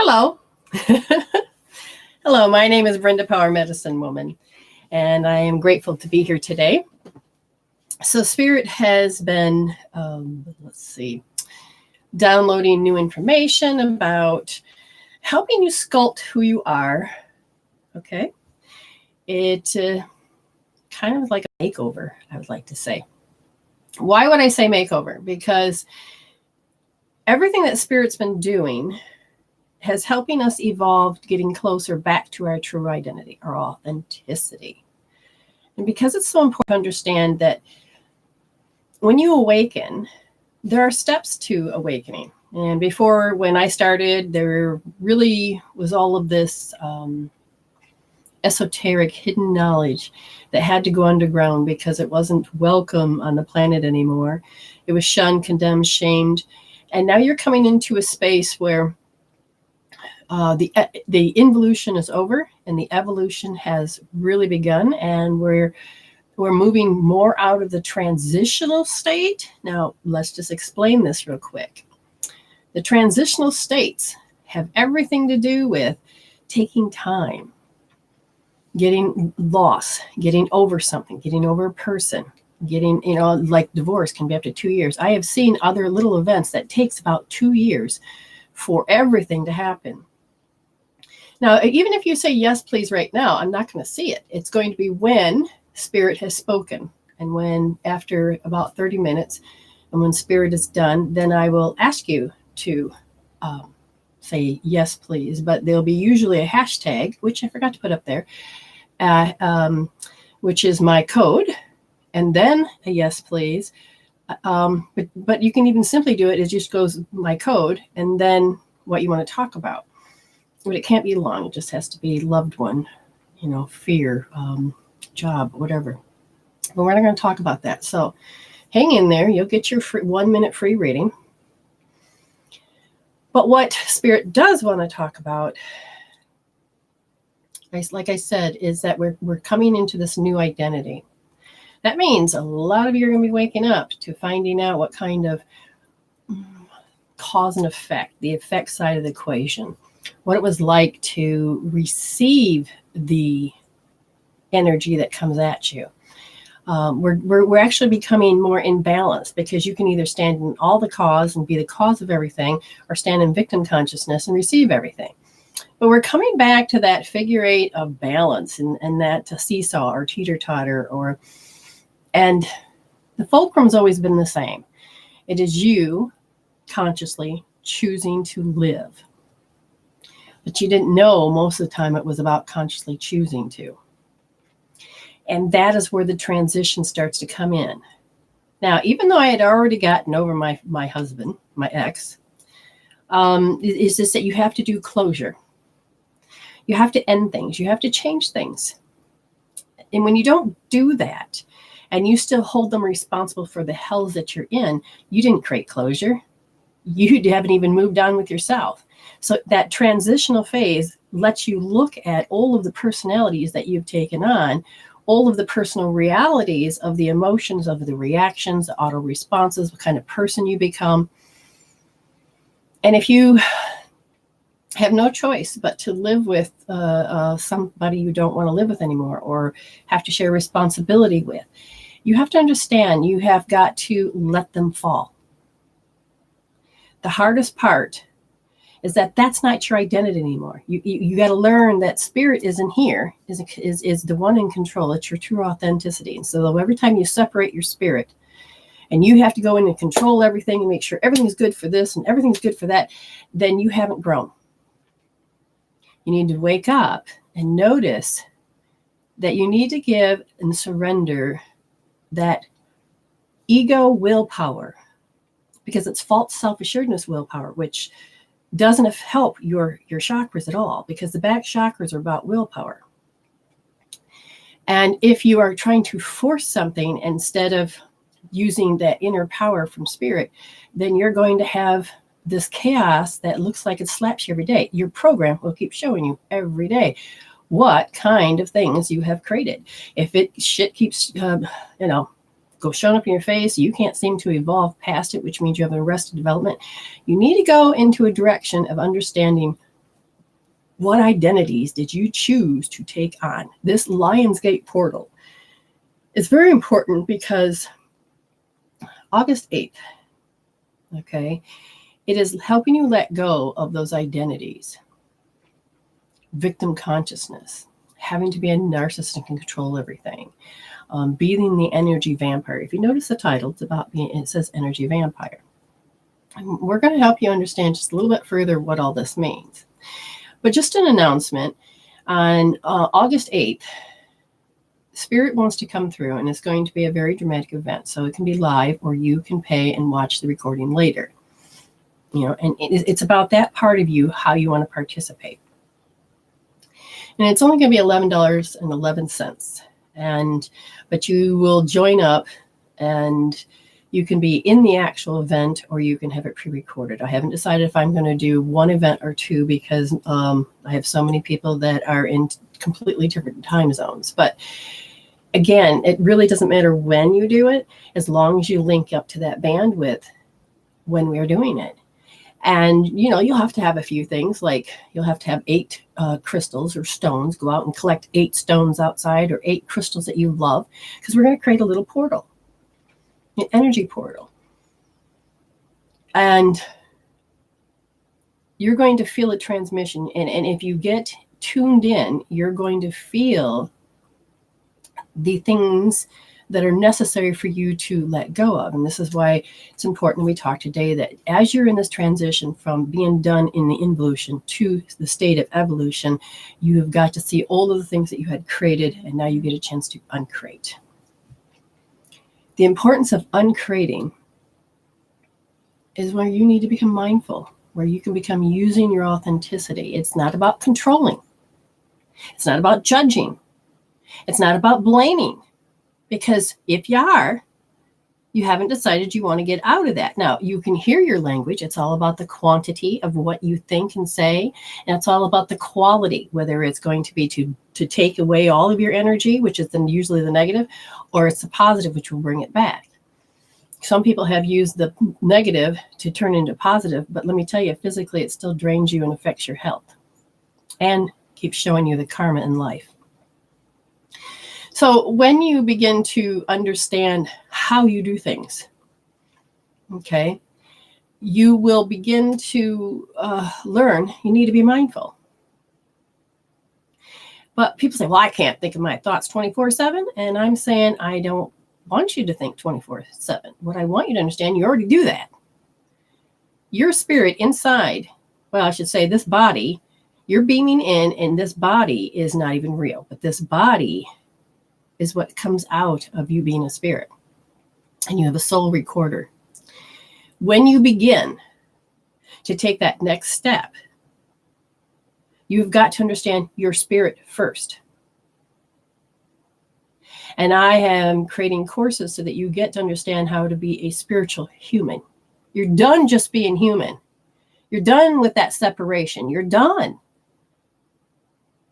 Hello. Hello, my name is Brenda Power, Medicine Woman, and I am grateful to be here today. So Spirit has been, downloading new information about helping you sculpt who you are. Okay. It kind of like a makeover, I would like to say. Why would I say makeover? Because everything that Spirit's been doing has helping us evolve, getting closer back to our true identity, our authenticity. And because it's so important to understand that when you awaken, there are steps to awakening. And before, when I started, there really was all of this esoteric hidden knowledge that had to go underground because it wasn't welcome on the planet anymore. It was shunned, condemned, shamed. And now you're coming into a space where the involution is over and the evolution has really begun, and we're moving more out of the transitional state. Now, let's just explain this real quick. The transitional states have everything to do with taking time, getting lost, getting over something, getting over a person, getting, like divorce can be up to 2 years. I have seen other little events that takes about 2 years for everything to happen. Now, even if you say yes, please, right now, I'm not going to see it. It's going to be when Spirit has spoken. And when, after about 30 minutes, and when Spirit is done, then I will ask you to say yes, please. But there'll be usually a hashtag, which I forgot to put up there, which is my code, and then a yes, please. But you can even simply do it. It just goes my code, and then what you want to talk about. But it can't be long. It just has to be loved one, fear, job, whatever. But we're not going to talk about that. So hang in there. You'll get your 1 minute free reading. But what Spirit does want to talk about, like I said, is that we're coming into this new identity. That means a lot of you are going to be waking up to finding out what kind of cause and effect, the effect side of the equation, what it was like to receive the energy that comes at you. We're actually becoming more in balance, because you can either stand in all the cause and be the cause of everything, or stand in victim consciousness and receive everything. But we're coming back to that figure eight of balance, and that seesaw or teeter-totter, and the fulcrum's always been the same. It is you consciously choosing to live. But you didn't know most of the time it was about consciously choosing to. And that is where the transition starts to come in. Now, even though I had already gotten over my husband, my ex, it's just that you have to do closure. You have to end things. You have to change things. And when you don't do that, and you still hold them responsible for the hells that you're in, you didn't create closure. You haven't even moved on with yourself. So that transitional phase lets you look at all of the personalities that you've taken on, all of the personal realities of the emotions, of the reactions, the auto responses, what kind of person you become. And if you have no choice but to live with somebody you don't want to live with anymore, or have to share responsibility with, you have to understand you have got to let them fall. The hardest part is that that's not your identity anymore. You got to learn that Spirit isn't here, is the one in control. It's your true authenticity. And so every time you separate your spirit and you have to go in and control everything and make sure everything's good for this and everything's good for that, then you haven't grown. You need to wake up and notice that you need to give and surrender that ego willpower, because it's false self-assuredness willpower, which doesn't help your chakras at all, because the back chakras are about willpower. And if you are trying to force something instead of using that inner power from Spirit, then you're going to have this chaos that looks like it slaps you every day. Your program will keep showing you every day what kind of things you have created. If shit keeps, go showing up in your face, you can't seem to evolve past it, which means you have an arrested development. You need to go into a direction of understanding What identities did you choose to take on? This Lionsgate portal is very important because August 8th, okay, it is helping you let go of those identities. Victim consciousness, having to be a narcissist and control everything, being the energy vampire. If you notice the title, it's about being, it says energy vampire. And we're going to help you understand just a little bit further what all this means. But just an announcement, on August 8th, Spirit wants to come through, and it's going to be a very dramatic event. So it can be live, or you can pay and watch the recording later. You know, and it's about that part of you, how you want to participate. And it's only going to be $11.11. But you will join up, and you can be in the actual event, or you can have it pre-recorded. I haven't decided if I'm going to do one event or two, because I have so many people that are in completely different time zones. But again, it really doesn't matter when you do it, as long as you link up to that bandwidth when we're doing it. And, you know, you'll have to have a few things, like you'll have to have 8 crystals or stones. Go out and collect 8 stones outside, or 8 crystals that you love, because we're going to create a little portal, an energy portal. And you're going to feel a transmission. And if you get tuned in, you're going to feel the things that are necessary for you to let go of. And this is why it's important we talk today that as you're in this transition from being done in the involution to the state of evolution, you have got to see all of the things that you had created, and now you get a chance to uncreate. The importance of uncreating is where you need to become mindful, where you can become using your authenticity. It's not about controlling. It's not about judging. It's not about blaming. Because if you are, you haven't decided you want to get out of that. Now, you can hear your language. It's all about the quantity of what you think and say. And it's all about the quality, whether it's going to be to take away all of your energy, which is then usually the negative, or it's the positive, which will bring it back. Some people have used the negative to turn into positive, but let me tell you, physically, it still drains you and affects your health and keeps showing you the karma in life. So when you begin to understand how you do things, okay, you will begin to learn you need to be mindful. But people say, well, I can't think of my thoughts 24/7. And I'm saying, I don't want you to think 24/7. What I want you to understand, you already do that. Your spirit inside, well, I should say this body, you're beaming in, and this body is not even real, but this body is what comes out of you being a spirit. And you have a soul recorder. When you begin to take that next step, you've got to understand your spirit first. And I am creating courses so that you get to understand how to be a spiritual human. You're done just being human. You're done with that separation. You're done.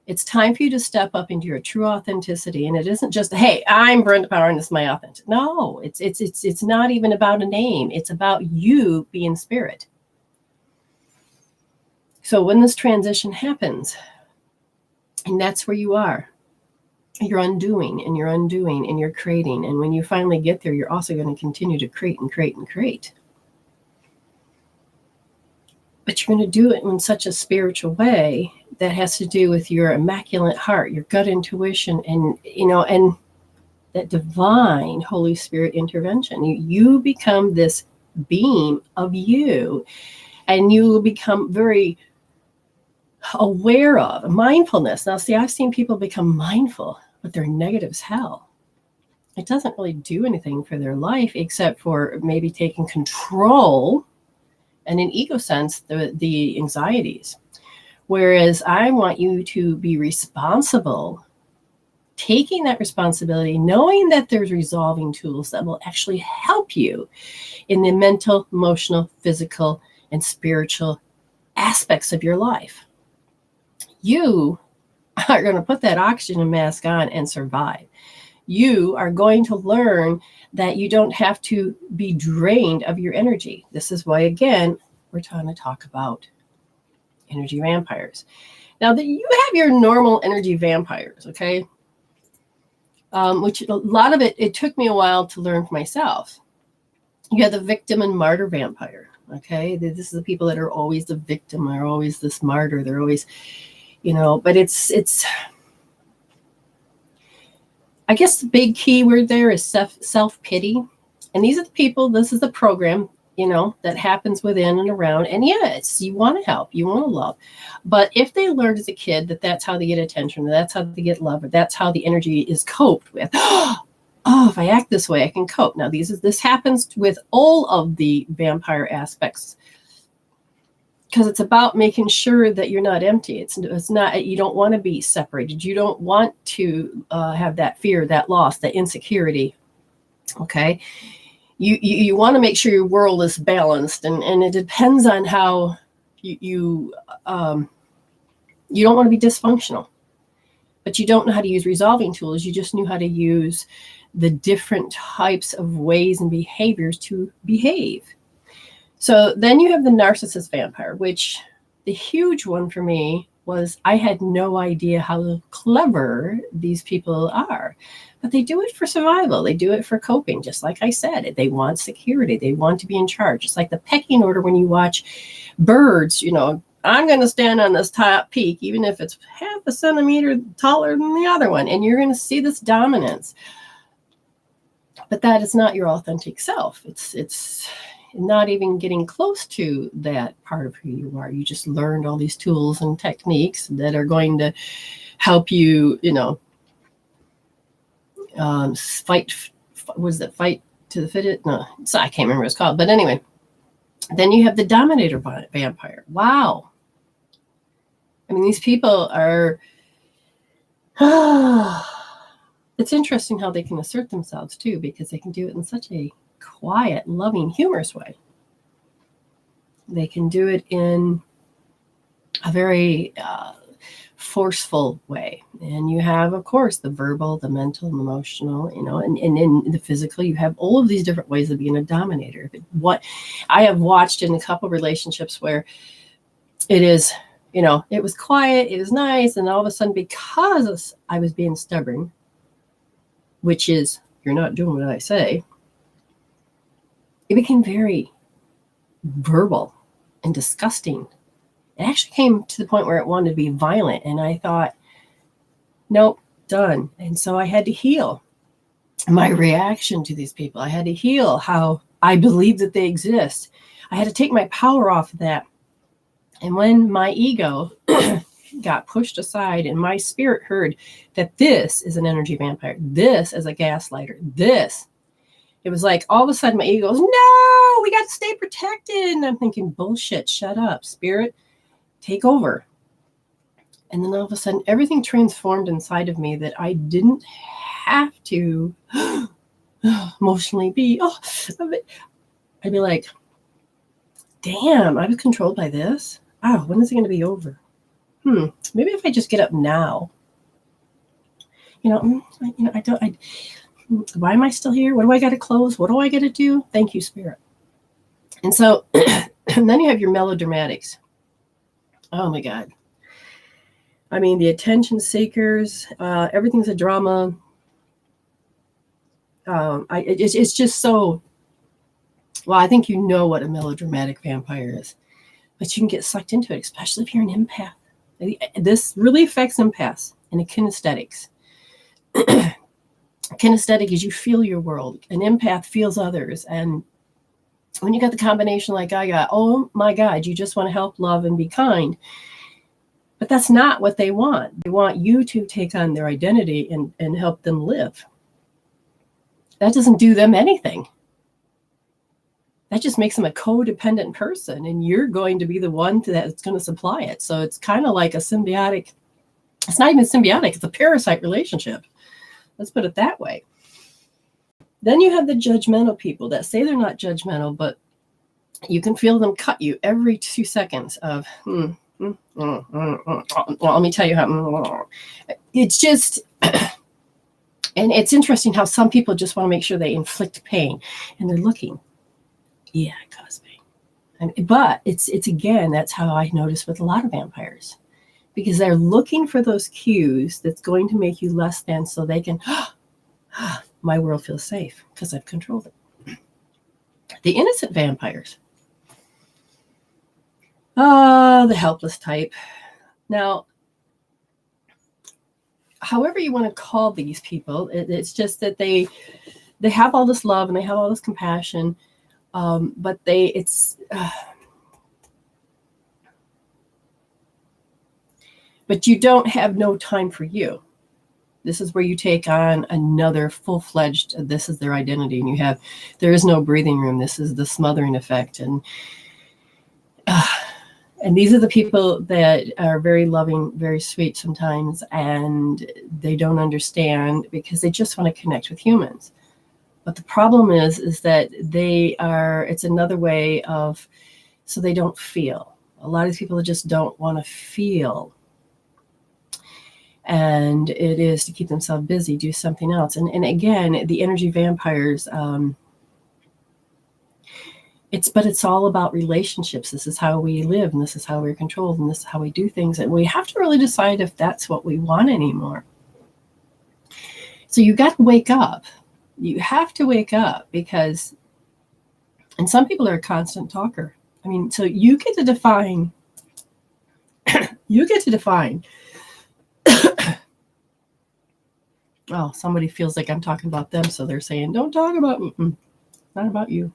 It's time for you to step up into your true authenticity. And it isn't just, hey, I'm Brenda Power and this is my authentic. No, it's not even about a name. It's about you being spirit. So when this transition happens, and that's where you are, you're undoing and you're undoing and you're creating. And when you finally get there, you're also going to continue to create and create and create. But you're going to do it in such a spiritual way that has to do with your immaculate heart, your gut intuition, and, you know, and that divine Holy Spirit intervention. You become this beam of you, and you will become very aware of mindfulness. Now, see, I've seen people become mindful, but they're negative as hell. It doesn't really do anything for their life except for maybe taking control, and in ego sense, the anxieties. Whereas I want you to be responsible, taking that responsibility, knowing that there's resolving tools that will actually help you in the mental, emotional, physical, and spiritual aspects of your life. You are going to put that oxygen mask on and survive. You are going to learn that you don't have to be drained of your energy. This is why, again, we're trying to talk about energy vampires. Now that you have your normal energy vampires, okay, which a lot of it took me a while to learn for myself. You have the victim and martyr vampire, okay? This is the people that are always the victim, they're always this martyr, they're always, but it's I guess the big key word there is self-pity. And these are the people, this is the program, that happens within and around. And yes, you want to help, you want to love. But if they learned as a kid that that's how they get attention, that's how they get love, or that's how the energy is coped with. Oh, if I act this way, I can cope. Now, this happens with all of the vampire aspects, because it's about making sure that you're not empty. It's not, you don't want to be separated. You don't want to have that fear, that loss, that insecurity. Okay. You want to make sure your world is balanced, and it depends on how you don't want to be dysfunctional, but you don't know how to use resolving tools. You just knew how to use the different types of ways and behaviors to behave. So then you have the narcissist vampire, which the huge one for me was I had no idea how clever these people are. But they do it for survival. They do it for coping. Just like I said, they want security. They want to be in charge. It's like the pecking order when you watch birds, I'm going to stand on this top peak, even if it's half a centimeter taller than the other one. And you're going to see this dominance. But that is not your authentic self. It's not even getting close to that part of who you are. You just learned all these tools and techniques that are going to help you, fight to the fittest? No, so I can't remember what it's called. But anyway, then you have the Dominator vampire. Wow. I mean, these people are, it's interesting how they can assert themselves too, because they can do it in such a quiet, loving, humorous way. They can do it in a very forceful way. And you have, of course, the verbal, the mental, and emotional, and in the physical, you have all of these different ways of being a dominator. What I have watched in a couple of relationships where it is, it was quiet, it was nice, and all of a sudden, because I was being stubborn, which is, you're not doing what I say, it became very verbal and disgusting. It actually came to the point where it wanted to be violent. And I thought, nope, done. And so I had to heal my reaction to these people. I had to heal how I believe that they exist. I had to take my power off of that. And when my ego got pushed aside and my spirit heard that this is an energy vampire, this is a gaslighter, it was like all of a sudden my ego goes, no, we got to stay protected. And I'm thinking, bullshit, shut up, spirit, take over. And then all of a sudden everything transformed inside of me that I didn't have to emotionally be. I'd be like, damn, I was controlled by this. Oh, when is it going to be over? Maybe if I just get up now, why am I still here? What do I got to close? What do I got to do? Thank you, spirit. And so, and then you have your melodramatics. Oh my God. I mean, the attention seekers, everything's a drama. It's just so, well, I think you know what a melodramatic vampire is, but you can get sucked into it, especially if you're an empath. This really affects empaths and the kinesthetics. Kinesthetic is you feel your world. An empath feels others. And when you got the combination like I got, oh my God, you just want to help, love, and be kind. But that's not what they want. They want you to take on their identity and help them live. That doesn't do them anything. That just makes them a codependent person, and you're going to be the one that's going to supply it. So it's kind of like a symbiotic. It's not even symbiotic. It's a parasite relationship. Let's put it that way. Then you have the judgmental people that say they're not judgmental, but you can feel them cut you every 2 seconds of, well, let me tell you how, it's just, and it's interesting how some people just want to make sure they inflict pain, and they're looking, yeah, it caused pain. But it's again, that's how I notice with a lot of vampires, because they're looking for those cues that's going to make you less than, so they can, my world feels safe because I've controlled it. The innocent vampires. The helpless type. Now, however you want to call these people, it's just that they have all this love and they have all this compassion, but but you don't have no time for you. This is where you take on another full-fledged, this is their identity, and there is no breathing room. This is the smothering effect. And these are the people that are very loving, very sweet sometimes, and they don't understand because they just want to connect with humans. But the problem is that it's another way of, so they don't feel. A lot of people just don't want to feel. And it is to keep themselves busy, do something else. And again, the energy vampires, it's all about relationships. This is how we live, and this is how we're controlled, and this is how we do things. And we have to really decide if that's what we want anymore. So you got to wake up. You have to wake up, because, and some people are a constant talker. I mean, so you get to define, oh, somebody feels like I'm talking about them, so they're saying, don't talk about me. Not about you.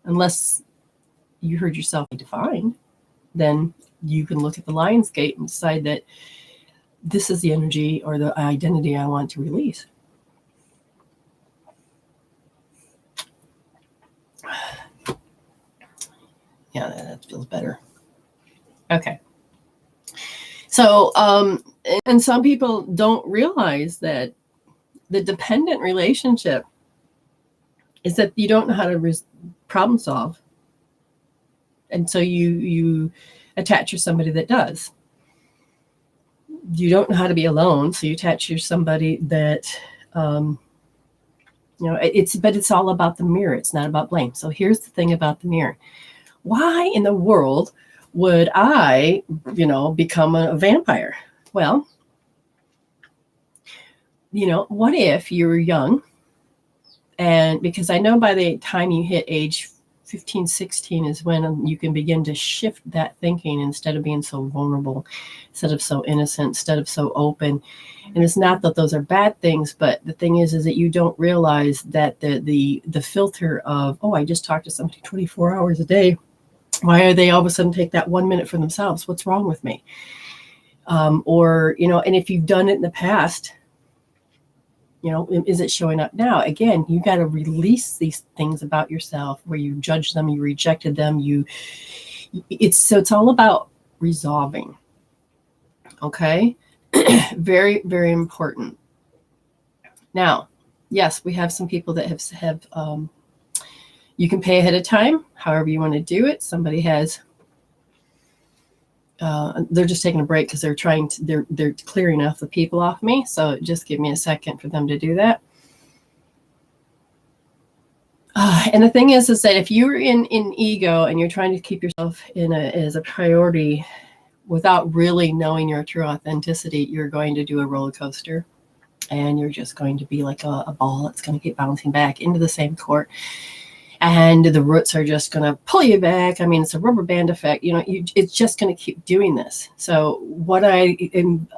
Unless you heard yourself defined, then you can look at the Lionsgate and decide that this is the energy or the identity I want to release. Yeah, that feels better. Okay. So, and some people don't realize that the dependent relationship is that you don't know how to problem solve. And so you attach to somebody that does. You don't know how to be alone, so you attach to somebody that, it's all about the mirror. It's not about blame. So here's the thing about the mirror. Why in the world would I, become a vampire? Well, what if you were young? And because I know by the time you hit age 15, 16 is when you can begin to shift that thinking, instead of being so vulnerable, instead of so innocent, instead of so open. And it's not that those are bad things, but the thing is that you don't realize that the filter of, I just talked to somebody 24 hours a day. Why are they all of a sudden take that 1 minute for themselves? What's wrong with me? And if you've done it in the past, is it showing up now? Again, you got to release these things about yourself where you judge them, you rejected them, it's all about resolving. Okay. Very, very important. Now, yes, we have some people that have you can pay ahead of time, however you want to do it. Somebody has, they're just taking a break because they're clearing off the people off me. So just give me a second for them to do that. And the thing is that if you're in ego and you're trying to keep yourself as a priority without really knowing your true authenticity, you're going to do a roller coaster, and you're just going to be like a ball that's going to keep bouncing back into the same court. And the roots are just going to pull you back. I mean, it's a rubber band effect. It's just going to keep doing this. So what I'm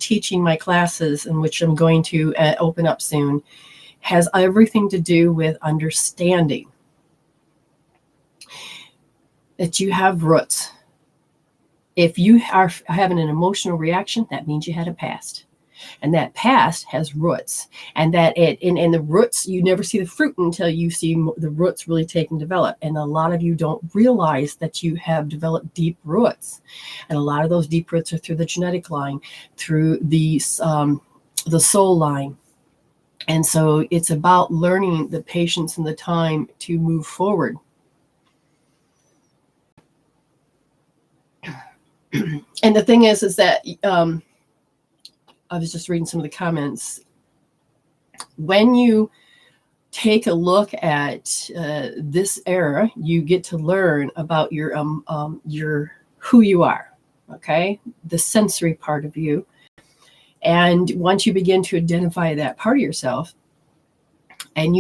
teaching my classes, and which I'm going to open up soon, has everything to do with understanding that you have roots. If you are having an emotional reaction, that means you had a past. And that past has roots, and the roots, you never see the fruit until you see the roots really take and develop. And a lot of you don't realize that you have developed deep roots, and a lot of those deep roots are through the genetic line, through the soul line. And so it's about learning the patience and the time to move forward. And the thing is that I was just reading some of the comments. When you take a look at this era, you get to learn about your who you are, okay? The sensory part of you. And once you begin to identify that part of yourself, and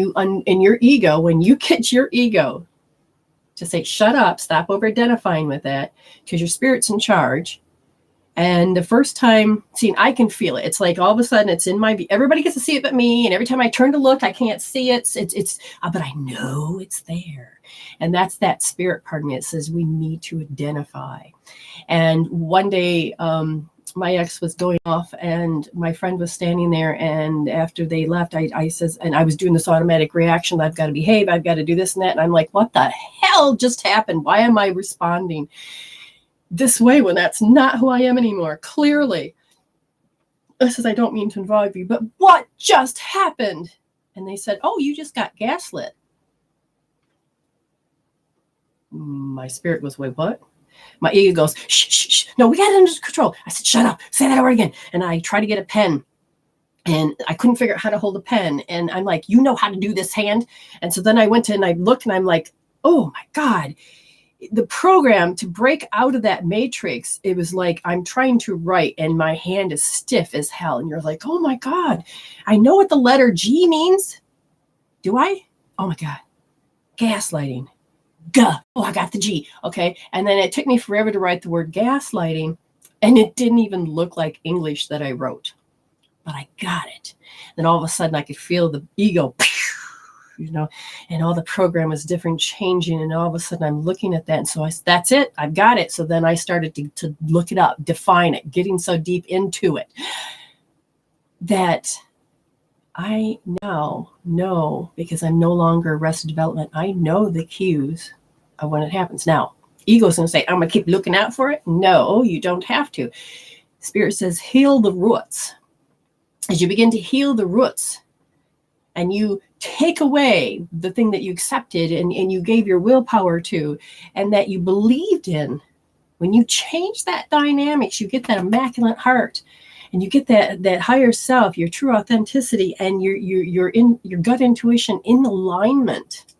in your ego, when you get your ego to say, shut up, stop over identifying with that, because your spirit's in charge. And the first time, see, I can feel it. It's like all of a sudden it's in my, everybody gets to see it but me. And every time I turn to look, I can't see it. But I know it's there. And that's that spirit part of me. It says we need to identify. And one day, my ex was going off and my friend was standing there. And after they left, I says, and I was doing this automatic reaction. I've got to behave. I've got to do this and that. And I'm like, what the hell just happened? Why am I responding this way when that's not who I am anymore? Clearly. I says, I don't mean to involve you, but what just happened? And they said, oh, you just got gaslit. My spirit goes, wait, what? My ego goes, shh, shh, shh. No, we got it under control. I said, shut up, say that over again. And I try to get a pen and I couldn't figure out how to hold a pen. And I'm like, you know how to do this hand? And so then I went to and I looked and I'm like, oh my God. The program to break out of that matrix, it was like I'm trying to write and my hand is stiff as hell. And you're like, oh my God, I know what the letter G means. Do I? Oh my God. Gaslighting. Gah. Oh, I got the G. Okay. And then it took me forever to write the word gaslighting. And it didn't even look like English that I wrote. But I got it. Then all of a sudden I could feel the ego, you know, and all the program was different, changing. And all of a sudden I'm looking at that. And so that's it. I've got it. So then I started to look it up, define it, getting so deep into it that I now know, because I'm no longer Arrested Development, I know the cues of when it happens. Now, ego's going to say, I'm going to keep looking out for it. No, you don't have to. Spirit says, heal the roots. As you begin to heal the roots and you take away the thing that you accepted and you gave your willpower to and that you believed in, when you change that dynamics, you get that immaculate heart. And you get that higher self, your true authenticity, and your gut intuition in alignment.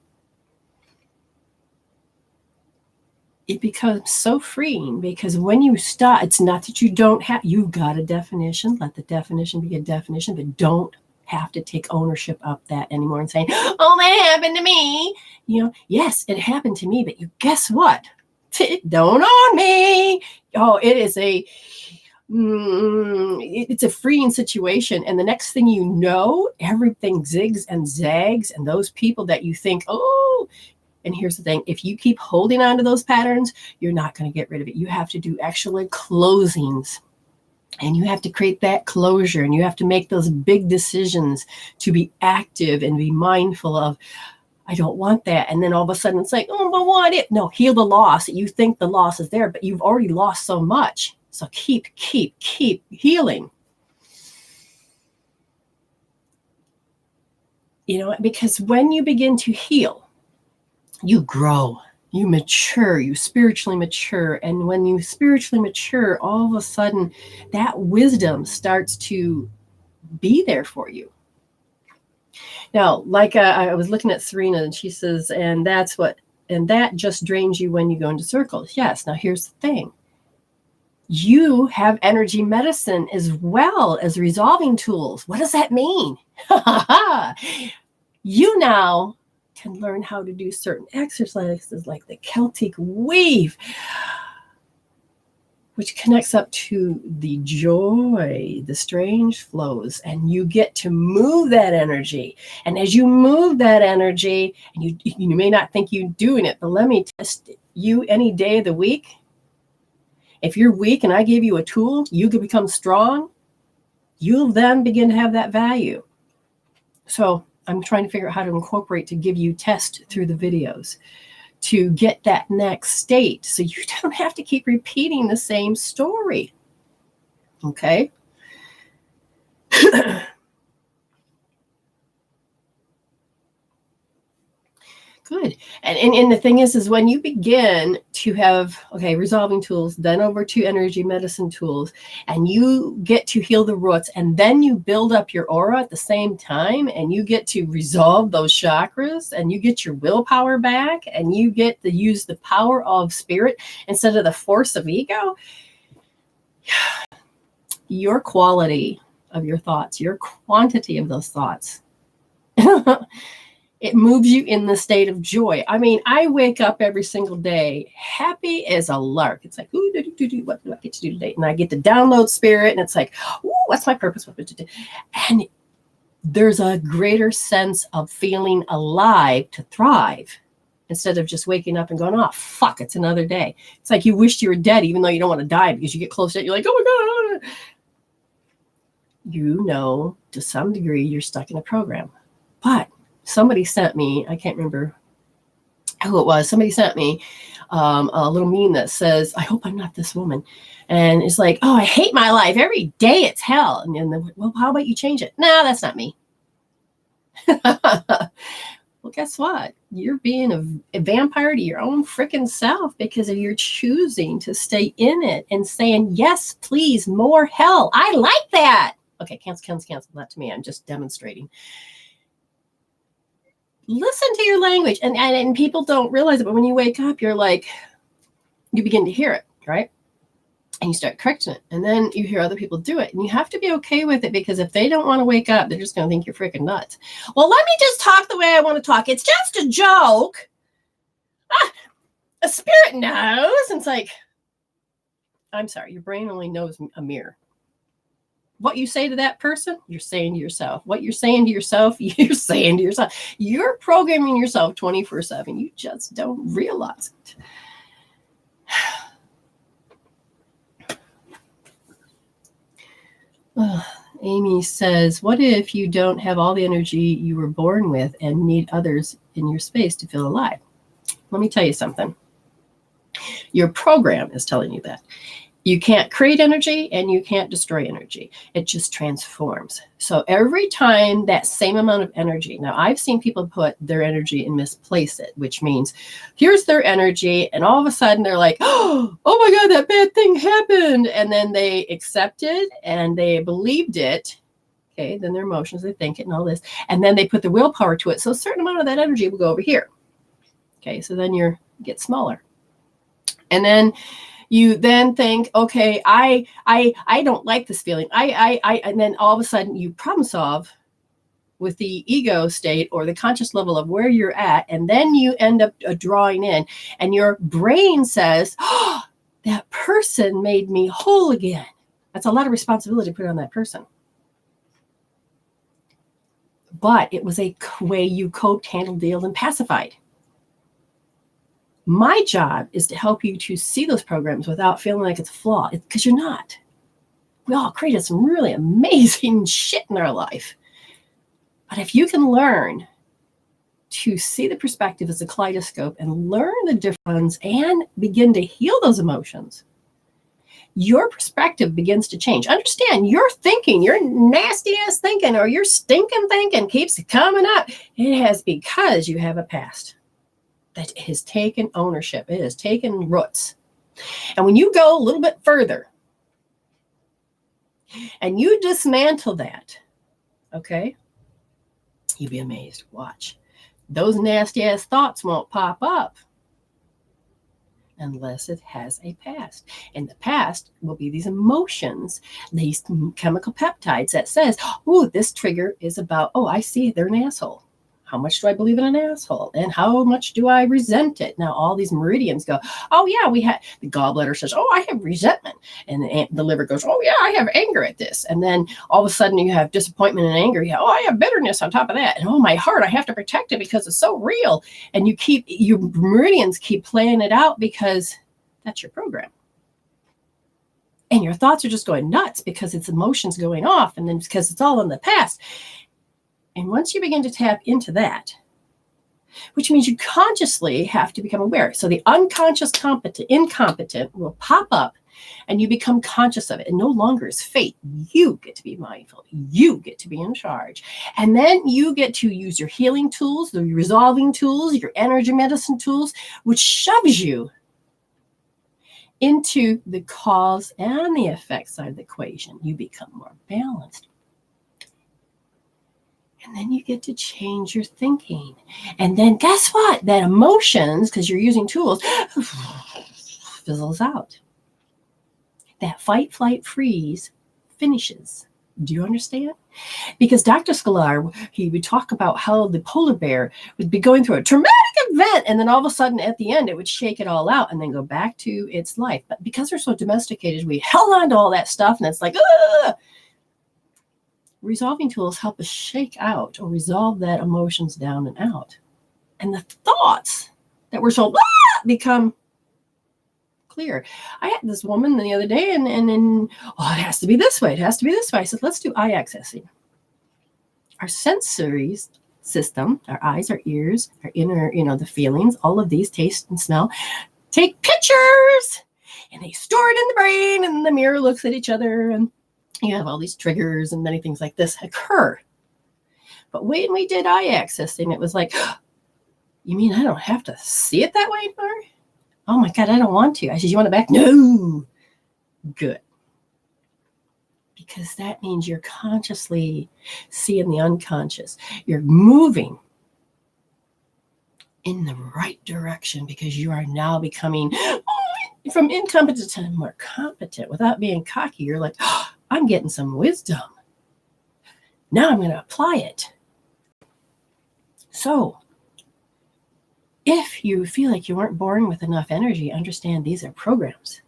It becomes so freeing, because when you stop, it's not that you don't have, you've got a definition. Let the definition be a definition, but don't have to take ownership of that anymore and saying, oh, that happened to me. You know, yes, it happened to me, but you guess what? Don't own me. Oh, it is it's a freeing situation. And the next thing you know, everything zigs and zags. And those people that you think, oh, and here's the thing, if you keep holding on to those patterns, you're not going to get rid of it. You have to do actual closings. And you have to create that closure. And you have to make those big decisions to be active and be mindful of, I don't want that. And then all of a sudden it's like, oh, but what if? No, heal the loss. You think the loss is there, but you've already lost so much. So keep healing. You know, because when you begin to heal, you grow, you mature, you spiritually mature. And when you spiritually mature, all of a sudden that wisdom starts to be there for you. Now, like I was looking at Serena and she says, and that just drains you when you go into circles. Yes. Now here's the thing. You have energy medicine as well as resolving tools. What does that mean? You now can learn how to do certain exercises like the Celtic weave, which connects up to the joy, the strange flows, and you get to move that energy. And as you move that energy, and you may not think you're doing it, but let me test you any day of the week. If you're weak and I give you a tool, you can become strong. You'll then begin to have that value. So I'm trying to figure out how to incorporate to give you tests through the videos to get that next state. So you don't have to keep repeating the same story. Okay. Good. And the thing is when you begin to have, resolving tools, then over to energy medicine tools, and you get to heal the roots, and then you build up your aura at the same time, and you get to resolve those chakras, and you get your willpower back, and you get to use the power of spirit instead of the force of ego, your quality of your thoughts, your quantity of those thoughts, it moves you in the state of joy. I mean, I wake up every single day happy as a lark. It's like, ooh, what do I get to do today? And I get to download spirit, and it's like, ooh, what's my purpose? What to do? And there's a greater sense of feeling alive to thrive instead of just waking up and going, oh, fuck, it's another day. It's like you wished you were dead, even though you don't want to die, because you get close to it. You're like, oh my God. You know, to some degree, you're stuck in a program. But somebody sent me, I can't remember who it was, somebody sent me a little meme that says, I hope I'm not this woman. And it's like, oh, I hate my life. Every day it's hell. And then, well, how about you change it? No, that's not me. Well, guess what? You're being a vampire to your own freaking self because of your choosing to stay in it and saying, yes, please, more hell. I like that. Okay, cancel. Not to me. I'm just demonstrating. Listen to your language. And people don't realize it, but when you wake up, you're like, you begin to hear it, right? And you start correcting it. And then you hear other people do it. And you have to be okay with it, because if they don't want to wake up, they're just going to think you're freaking nuts. Well, let me just talk the way I want to talk. It's just a joke. A spirit knows. And it's like, I'm sorry, your brain only knows a mirror. What you say to that person, you're saying to yourself. What you're saying to yourself, you're saying to yourself. You're programming yourself 24/7. You just don't realize it. Amy says, what if you don't have all the energy you were born with and need others in your space to feel alive? Let me tell you something. Your program is telling you that. You can't create energy and you can't destroy energy. It just transforms. So every time that same amount of energy, now I've seen people put their energy and misplace it, which means here's their energy, and all of a sudden they're like, oh my God, that bad thing happened. And then they accept it and they believed it. Okay, then their emotions, they think it and all this. And then they put the willpower to it. So a certain amount of that energy will go over here. Okay, so then you get smaller. And then you then think, okay, I don't like this feeling. And then all of a sudden you problem solve with the ego state or the conscious level of where you're at. And then you end up drawing in, and your brain says, oh, that person made me whole again. That's a lot of responsibility to put on that person. But it was a way you coped, handled, dealt, and pacified. My job is to help you to see those programs without feeling like it's a flaw, because you're not. We all created some really amazing shit in our life. But if you can learn to see the perspective as a kaleidoscope and learn the difference and begin to heal those emotions, your perspective begins to change. Understand, your thinking, your nasty ass thinking, or your stinking thinking keeps coming up. It has because you have a past that has taken ownership. It has taken roots. And when you go a little bit further and you dismantle that, okay, you'd be amazed. Watch. Those nasty ass thoughts won't pop up unless it has a past. And the past will be these emotions, these chemical peptides that says, oh, this trigger is about, oh, I see they're an asshole. How much do I believe in an asshole? And how much do I resent it? Now, all these meridians go, oh, yeah, we had, the gallbladder says, oh, I have resentment. And the liver goes, oh, yeah, I have anger at this. And then all of a sudden you have disappointment and anger. Oh, I have bitterness on top of that. And oh, my heart, I have to protect it because it's so real. And your meridians keep playing it out because that's your program. And your thoughts are just going nuts because it's emotions going off. And then because it's all in the past. And once you begin to tap into that, which means you consciously have to become aware. So the unconscious incompetent will pop up And you become conscious of it. And no longer is fate. You get to be mindful. You get to be in charge. And then you get to use your healing tools, the resolving tools, your energy medicine tools, which shoves you into the cause and the effect side of the equation. You become more balanced. And then you get to change your thinking. And then guess what? That emotions, because you're using tools, fizzles out. That fight, flight, freeze finishes. Do you understand? Because Dr. Scalar, he would talk about how the polar bear would be going through a traumatic event, and then all of a sudden at the end, it would shake it all out and then go back to its life. But because we're so domesticated, we held on to all that stuff, and it's like, ugh! Resolving tools help us shake out or resolve that emotions down and out. And the thoughts that were so become clear. I had this woman the other day and then, it has to be this way. It has to be this way. I said, let's do eye accessing. Our sensory system, our eyes, our ears, our inner, the feelings, all of these, taste and smell, take pictures and they store it in the brain, and the mirror looks at each other, and you have all these triggers and many things like this occur. But when we did eye accessing, it was like, you mean I don't have to see it that way anymore? Oh my God, I don't want to. I said, you want it back? No. Good. Because that means you're consciously seeing the unconscious. You're moving in the right direction because you are now becoming from incompetent to more competent without being cocky. You're like, I'm getting some wisdom. Now I'm going to apply it. So, if you feel like you weren't born with enough energy, understand these are programs.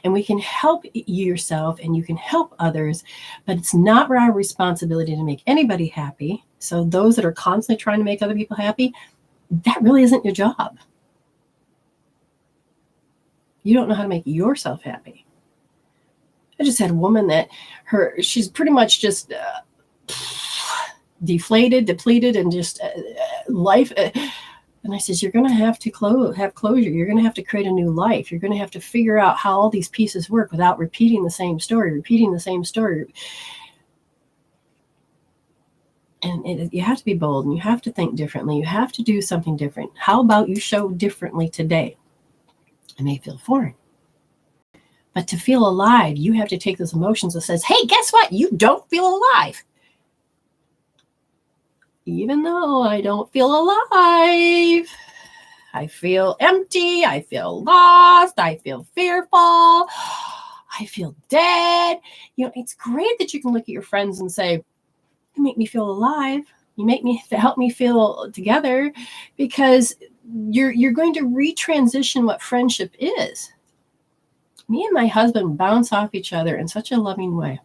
And we can help yourself and you can help others, but it's not our responsibility to make anybody happy. So those that are constantly trying to make other people happy, that really isn't your job. You don't know how to make yourself happy. I just had a woman that she's pretty much just deflated, depleted, and just life. And I says, you're going to have to have closure. You're going to have to create a new life. You're going to have to figure out how all these pieces work without repeating the same story. And you have to be bold, and you have to think differently. You have to do something different. How about you show differently today? It may feel foreign. But to feel alive, you have to take those emotions that says, hey, guess what? You don't feel alive. Even though I don't feel alive, I feel empty, I feel lost, I feel fearful, I feel dead. It's great that you can look at your friends and say, you make me feel alive. You help me feel together, because you're going to retransition what friendship is. Me and my husband bounce off each other in such a loving way.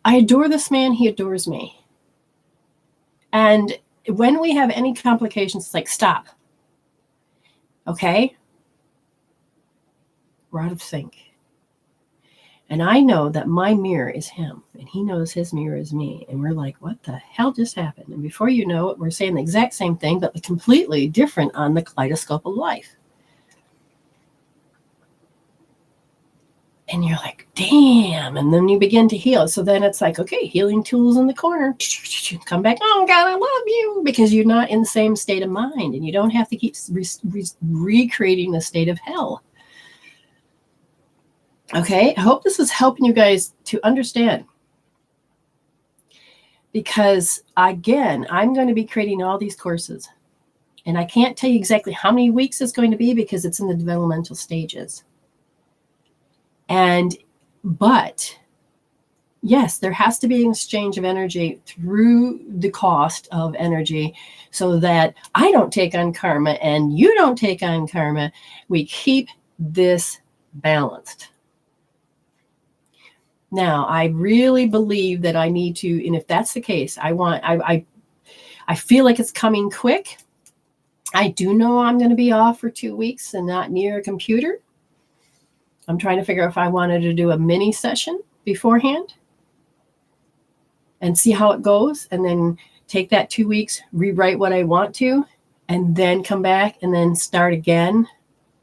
I adore this man. He adores me. And when we have any complications, it's like, stop. Okay? We're out of sync. And I know that my mirror is him, and he knows his mirror is me. And we're like, what the hell just happened? And before you know it, we're saying the exact same thing, but completely different on the kaleidoscope of life. And you're like, damn. And then you begin to heal. So then it's like, okay, healing tools in the corner. Come back. Oh, God, I love you. Because you're not in the same state of mind. And you don't have to keep recreating the state of hell. Okay, I hope this is helping you guys to understand. Because, again, I'm going to be creating all these courses. And I can't tell you exactly how many weeks it's going to be because it's in the developmental stages. But yes, there has to be an exchange of energy through the cost of energy so that I don't take on karma and you don't take on karma. We keep this balanced. Now, I really believe that I need to, and if that's the case, I feel like it's coming quick. I do know I'm going to be off for 2 weeks and not near a computer. I'm trying to figure out if I wanted to do a mini session beforehand and see how it goes, and then take that 2 weeks, rewrite what I want to, and then come back and then start again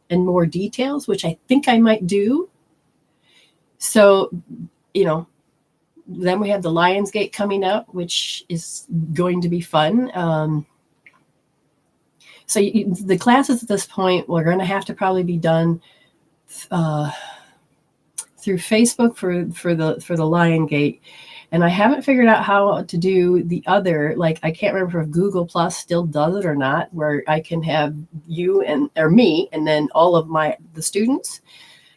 and more details, which I think I might do. So, then we have the Lionsgate coming up, which is going to be fun. So the classes at this point, we're going to have to probably be done through Facebook for the Lionsgate. And I haven't figured out how to do the other, like, I can't remember if Google Plus still does it or not, where I can have you or me, and then all of the students,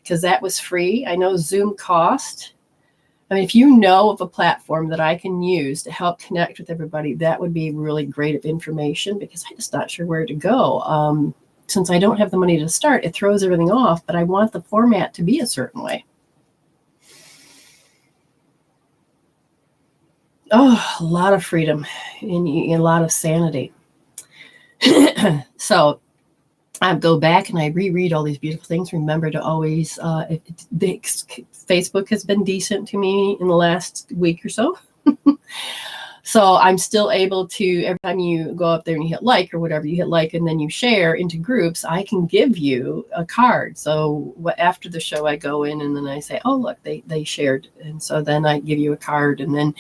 because that was free. I know Zoom cost. I mean, if you know of a platform that I can use to help connect with everybody, that would be really great of information, because I'm just not sure where to go. Since I don't have the money to start, it throws everything off, but I want the format to be a certain way. Oh, a lot of freedom and a lot of sanity. So I go back and I reread all these beautiful things. Remember to always, Facebook has been decent to me in the last week or so. So I'm still able to, every time you go up there and you hit like or whatever, you hit like and then you share into groups, I can give you a card. So after the show, I go in and then I say, oh, look, they shared. And so then I give you a card, and then,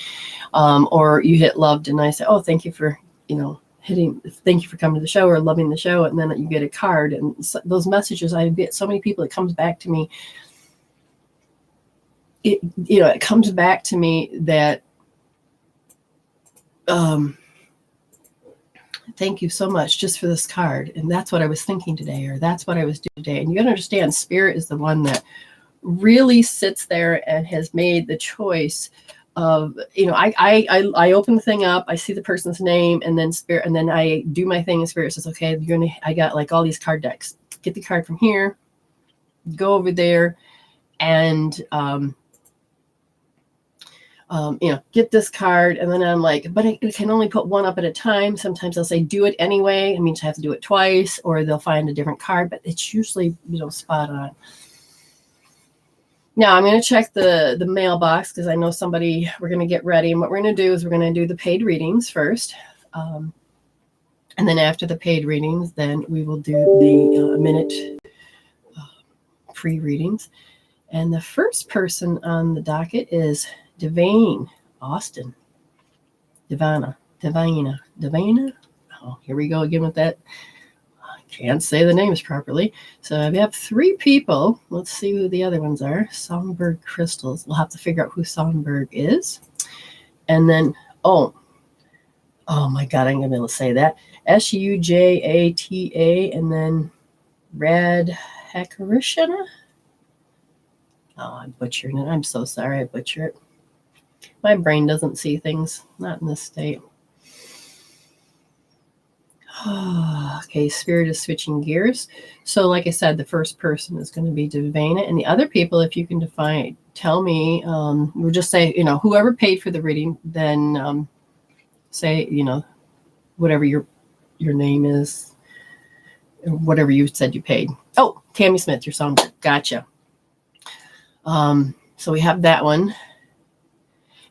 or you hit loved and I say, oh, thank you for, thank you for coming to the show or loving the show. And then you get a card. And so those messages, I get so many people, it comes back to me. It comes back to me that, thank you so much just for this card. And that's what I was thinking today, or that's what I was doing today. And you got to understand, Spirit is the one that really sits there and has made the choice of, I open the thing up, I see the person's name, and then Spirit, and then I do my thing, and Spirit says, okay, I got like all these card decks. Get the card from here, go over there, and get this card. And then I'm like, but I can only put one up at a time. Sometimes they'll say, do it anyway. It means I have to do it twice, or they'll find a different card, but it's usually, spot on. Now I'm going to check the mailbox, because I know we're going to get ready. And what we're going to do is we're going to do the paid readings first. And then after the paid readings, then we will do the minute free readings. And the first person on the docket is Devane Austin. Devana. Oh, here we go again with that. I can't say the names properly. So we have 3 people. Let's see who the other ones are. Songbird Crystals. We'll have to figure out who Songbird is. And then, oh my God, I'm going to be able to say that. Sujata, and then Rad Hakarishana. Oh, I'm butchering it. I'm so sorry I butcher it. My brain doesn't see things, not in this state. Okay, Spirit is switching gears. So like I said, the first person is going to be Devana. And the other people, if you can tell me, we'll just say, whoever paid for the reading, then say, whatever your name is, or whatever you said you paid. Oh, Tammy Smith, your song. Gotcha. So we have that one.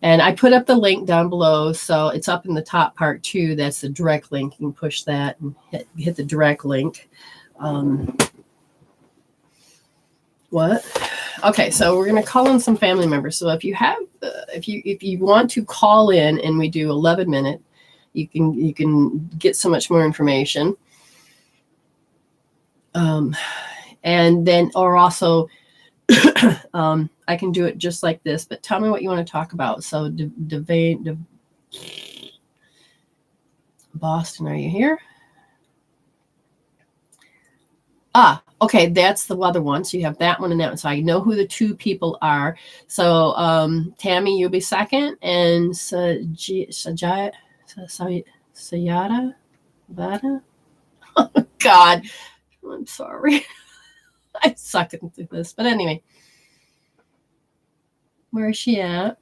And I put up the link down below, so it's up in the top part too. That's the direct link. You can push that and hit the direct link. What? Okay, so we're going to call in some family members. So if you have, if you want to call in and we do 11 minute, you can get so much more information. And then, or also, I can do it just like this, but tell me what you want to talk about. So Boston, are you here? Okay, that's the other one. So you have that one and that one. So I know who the 2 people are. So Tammy, you'll be second, and Sayada Vada. Oh God, I'm sorry. I suck at this, but anyway. Where is she at?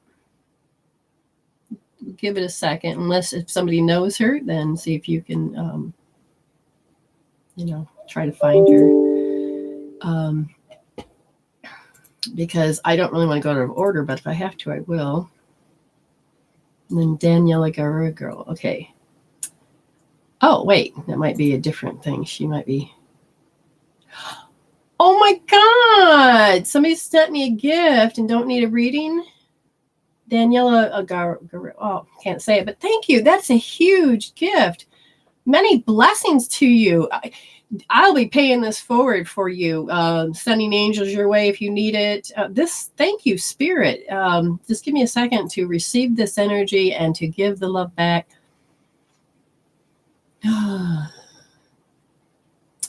Give it a second. Unless if somebody knows her, then see if you can, try to find her. Because I don't really want to go out of order, but if I have to, I will. And then Daniela Guerrero. Okay. Oh, wait, that might be a different thing. She might be. Oh my God, somebody sent me a gift and don't need a reading. Daniela oh, can't say it, but thank you. That's a huge gift. Many blessings to you. I'll be paying this forward for you, sending angels your way if you need it. Thank you, Spirit. Just give me a second to receive this energy and to give the love back.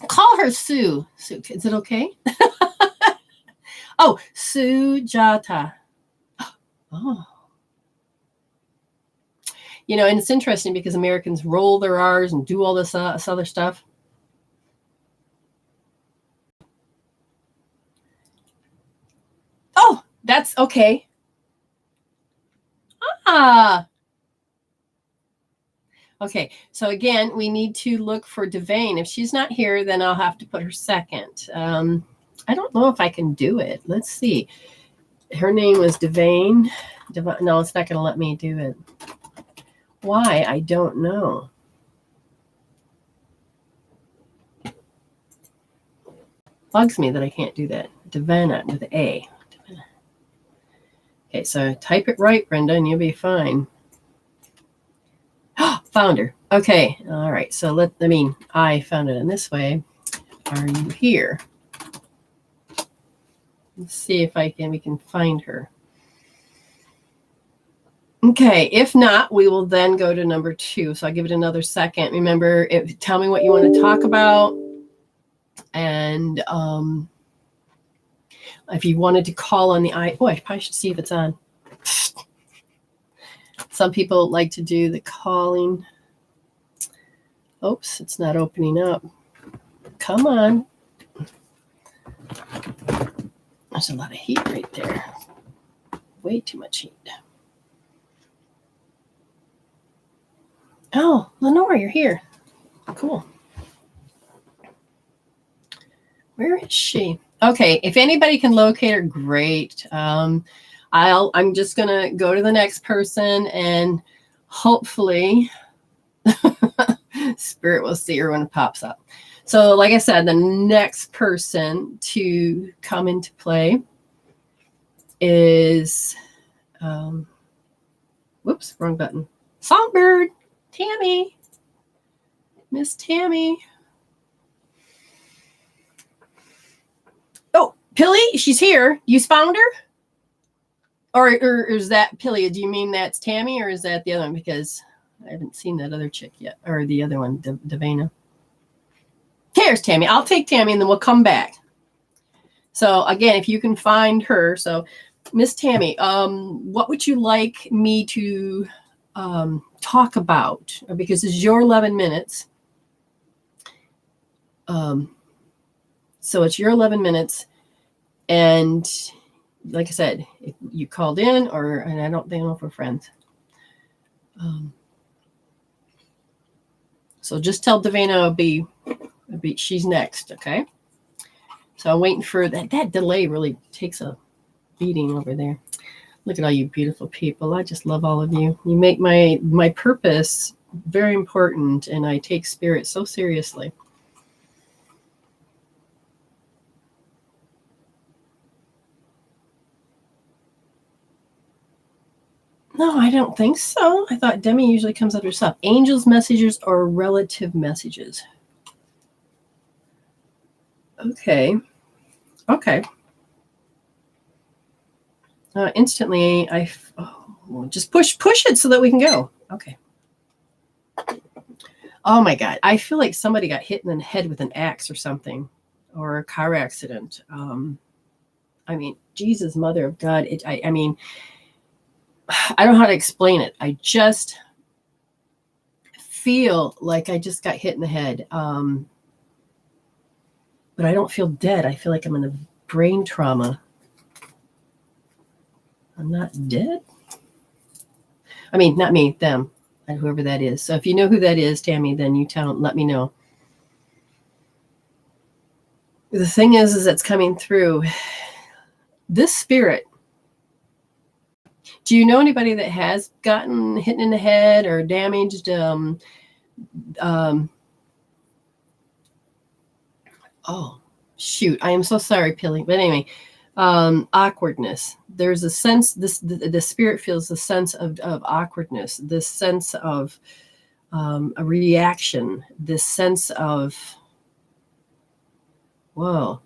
Call her Sue. Sue, is it okay? Oh, Sujata. Oh. You know, and it's interesting because Americans roll their R's and do all this other stuff. Oh, that's okay. Okay, so again, we need to look for Devane. If she's not here, then I'll have to put her second. I don't know if I can do it. Let's see. Her name was Devane. No, it's not going to let me do it. Why? I don't know. Bugs me that I can't do that. Devana with an A. Devana. Okay, so type it right, Brenda, and you'll be fine. Found her. Okay, all right. So I found it in this way. Are you here? Let's see if we can find her. Okay, if not, we will then go to number 2. So I'll give it another second. Remember, tell me what you want to talk about. And if you wanted to call on I probably should see if it's on. Some people like to do the calling. Oops, it's not opening up. Come on. There's a lot of heat right there. Way too much heat. Oh, Lenore, you're here. Cool. Where is she? Okay, if anybody can locate her, great. I'm just gonna go to the next person and hopefully Spirit will see her when it pops up. So like I said, the next person to come into play is whoops, wrong button. Songbird. Tammy. Miss Tammy. Oh, Pilly, she's here. You found her? Or is that Pilly? Do you mean that's Tammy or is that the other one? Because I haven't seen that other chick yet. Or the other one, Devana. Here's Tammy. I'll take Tammy and then we'll come back. So again, if you can find her. So Miss Tammy, what would you like me to talk about? Because it's your 11 minutes. So it's your 11 minutes. And like I said, if you called in and I don't know if we're friends. So just tell Devana she's next, okay? So I'm waiting for that delay really takes a beating over there. Look at all you beautiful people. I just love all of you. You make my purpose very important, and I take Spirit so seriously. No, I don't think so. I thought Demi usually comes up herself. Angels' messages or relative messages? Okay. Instantly, just push it so that we can go. Okay. Oh my God. I feel like somebody got hit in the head with an axe or something, or a car accident. I mean, Jesus, Mother of God. I mean, I don't know how to explain it. I just feel like I just got hit in the head. But I don't feel dead. I feel like I'm in a brain trauma. I'm not dead. I mean, not me, them, and whoever that is. So if you know who that is, Tammy, then you let me know. The thing is that's coming through. This spirit. Do you know anybody that has gotten hit in the head or damaged? Oh, shoot. I am so sorry, Pilly. But anyway, awkwardness. There's a sense, the spirit feels the sense of awkwardness, this sense of a reaction, this sense of, whoa.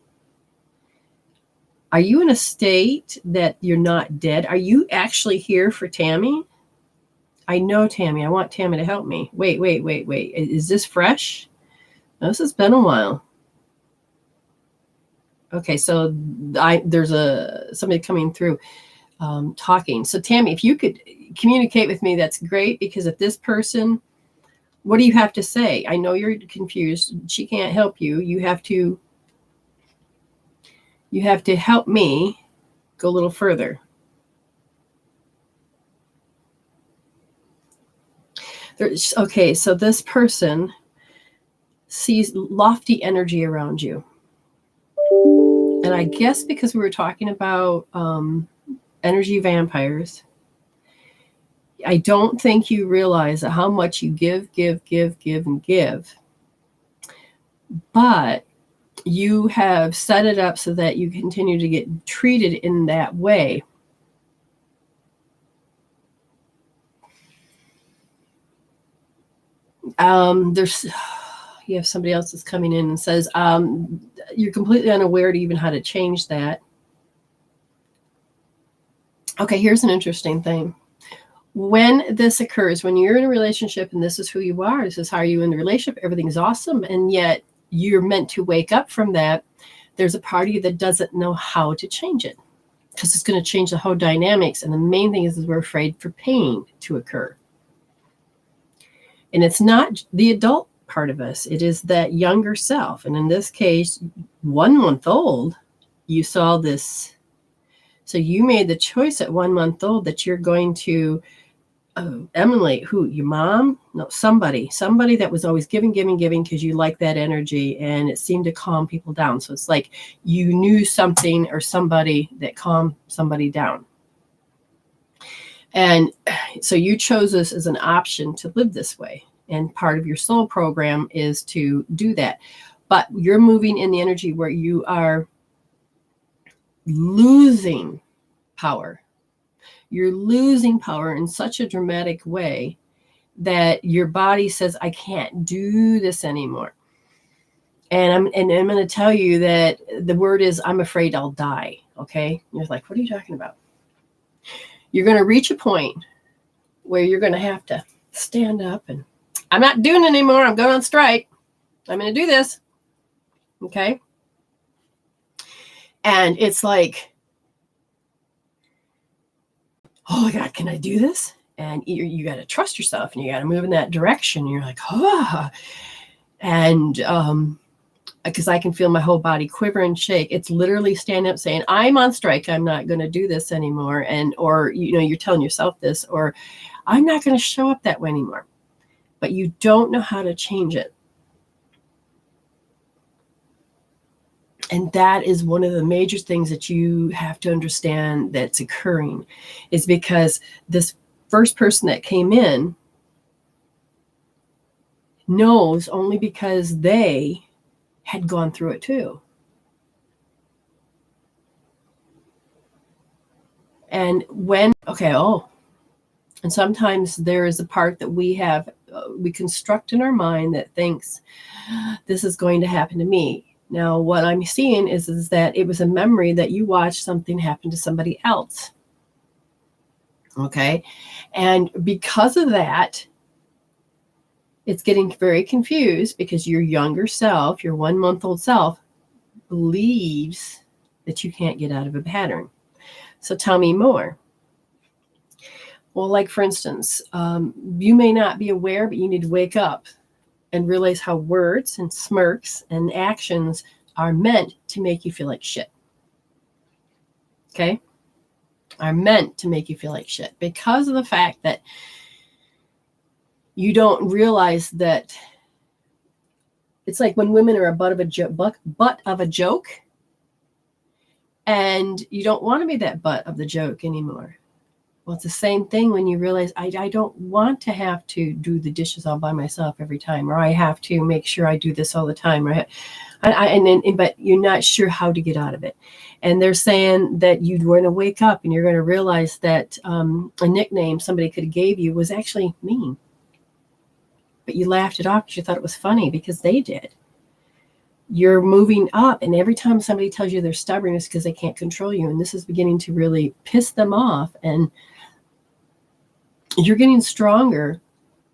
Are you in a state that you're not dead? Are you actually here for Tammy? I know Tammy. I want Tammy to help me. Wait. Is this fresh? No, this has been a while. Okay, so there's somebody coming through talking. So Tammy, if you could communicate with me, that's great, because if this person, what do you have to say? I know you're confused. She can't help you. You have to help me go a little further. Okay, so this person sees lofty energy around you. And I guess because we were talking about energy vampires, I don't think you realize how much you give, and give. But you have set it up so that you continue to get treated in that way. You have somebody else that's coming in and says, you're completely unaware to even how to change that. Okay, here's an interesting thing. When this occurs, when you're in a relationship and this is who you are, this is how you in the relationship, everything's awesome, and yet you're meant to wake up from that, there's a part of you that doesn't know how to change it, because it's going to change the whole dynamics. And the main thing is we're afraid for pain to occur. And it's not the adult part of us. It is that younger self. And in this case, 1 month old, you saw this. So you made the choice at 1 month old that you're going to emulate who? Your mom? No, somebody that was always giving because you like that energy, and it seemed to calm people down. So it's like you knew something or somebody that calmed somebody down. And so you chose this as an option to live this way. And part of your soul program is to do that. But you're moving in the energy where you are losing power. You're losing power in such a dramatic way that your body says, I can't do this anymore. And I'm going to tell you that the word is, I'm afraid I'll die. Okay. You're like, what are you talking about? You're going to reach a point where you're going to have to stand up and, I'm not doing it anymore. I'm going on strike. I'm going to do this. Okay. And it's like, oh my God, can I do this? And you got to trust yourself, and you got to move in that direction. You're like, oh, and because I can feel my whole body quiver and shake. It's literally stand up saying, I'm on strike. I'm not going to do this anymore. And, or, you're telling yourself this, or I'm not going to show up that way anymore. But you don't know how to change it. And that is one of the major things that you have to understand that's occurring, is because this first person that came in knows only because they had gone through it too. And and sometimes there is a part that we construct in our mind that thinks this is going to happen to me. Now, what I'm seeing is that it was a memory that you watched something happen to somebody else. Okay. And because of that, it's getting very confused, because your younger self, your 1 month old self, believes that you can't get out of a pattern. So tell me more. Well, like for instance, you may not be aware, but you need to wake up and realize how words and smirks and actions are meant to make you feel like shit. Okay? Are meant to make you feel like shit, because of the fact that you don't realize that it's like when women are a butt of a joke, and you don't want to be that butt of the joke anymore. Well, it's the same thing when you realize I don't want to have to do the dishes all by myself every time, or I have to make sure I do this all the time, right? But you're not sure how to get out of it. And they're saying that you're going to wake up and you're going to realize that a nickname somebody could have gave you was actually mean. But you laughed it off because you thought it was funny because they did. You're moving up, and every time somebody tells you they're stubborn, it's because they can't control you. And this is beginning to really piss them off. And you're getting stronger,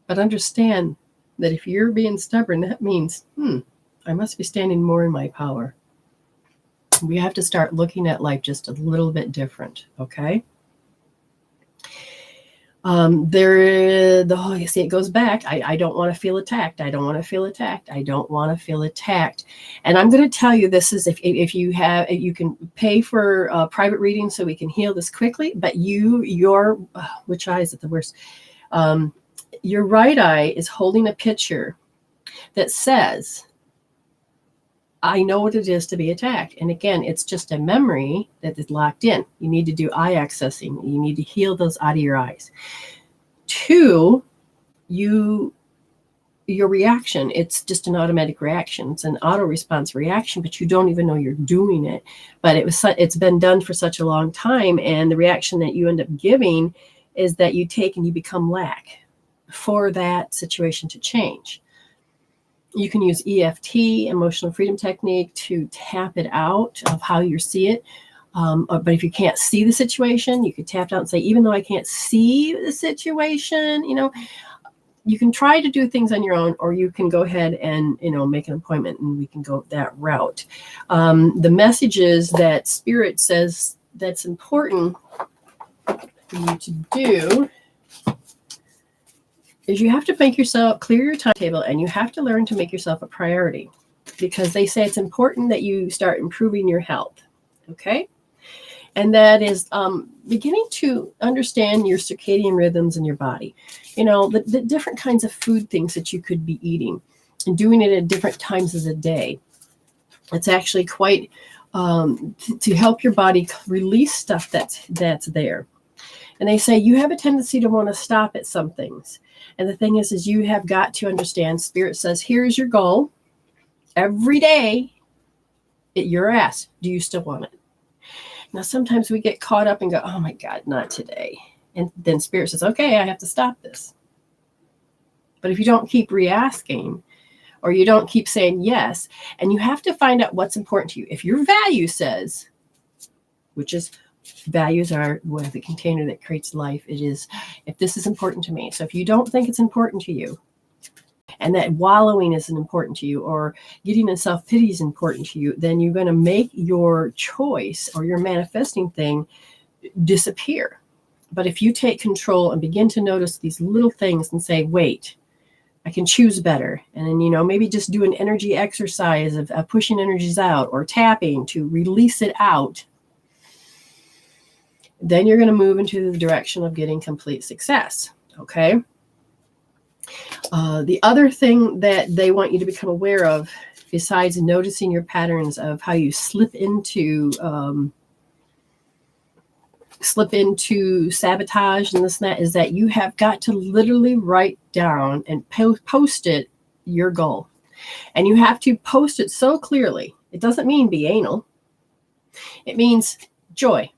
but understand that if you're being stubborn, that means, I must be standing more in my power. We have to start looking at life just a little bit different, okay? You see, it goes back. I don't want to feel attacked. I don't want to feel attacked. I don't want to feel attacked. And I'm going to tell you, this is if you can pay for private reading so we can heal this quickly. But which eye is it the worst? Your right eye is holding a picture that says, I know what it is to be attacked. And again, it's just a memory that is locked in. You need to do eye accessing. You need to heal those out of your eyes. 2, your reaction, it's just an automatic reaction. It's an auto response reaction, but you don't even know you're doing it. But it's been done for such a long time. And the reaction that you end up giving is that you take and you become lack for that situation to change. You can use EFT, emotional freedom technique, to tap it out of how you see it. But if you can't see the situation, you could tap it out and say, even though I can't see the situation, you can try to do things on your own, or you can go ahead and, make an appointment and we can go that route. The message is that Spirit says that's important for you to do is you have to clear your timetable, and you have to learn to make yourself a priority, because they say it's important that you start improving your health. Okay. And that is beginning to understand your circadian rhythms in your body, the different kinds of food things that you could be eating, and doing it at different times of the day. It's actually quite to help your body release stuff that's there. And they say you have a tendency to want to stop at some things. And the thing is you have got to understand, Spirit says, here's your goal. Every day, you're asked, do you still want it? Now, sometimes we get caught up and go, oh my God, not today. And then Spirit says, okay, I have to stop this. But if you don't keep re-asking, or you don't keep saying yes, and you have to find out what's important to you. If your value says, which is, values are the container that creates life. It is, if this is important to me. So if you don't think it's important to you, and that wallowing isn't important to you, or getting in self-pity is important to you, then you're going to make your choice or your manifesting thing disappear. But if you take control and begin to notice these little things and say, wait, I can choose better. And then, maybe just do an energy exercise of pushing energies out, or tapping to release it out. Then you're going to move into the direction of getting complete success. Okay. The other thing that they want you to become aware of, besides noticing your patterns of how you slip into sabotage and this and that, is that you have got to literally write down and post it your goal. And you have to post it so clearly. It doesn't mean be anal. It means joy.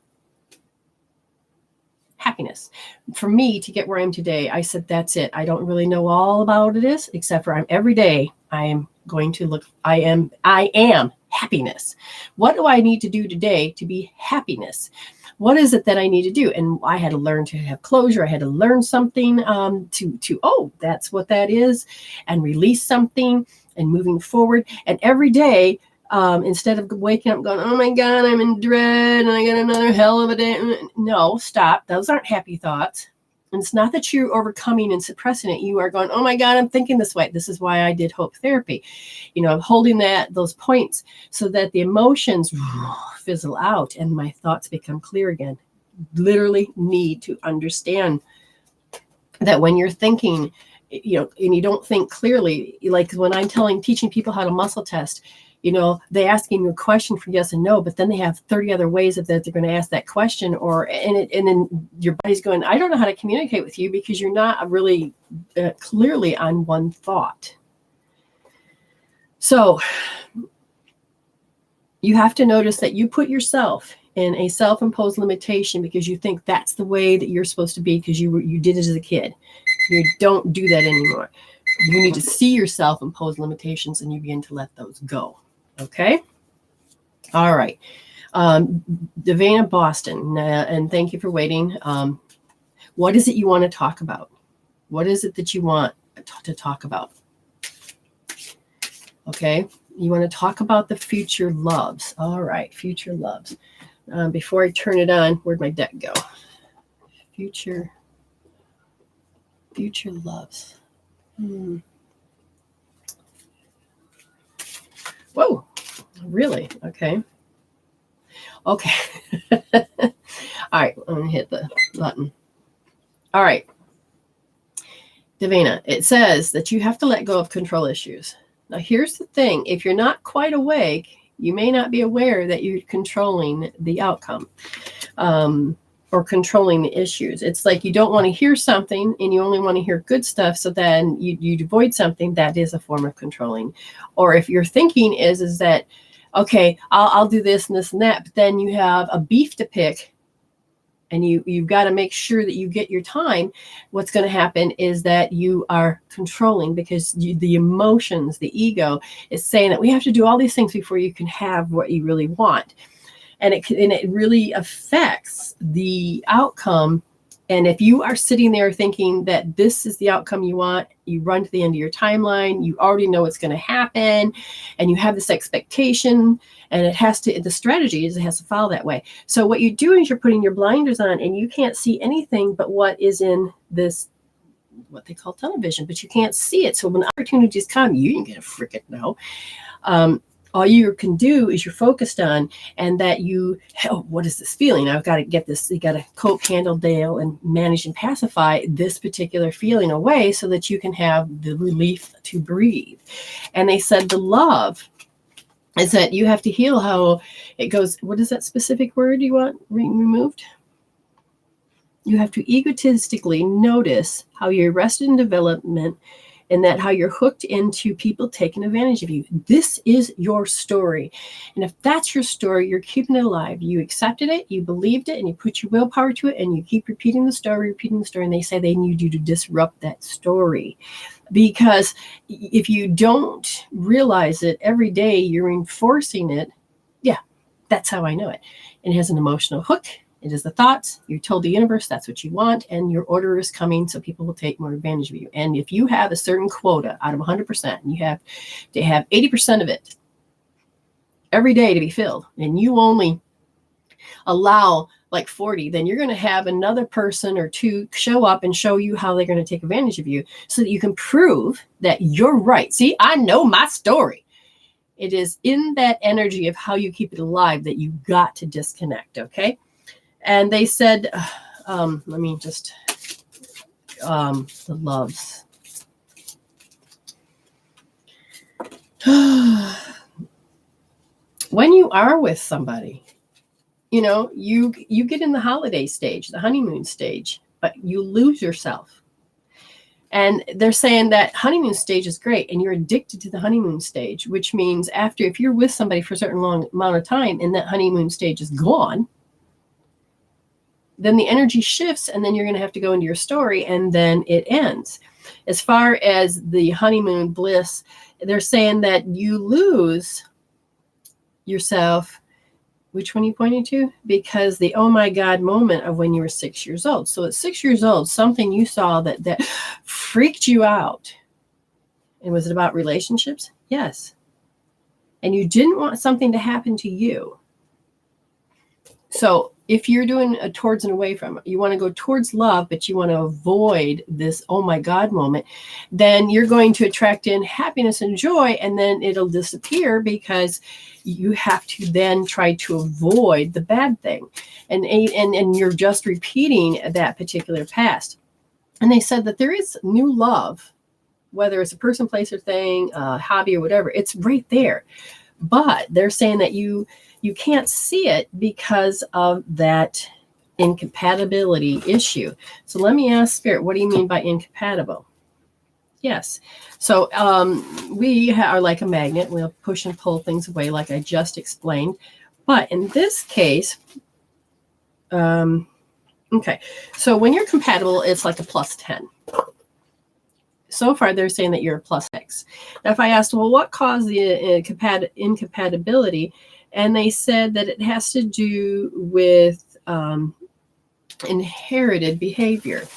Happiness. For me to get where I am today, I said, that's it. I don't really know all about it, except for every day I am going to look, I am happiness. What do I need to do today to be happiness? What is it that I need to do? And I had to learn to have closure. I had to learn something that's what that is, and release something and moving forward. And every day, instead of waking up going, oh my God, I'm in dread and I got another hell of a day. No, stop. Those aren't happy thoughts. And it's not that you're overcoming and suppressing it. You are going, oh my God, I'm thinking this way. This is why I did hope therapy. Holding those points so that the emotions fizzle out and my thoughts become clear again. Literally need to understand that when you're thinking, and you don't think clearly, like when I'm teaching people how to muscle test, they asking you a question for yes and no, but then they have 30 other ways of that they're going to ask that question, and then your body's going, I don't know how to communicate with you because you're not really clearly on one thought. So you have to notice that you put yourself in a self-imposed limitation because you think that's the way that you're supposed to be because you did it as a kid. You don't do that anymore. You need to see your self-imposed limitations and you begin to let those go. Okay? All right. Devana Boston, and thank you for waiting. What is it you want to talk about? What is it that you want to talk about? Okay? You want to talk about the future loves. All right, future loves. Before I turn it on, where'd my deck go? Future loves. Whoa, really? Okay. All right, I'm going to hit the button. All right. Devana, it says that you have to let go of control issues. Now, here's the thing. If you're not quite awake, you may not be aware that you're controlling the outcome or controlling the issues. It's like you don't want to hear something and you only want to hear good stuff. So then you avoid something. That is a form of controlling. Or if your thinking is that, okay, I'll do this and this and that, but then you have a beef to pick and you've got to make sure that you get your time. What's going to happen is that you are controlling because the emotions, the ego is saying that we have to do all these things before you can have what you really want. And it really affects the outcome. And if you are sitting there thinking that this is the outcome you want, you run to the end of your timeline, you already know what's going to happen, and you have this expectation, and the strategy is it has to follow that way. So what you do is you're putting your blinders on, and you can't see anything but what is in this, what they call television, but you can't see it. So when opportunities come, you ain't gonna freaking know. All you can do is you're focused on, and that what is this feeling? I've got to get this. You got to cope, handle, deal, and manage and pacify this particular feeling away so that you can have the relief to breathe. And they said the love is that you have to heal how it goes. What is that specific word you want removed? You have to egotistically notice how you're arrested in development, and that how you're hooked into people taking advantage of you. This is your story. And if that's your story, you're keeping it alive. You accepted it, you believed it, and you put your willpower to it, and you keep repeating the story. And they say they need you to disrupt that story. Because if you don't realize it every day, you're enforcing it. Yeah, that's how I know it. And it has an emotional hook. It is the thoughts. You told the universe that's what you want, and your order is coming, so people will take more advantage of you. And if you have a certain quota out of 100%, and you have to have 80% of it every day to be filled, and you only allow like 40, then you're going to have another person or two show up and show you how they're going to take advantage of you so that you can prove that you're right. See, I know my story. It is in that energy of how you keep it alive that you got to disconnect, okay? And they said, let me just, the loves. When you are with somebody, you get in the holiday stage, the honeymoon stage, but you lose yourself. And they're saying that honeymoon stage is great, and you're addicted to the honeymoon stage, which means if you're with somebody for a certain long amount of time and that honeymoon stage is gone, then the energy shifts, and then you're going to have to go into your story, and then it ends. As far as the honeymoon bliss, they're saying that you lose yourself. Which one are you pointing to? Because the oh my God moment of when you were 6 years old. So at 6 years old, something you saw that freaked you out. And was it about relationships? Yes. And you didn't want something to happen to you. So if you're doing a towards and away from it, you want to go towards love, but you want to avoid this oh my God moment, then you're going to attract in happiness and joy, and then it'll disappear because you have to then try to avoid the bad thing. And you're just repeating that particular past. And they said that there is new love, whether it's a person, place, or thing, hobby, or whatever. It's right there. But they're saying that you can't see it because of that incompatibility issue. So let me ask Spirit, what do you mean by incompatible? Yes. So we are like a magnet. We'll push and pull things away like I just explained. But in this case, okay. So when you're compatible, it's like a plus 10. So far, they're saying that you're a plus 6. Now, if I asked, well, what caused the incompatibility? And they said that it has to do with inherited behavior.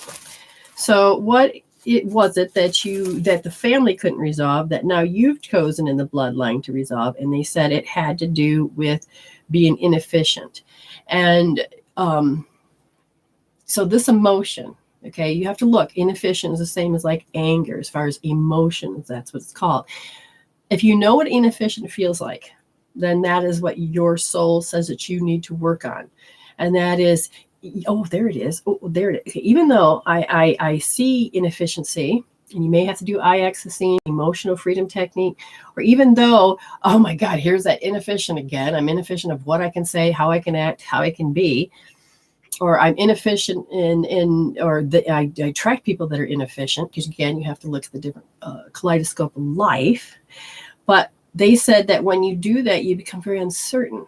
So what was it that the family couldn't resolve that now you've chosen in the bloodline to resolve? And they said it had to do with being inefficient. And so this emotion, okay, you have to look. Inefficient is the same as like anger as far as emotions. That's what it's called. If you know what inefficient feels like, then that is what your soul says that you need to work on. And that is, oh, there it is. Oh, there it is. Okay, even though I see inefficiency, and you may have to do I-accessing, emotional freedom technique, or even though, oh my God, here's that inefficient again. I'm inefficient of what I can say, how I can act, how I can be. Or I'm inefficient I attract people that are inefficient, because again, you have to look at the different kaleidoscope of life. But they said that when you do that, you become very uncertain.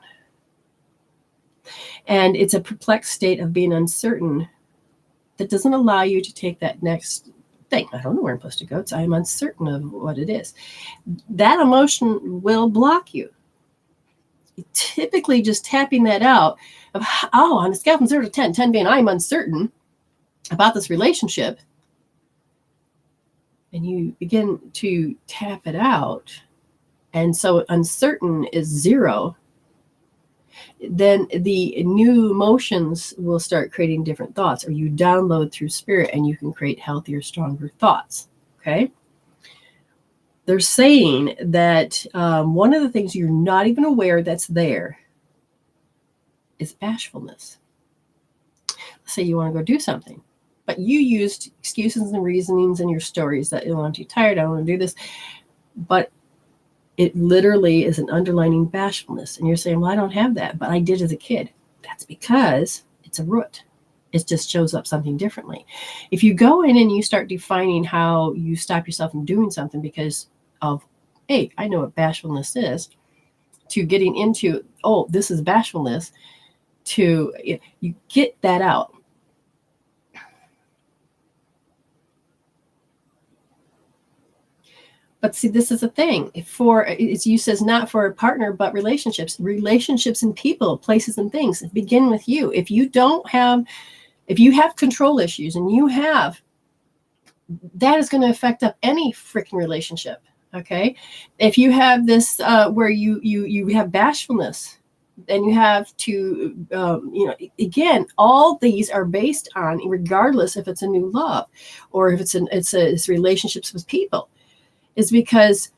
And it's a perplexed state of being uncertain that doesn't allow you to take that next thing. I don't know where I'm supposed to go. So I'm uncertain of what it is. That emotion will block you. Typically just tapping that out of, oh, on a scale from 0 to 10, 10 being I'm uncertain about this relationship, and you begin to tap it out, and so uncertain is 0, then the new emotions will start creating different thoughts, or you download through spirit and you can create healthier, stronger thoughts. Okay. They're saying that one of the things you're not even aware that's there is bashfulness. Let's say you want to go do something, but you used excuses and reasonings in your stories that, I'm too tired, I don't want to do this. But it literally is an underlining bashfulness. And you're saying, well, I don't have that, but I did as a kid. That's because it's a root. It just shows up something differently. If you go in and you start defining how you stop yourself from doing something because of, hey, I know what bashfulness is, to getting into, oh, this is bashfulness, to you get that out. But see, this is a thing it's you says not for a partner, but relationships and people, places and things begin with you. If you have control issues and that is going to affect up any freaking relationship. Okay. If you have this, where you have bashfulness, then you have to, again, all these are based on, regardless if it's a new love or if it's relationships with people, is because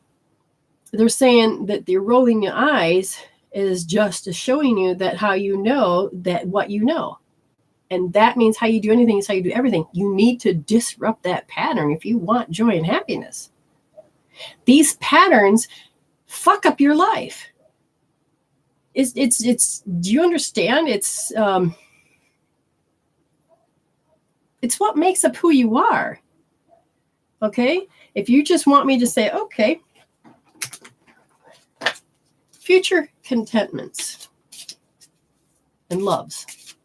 they're saying that the rolling your eyes is just showing you that how you know that what you know. And that means how you do anything is how you do everything. You need to disrupt that pattern if you want joy and happiness. These patterns fuck up your life. It's do you understand? It's what makes up who you are. Okay? If you just want me to say, okay, future contentments and loves.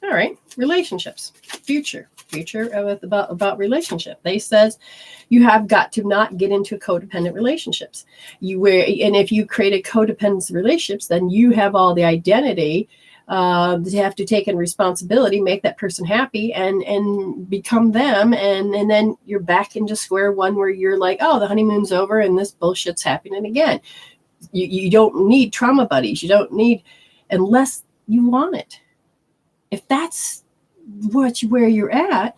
All right, relationships, future about relationship. They says you have got to not get into codependent relationships. And if you create a codependent relationships, then you have all the identity to have to take in responsibility, make that person happy, and become them, and then you're back into square one where you're like, oh, the honeymoon's over and this bullshit's happening again. You don't need trauma buddies. You don't need, unless you want it. If that's where you're at,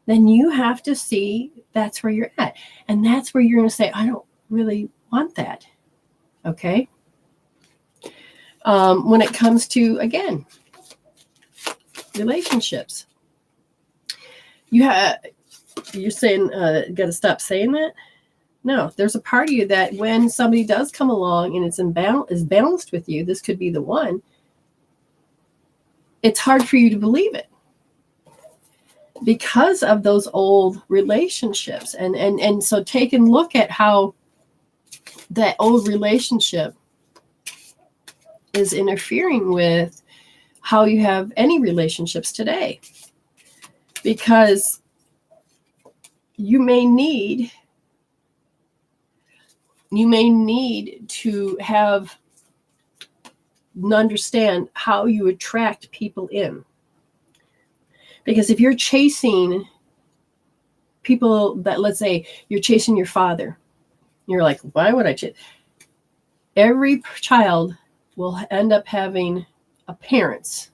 then you have to see that's where you're at. And that's where you're going to say, I don't really want that. Okay. When it comes to, again, relationships, you're saying, got to stop saying that. No, there's a part of you that when somebody does come along and it's is balanced with you, this could be the one. It's hard for you to believe it because of those old relationships. And so take a look at how that old relationship is interfering with how you have any relationships today. Because you may need to understand how you attract people in. Because if you're chasing people that, let's say you're chasing your father, you're like, why would I chase? Every child will end up having a parents.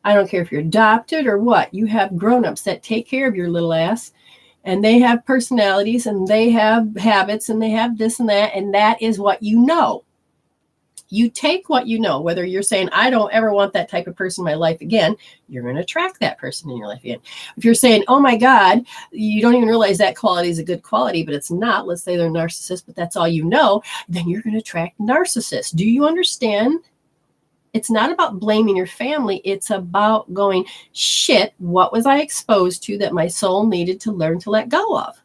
I don't care if you're adopted or what. You have grown-ups that take care of your little ass, and they have personalities, and they have habits, and they have this and that is what you know. You take what you know, whether you're saying, I don't ever want that type of person in my life again, you're going to attract that person in your life again. If you're saying, oh my God, you don't even realize that quality is a good quality, but it's not, let's say they're a narcissist, but that's all you know, then you're going to attract narcissists. Do you understand? It's not about blaming your family. It's about going, shit, what was I exposed to that my soul needed to learn to let go of?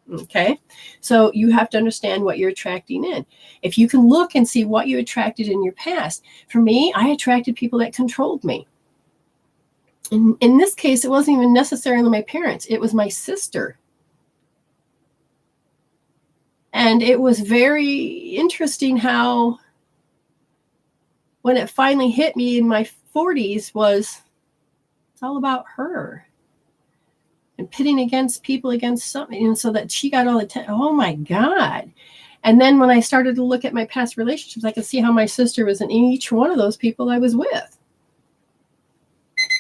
Okay, so you have to understand what you're attracting in. If you can look and see what you attracted in your past. For me, I attracted people that controlled me. In this case, it wasn't even necessarily my parents. It was my sister. And it was very interesting how when it finally hit me in my 40s it's all about her. And pitting against people against something, so that she got all the attention. Oh my God. And then when I started to look at my past relationships, I could see how my sister was in each one of those people I was with.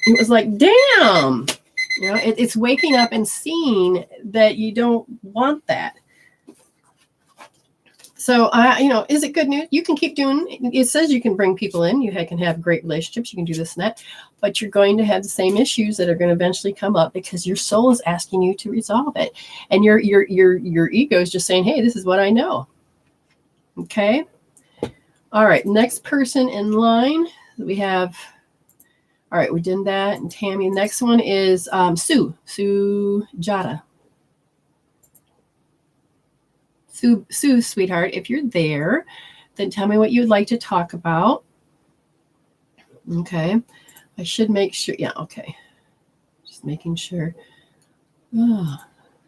It was like, damn, it's waking up and seeing that you don't want that. So, is it good news? You can keep doing, it says you can bring people in. You can have great relationships. You can do this and that. But you're going to have the same issues that are going to eventually come up because your soul is asking you to resolve it. And your ego is just saying, hey, this is what I know. Okay. All right. Next person in line. We have, all right, we did that. And Tammy, next one is Sue Jada. Sue, sweetheart, if you're there, then tell me what you'd like to talk about. Okay. I should make sure. Yeah, okay. Just making sure. Oh,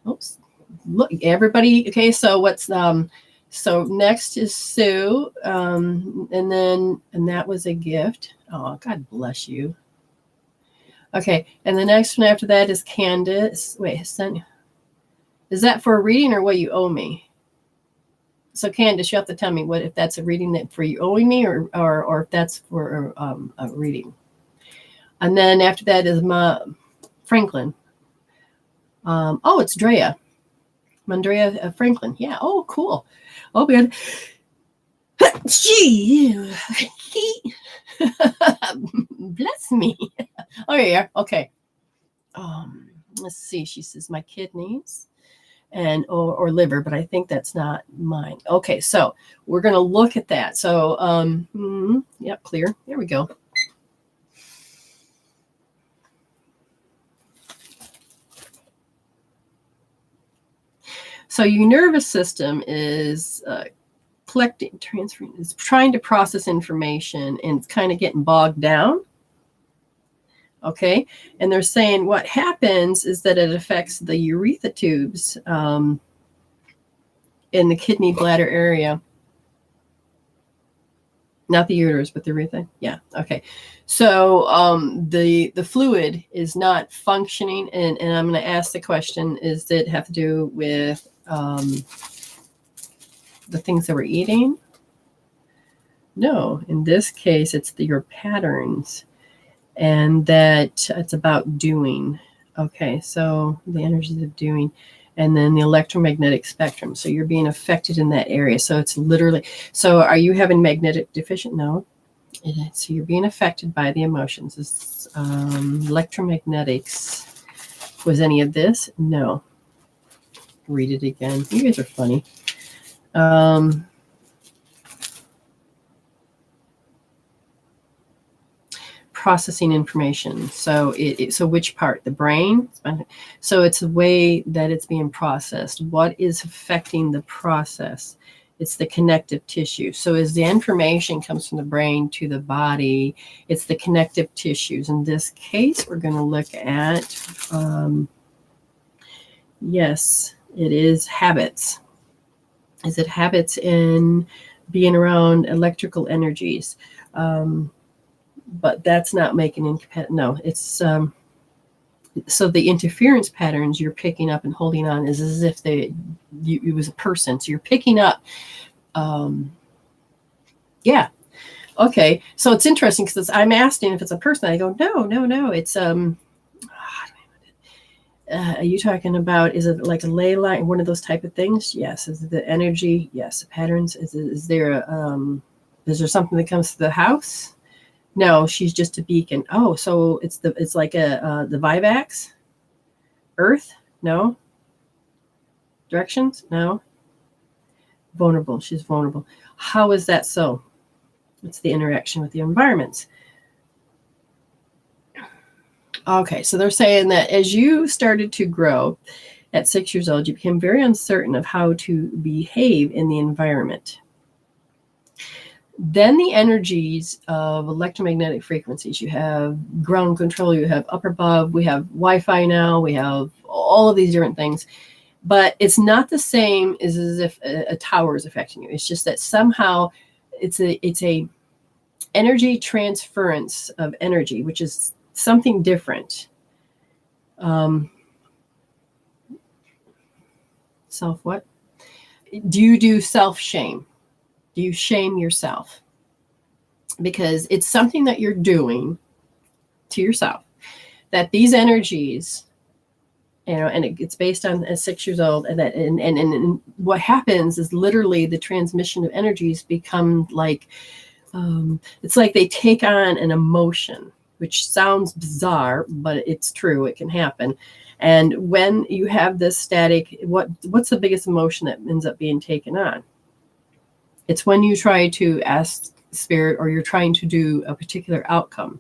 oops. Look, everybody. Okay, so so next is Sue. And that was a gift. Oh, God bless you. Okay, and the next one after that is Candace. Wait, is that for a reading or what you owe me? So Candace, you have to tell me if that's a reading that for you owing me or if that's for a reading. And then after that is Franklin. It's Drea. Mandrea Franklin. Yeah. Oh, cool. Oh, good. Gee. Bless me. Oh, yeah. Okay. Let's see. She says my kidneys. And or liver, but I think that's not mine. Okay, so we're going to look at that. So, clear. There we go. So your nervous system is collecting, transferring, it's trying to process information, and it's kind of getting bogged down. Okay, and they're saying what happens is that it affects the urethra tubes in the kidney bladder area. Not the uterus, but the urethra. Yeah, okay. So the fluid is not functioning, and I'm going to ask the question, does it have to do with the things that we're eating? No, in this case, it's your patterns. And that it's about doing. Okay, so the energies of doing. And then the electromagnetic spectrum. So you're being affected in that area. So it's literally, so are you having magnetic deficient? No. So you're being affected by the emotions. It's, electromagnetics. Was any of this? No. read it again. You guys are funny. Processing information. So so which part? The brain? So it's the way that it's being processed. What is affecting the process? It's the connective tissue. So as the information comes from the brain to the body, it's the connective tissues. In this case, we're going to look at, yes, it is habits. Is it habits in being around electrical energies? But that's not making incompatible. No, it's so the interference patterns you're picking up and holding on is as if it was a person. So you're picking up. Yeah. Okay. So it's interesting because I'm asking if it's a person. I go, no. It's are you talking about? Is it like a ley line? One of those type of things? Yes. Is it the energy? Yes. The patterns. Is there something that comes to the house? No, she's just a beacon. Oh, so it's like the Vivax? Earth? No. Directions? No. Vulnerable. She's vulnerable. How is that so? It's the interaction with the environments. Okay, so they're saying that as you started to grow at 6 years old, you became very uncertain of how to behave in the environment. Then the energies of electromagnetic frequencies, you have ground control, you have upper above, we have Wi-Fi now, we have all of these different things, but it's not the same as if a tower is affecting you. It's just that somehow it's a energy transference of energy, which is something different. Self what? Do you do self-shame? Do you shame yourself? Because it's something that you're doing to yourself, that these energies, and it's based on 6 years old, and what happens is literally the transmission of energies become like, it's like they take on an emotion, which sounds bizarre, but it's true. It can happen. And when you have this static, what's the biggest emotion that ends up being taken on? It's when you try to ask spirit or you're trying to do a particular outcome.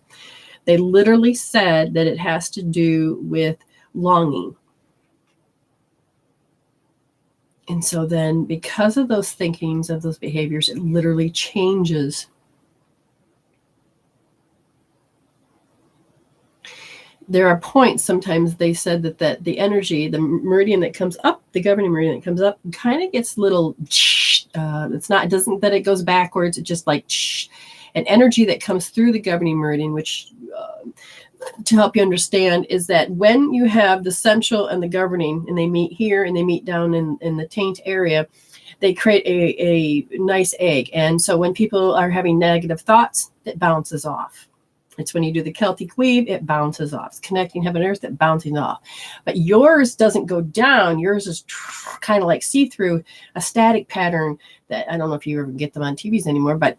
They literally said that it has to do with longing. And so then because of those thinkings, of those behaviors, it literally changes. There are points, sometimes they said that the energy, the meridian that comes up, the governing meridian that comes up, kind of gets little, it doesn't that it goes backwards, it just like, an energy that comes through the governing meridian, which to help you understand is that when you have the central and the governing, and they meet here and they meet down in the taint area, they create a nice egg. And so when people are having negative thoughts, it bounces off. It's when you do the Celtic weave, it bounces off. It's connecting heaven and earth, it bouncing off. But yours doesn't go down. Yours is kind of like see-through, a static pattern that I don't know if you ever get them on TVs anymore, but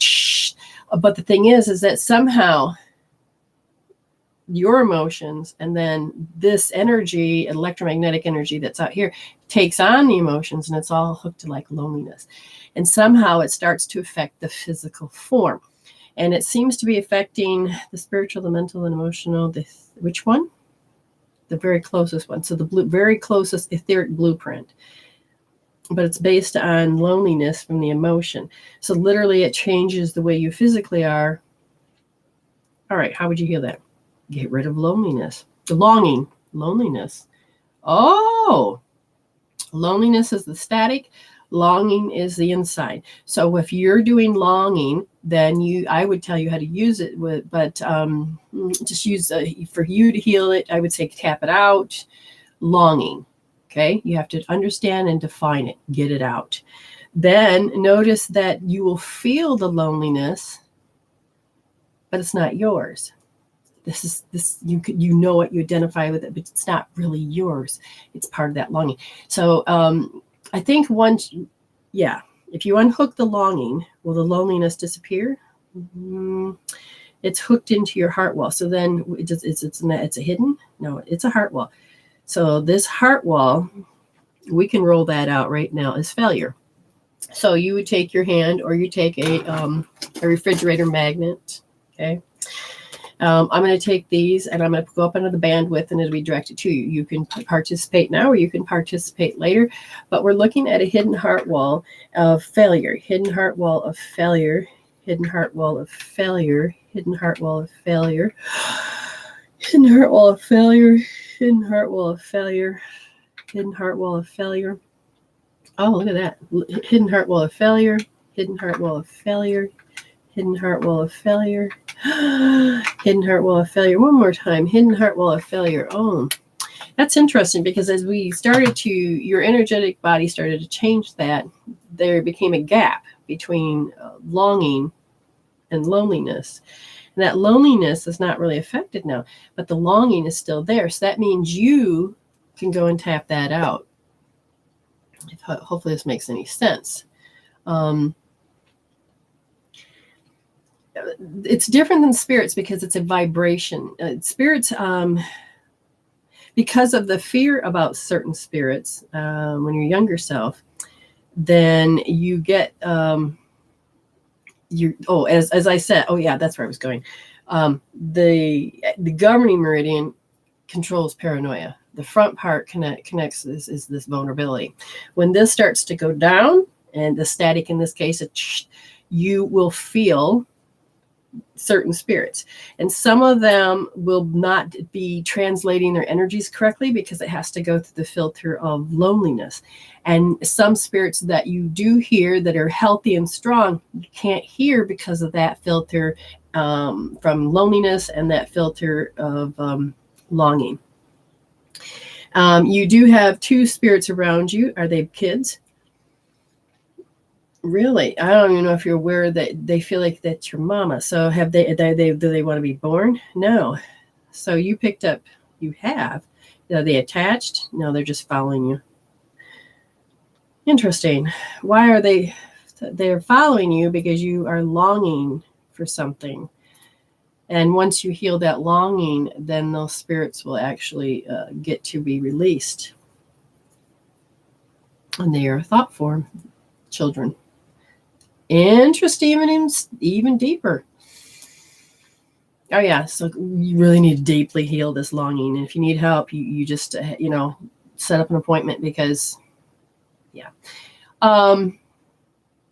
the thing is that somehow your emotions and then this energy, electromagnetic energy that's out here, takes on the emotions, and it's all hooked to like loneliness. And somehow it starts to affect the physical form. And it seems to be affecting the spiritual, the mental, and emotional. Which one? The very closest one. So the very closest etheric blueprint. But it's based on loneliness from the emotion. So literally it changes the way you physically are. All right, how would you heal that? Get rid of loneliness. The longing. Loneliness. Oh, loneliness is the static. Longing is the inside. So if you're doing longing, then I would tell you how to use it but just use for you to heal it. I would say tap it out. Longing. Okay. You have to understand and define it, get it out. Then notice that you will feel the loneliness, but it's not yours. You know what, you identify with it, but it's not really yours. It's part of that longing. So, I think if you unhook the longing, will the loneliness disappear? It's hooked into your heart wall. So then it's a hidden? No, it's a heart wall. So this heart wall, we can roll that out right now as failure. So you would take your hand, or you take a refrigerator magnet. Okay. I'm going to take these and I'm going to go up under the bandwidth and it'll be directed to you. You can participate now or you can participate later, but we're looking at a hidden heart wall of failure, hidden heart wall of failure, hidden heart wall of failure, hidden heart wall of failure, hidden heart wall of failure, hidden heart wall of failure, hidden heart wall of failure. Oh, look at that. Hidden heart wall of failure, hidden heart wall of failure, hidden heart wall of failure. Hidden heart wall of failure. One more time. Hidden heart wall of failure. Oh, that's interesting because as we started to, your energetic body started to change that, there became a gap between longing and loneliness. And that loneliness is not really affected now, but the longing is still there. So that means you can go and tap that out. Hopefully this makes any sense. It's different than spirits because it's a vibration. Spirits, because of the fear about certain spirits, when you're younger self, then you get as I said, that's where I was going. The governing meridian controls paranoia. The front part connects is this vulnerability. When this starts to go down, and the static in this case, you will feel certain spirits, and some of them will not be translating their energies correctly because it has to go through the filter of loneliness. And some spirits that you do hear that are healthy and strong, you can't hear because of that filter from loneliness and that filter of longing. You do have two spirits around you. Are they kids? Really? I don't even know if you're aware that they feel like that's your mama. So do they want to be born? No. So you picked up, you have. Are they attached? No, they're just following you. Interesting. Why are they're following you? Because you are longing for something. And once you heal that longing, then those spirits will actually get to be released. And they are thought form children. Interesting, even deeper. Oh yeah, so you really need to deeply heal this longing. And if you need help, you just set up an appointment because,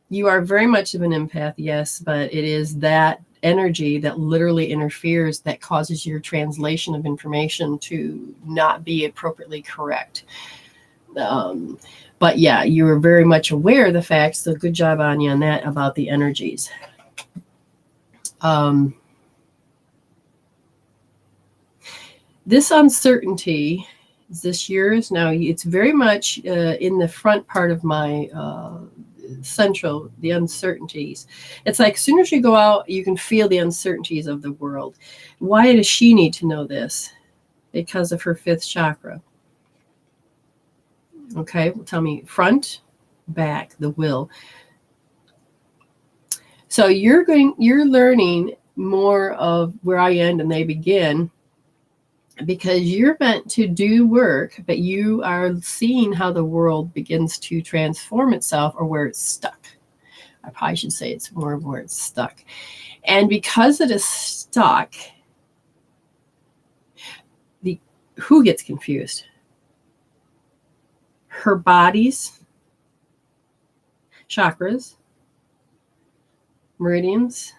you are very much of an empath, yes, but it is that energy that literally interferes that causes your translation of information to not be appropriately correct. But yeah, you are very much aware of the facts. So good job on you on that about the energies. This uncertainty, is this yours? Now, it's very much in the front part of my central, the uncertainties. It's like as soon as you go out, you can feel the uncertainties of the world. Why does she need to know this? Because of her fifth chakra. Okay, well, tell me front, back, the will. So you're learning more of where I end and they begin because you're meant to do work, but you are seeing how the world begins to transform itself or where it's stuck. I probably should say it's more of where it's stuck. And because it is stuck, who gets confused? Her body's chakras, meridians.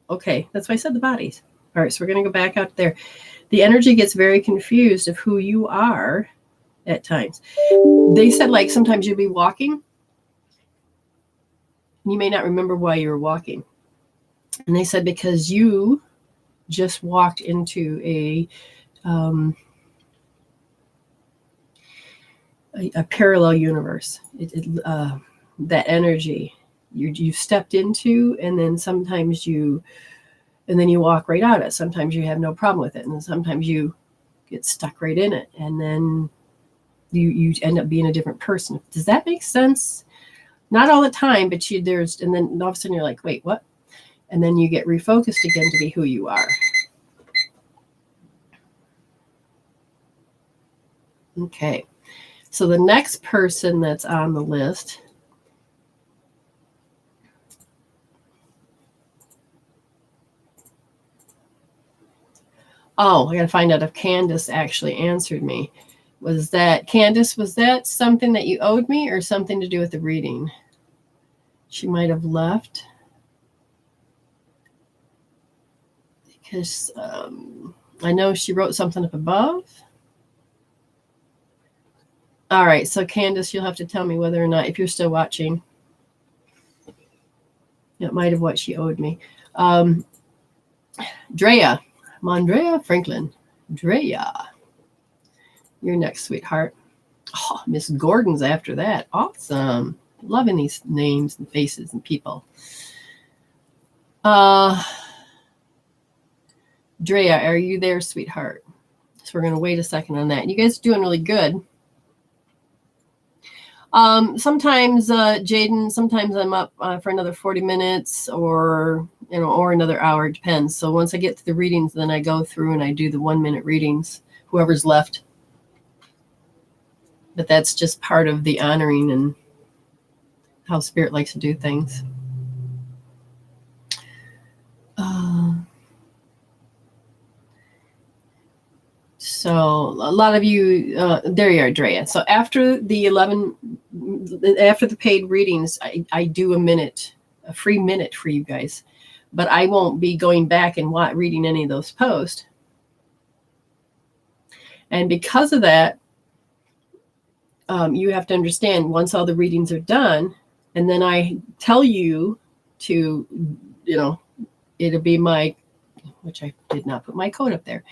Okay, that's why I said the bodies. All right, so we're going to go back out there. The energy gets very confused of who you are at times. They said like sometimes you'll be walking and you may not remember why you were walking. And they said because you just walked into a parallel universe. That energy you stepped into, and then sometimes you walk right out of it. Sometimes you have no problem with it, and then sometimes you get stuck right in it, and then you end up being a different person. Does that make sense? Not all the time, but and then all of a sudden you're like, wait, what? And then you get refocused again to be who you are. Okay. So the next person that's on the list. Oh, I got to find out if Candace actually answered me. Candace, was that something that you owed me or something to do with the reading? She might have left. Because I know she wrote something up above. All right, so Candace, you'll have to tell me whether or not, if you're still watching, it might have what she owed me. Drea, Mondrea Franklin. Drea, you're next, sweetheart. Oh, Miss Gordon's after that. Awesome. Loving these names and faces and people. Drea, are you there, sweetheart? So we're going to wait a second on that. You guys are doing really good. Sometimes, Jaden, sometimes I'm up for another 40 minutes or another hour. It depends. So once I get to the readings, then I go through and I do the 1-minute readings, whoever's left. But that's just part of the honoring and how Spirit likes to do things. So a lot of you, there you are, Drea. So after the paid readings, I do a free minute for you guys, but I won't be going back and reading any of those posts. And because of that, you have to understand, once all the readings are done, and then I tell you to, it'll be which I did not put my code up there.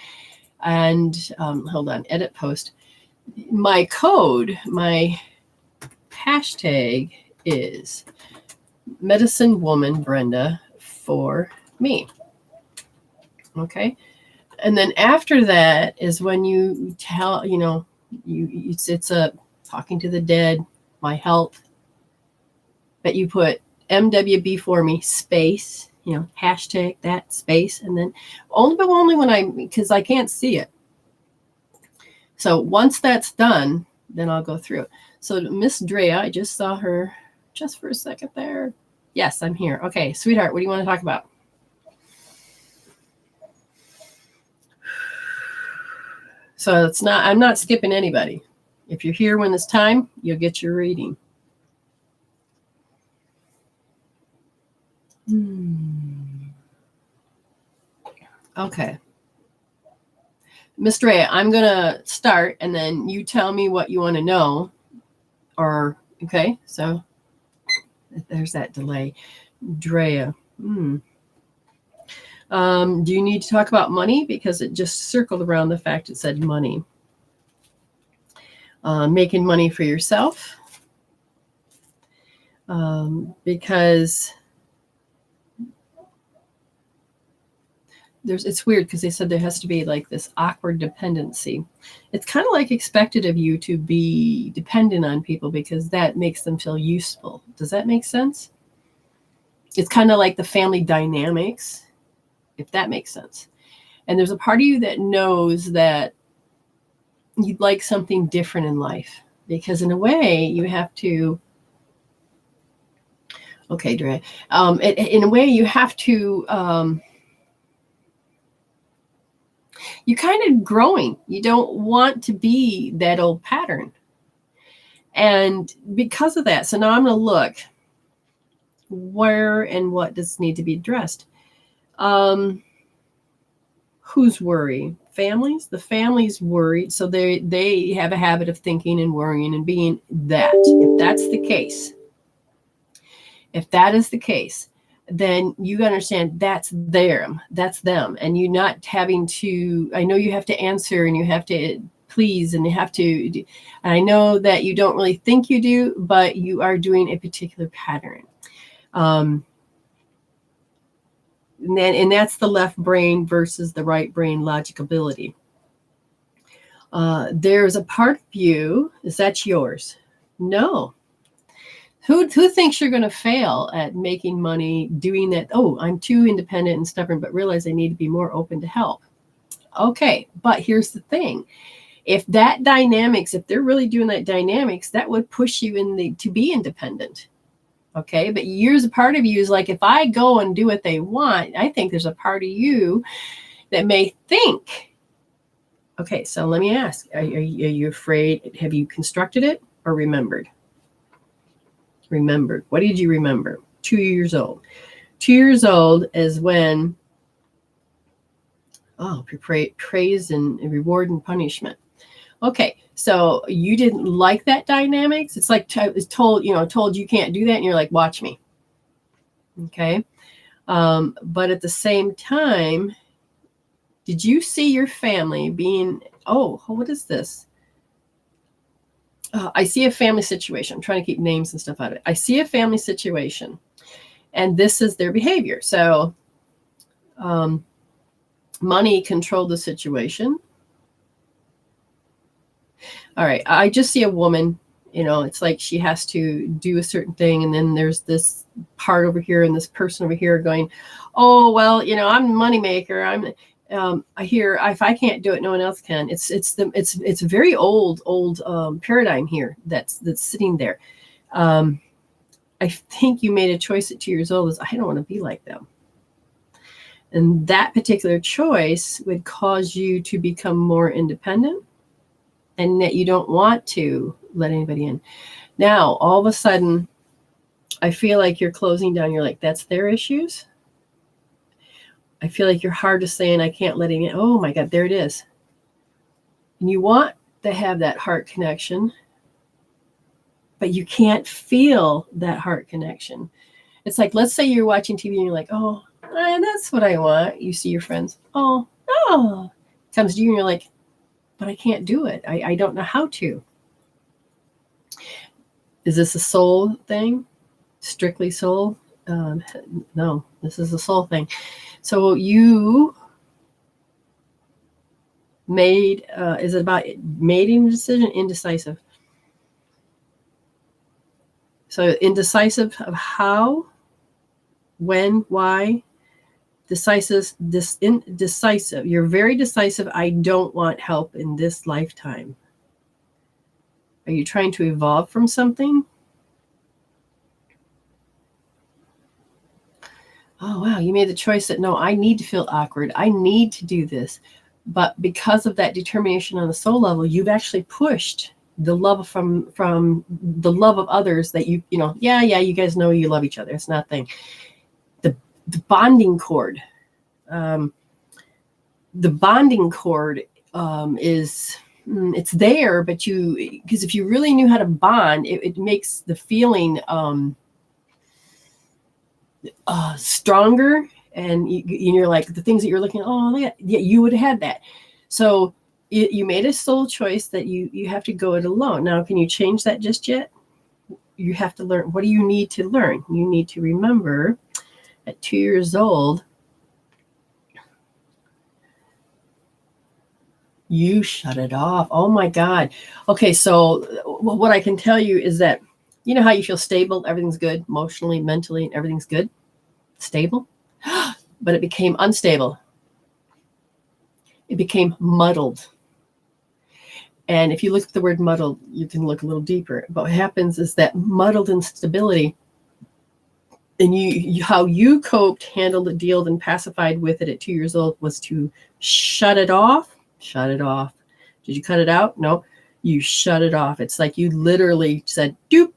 And hold on, edit post. My code, my hashtag is Medicine Woman Brenda for me. Okay. And then after that is when you tell, it's a talking to the dead, my health, but you put MWB for me, space, hashtag that, space, and then only when because I can't see it. So once that's done, then I'll go through. So Miss Drea, I just saw her just for a second there. Yes, I'm here. Okay, sweetheart, what do you want to talk about? So I'm not skipping anybody. If you're here when it's time, you'll get your reading. Okay. Miss Drea, I'm going to start and then you tell me what you want to know. Okay, so there's that delay. Drea. Do you need to talk about money? Because it just circled around the fact it said money. Making money for yourself. Because it's weird because they said there has to be like this awkward dependency. It's kind of like expected of you to be dependent on people because that makes them feel useful. Does that make sense? It's kind of like the family dynamics, if that makes sense. And there's a part of you that knows that you'd like something different in life because in a way you have to, okay, Dre, in a way you have to, you're kind of growing. You don't want to be that old pattern. And because of that, so now I'm going to look where and what does need to be addressed. Who's worried? Families? The family's worried. So they have a habit of thinking and worrying and being that. If that's the case, if that is the case, then you understand that's them. And you're not having to, I know you have to answer and you have to please and you have to, and I know that you don't really think you do, but you are doing a particular pattern. And that's the left brain versus the right brain logic ability. There's a part of you, is that yours? No. Who thinks you're going to fail at making money doing that? Oh, I'm too independent and stubborn, but realize I need to be more open to help. Okay, but here's the thing. if they're really doing that dynamics, that would push you to be independent. Okay. But a part of you is like, if I go and do what they want, I think there's a part of you that may think, okay, so let me ask, are you afraid? Have you constructed it or remembered? Remembered. What did you remember? 2 years old. 2 years old is when, praise and reward and punishment. Okay, so you didn't like that dynamics. It's like told you can't do that, and you're like, watch me. Okay, but at the same time, did you see your family being? Oh, what is this? I see a family situation. I'm trying to keep names and stuff out of it. I see a family situation, and this is their behavior. So, money controlled the situation. All right, I just see a woman, it's like she has to do a certain thing. And then there's this part over here and this person over here going, oh, well, I'm the moneymaker. I hear if I can't do it, no one else can. It's a very old paradigm here that's sitting there. I think you made a choice at 2 years old is I don't want to be like them. And that particular choice would cause you to become more independent, and that you don't want to let anybody in. Now, all of a sudden, I feel like you're closing down. You're like, that's their issues. I feel like you're hard to say, and I can't let it in. Oh my God, there it is. And you want to have that heart connection, but you can't feel that heart connection. It's like, let's say you're watching TV and you're like, oh, that's what I want. You see your friends. Oh, comes to you and you're like, but I can't do it. I don't know how to. Is this a soul thing? Strictly soul? No, this is a soul thing. So you made, is it about making a decision? Indecisive. So indecisive of how, when, why. Indecisive. You're very decisive. I don't want help in this lifetime. Are you trying to evolve from something? Oh, wow. You made the choice that, no, I need to feel awkward. I need to do this. But because of that determination on the soul level, you've actually pushed the love from the love of others that you guys know you love each other. It's nothing. The bonding cord. The bonding cord is, it's there, but because if you really knew how to bond, it makes the feeling stronger, and you're like, the things that you're looking at, yeah, you would have had that. So you made a soul choice that you have to go it alone. Now, can you change that just yet? You have to learn. What do you need to learn? You need to remember at 2 years old, you shut it off. Oh my God. Okay. So what I can tell you is that, you know how you feel stable, everything's good, emotionally, mentally, everything's good, stable, but it became unstable. It became muddled. And if you look at the word muddled, you can look a little deeper. But what happens is that muddled instability, and how you coped, handled it, dealt, and pacified with it at 2 years old was to shut it off. Shut it off. Did you cut it out? No, you shut it off. It's like you literally said, doop,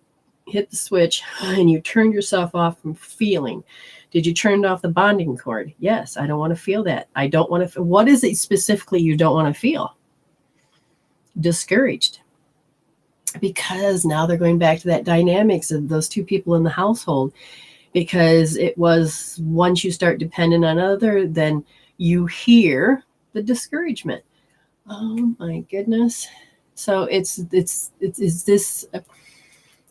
hit the switch, and you turned yourself off from feeling. Did you turn off the bonding cord? Yes, I don't want to feel that. I don't want to. What is it specifically you don't want to feel? Discouraged. Because now they're going back to that dynamics of those two people in the household. Because it was, once you start dependent on other, then you hear the discouragement. Oh my goodness. So it's this,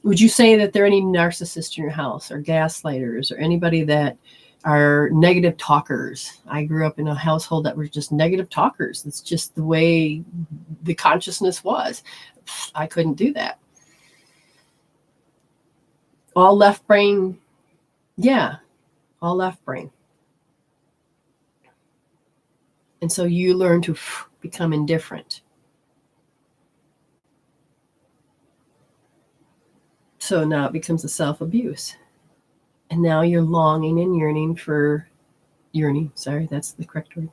would you say that there are any narcissists in your house, or gaslighters, or anybody that are negative talkers? I grew up in a household that were just negative talkers. It's just the way the consciousness was. I couldn't do that. All left brain. Yeah, all left brain. And so you learn to become indifferent. So now it becomes a self-abuse. And now you're longing and yearning, sorry, that's the correct word.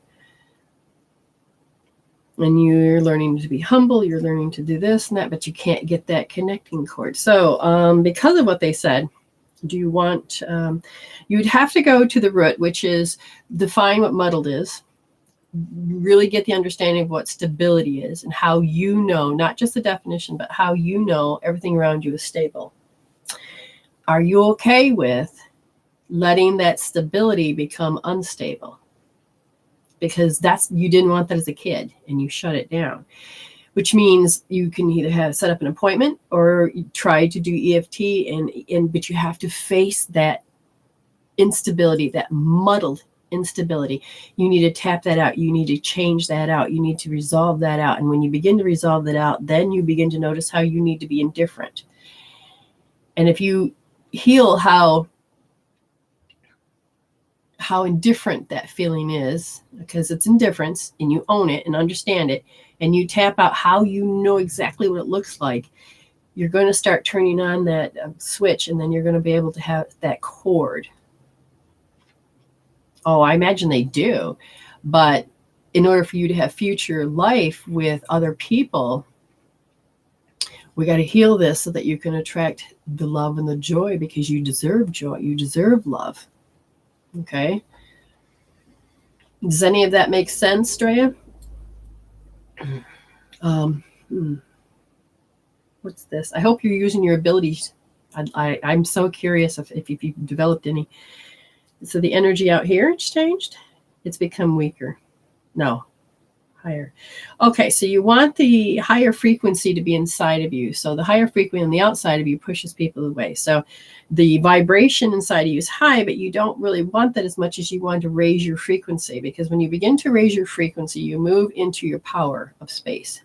And you're learning to be humble, you're learning to do this and that, but you can't get that connecting cord. So because of what they said, do you want, you'd have to go to the root, which is define what muddled is, really get the understanding of what stability is and how you know, not just the definition, but how you know everything around you is stable. Are you okay with letting that stability become unstable? Because you didn't want that as a kid and you shut it down, which means you can either set up an appointment or you try to do EFT but you have to face that instability, that muddled instability. You need to tap that out. You need to change that out. You need to resolve that out. And when you begin to resolve that out, then you begin to notice how you need to be indifferent. And if you heal how indifferent that feeling is, because it's indifference, and you own it and understand it, and you tap out how you know exactly what it looks like, you're going to start turning on that switch, and then you're going to be able to have that cord. Oh, I imagine they do. But in order for you to have future life with other people, we got to heal this so that you can attract the love and the joy, because you deserve joy. You deserve love. Okay. Does any of that make sense, Drea? What's this? I hope you're using your abilities. I'm so curious if you've developed any. So the energy out here, it's changed. It's become weaker. No, higher. Okay, so you want the higher frequency to be inside of you. So the higher frequency on the outside of you pushes people away. So the vibration inside of you is high, but you don't really want that as much as you want to raise your frequency, because when you begin to raise your frequency, you move into your power of space.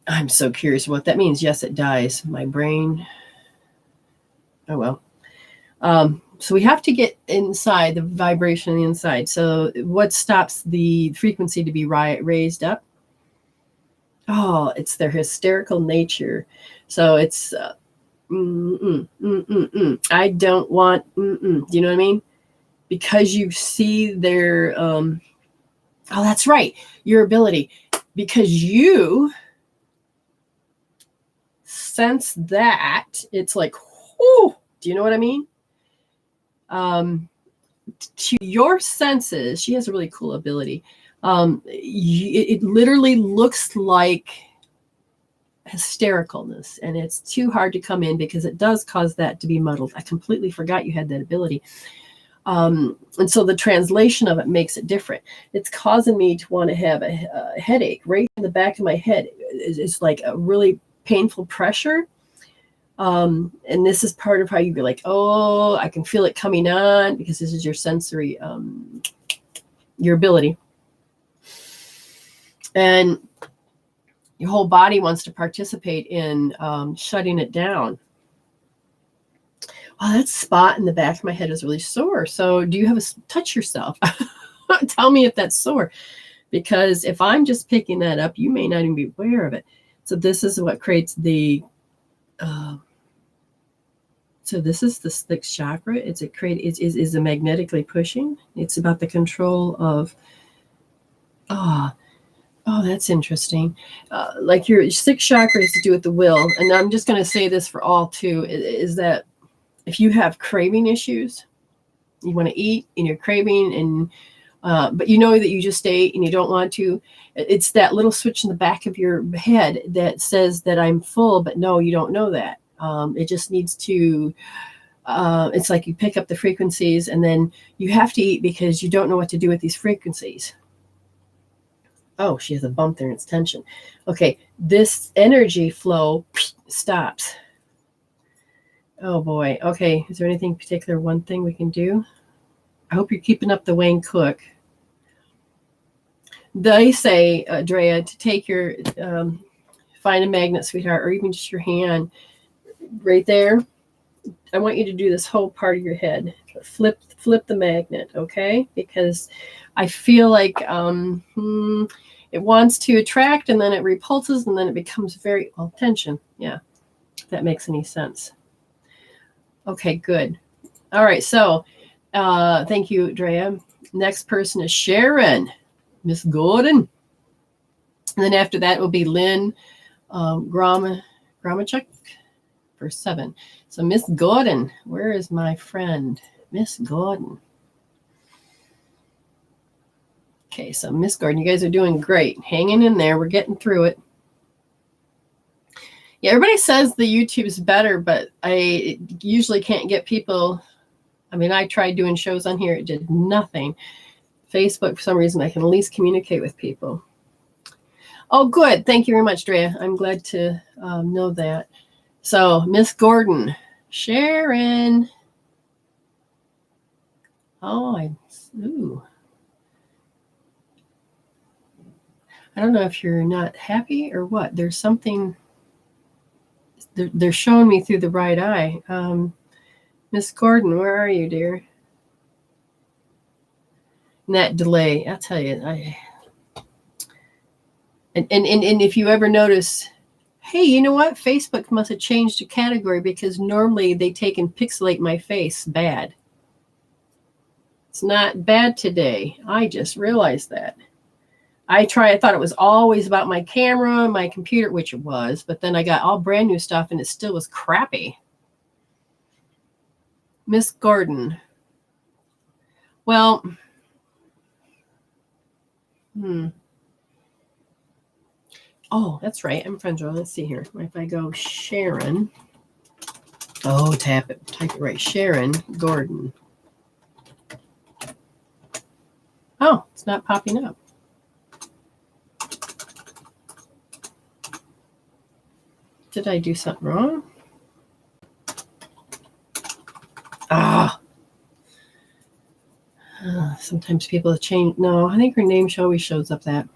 I'm so curious what that means. Yes, it dies. My brain. Oh, well. So we have to get inside, the vibration on the inside. So what stops the frequency to be raised up? Oh, it's their hysterical nature. So it's I don't want. Do you know what I mean? Because you see their. Oh, that's right. Your ability, because you sense that it's like, whoo. Do you know what I mean? To your senses, she has a really cool ability. It literally looks like hystericalness, and it's too hard to come in because it does cause that to be muddled. I completely forgot you had that ability. And so the translation of it makes it different. It's causing me to want to have a headache right in the back of my head. It's like a really painful pressure. And this is part of how you be like, oh, I can feel it coming on, because this is your sensory, your ability. And your whole body wants to participate in shutting it down. Oh, that spot in the back of my head is really sore. So do you have touch yourself? Tell me if that's sore, because if I'm just picking that up, you may not even be aware of it. So this is what creates the, so this is the sixth chakra. Is a magnetically pushing. It's about the control of, oh, that's interesting. Like your sixth chakra is to do with the will. And I'm just going to say this for all too, is that if you have craving issues, you want to eat and you're craving, and but you know that you just ate and you don't want to, it's that little switch in the back of your head that says that I'm full, but no, you don't know that. It just needs to, it's like you pick up the frequencies, and then you have to eat because you don't know what to do with these frequencies. Oh, she has a bump there and it's tension. Okay, this energy flow stops. Oh boy. Okay, is there anything particular, one thing we can do? I hope you're keeping up the Wayne Cook. They say, Drea, to take your, find a magnet, sweetheart, or even just your hand right there. I want you to do this whole part of your head. Flip the magnet, okay? Because I feel like it wants to attract, and then it repulses, and then it becomes very, well, tension. Yeah, if that makes any sense. Okay, good. All right, so thank you, Drea. Next person is Sharon, Miss Gordon. And then after that will be Lynn Gramachuk for 7. So Miss Gordon, where is my friend? Miss Gordon. Okay, so Miss Gordon, you guys are doing great. Hanging in there. We're getting through it. Yeah, everybody says the YouTube's better, but I usually can't get people. I mean, I tried doing shows on here. It did nothing. Facebook, for some reason, I can at least communicate with people. Oh, good. Thank you very much, Drea. I'm glad to know that. So, Miss Gordon, Sharon. Oh, ooh. I don't know if you're not happy or what. There's something. They're showing me through the right eye. Miss Gordon, where are you, dear? And that delay, I'll tell you. And if you ever notice, hey, you know what? Facebook must have changed a category because normally they take and pixelate my face bad. It's not bad today. I just realized that. I thought it was always about my camera, my computer, which it was, but then I got all brand new stuff and it still was crappy. Miss Gordon. Well, oh, that's right. I'm friends with. Let's see here. If I go Sharon. Oh, type it right. Sharon Gordon. Oh, it's not popping up. Did I do something wrong? Sometimes people change. No, I think her name always shows up that.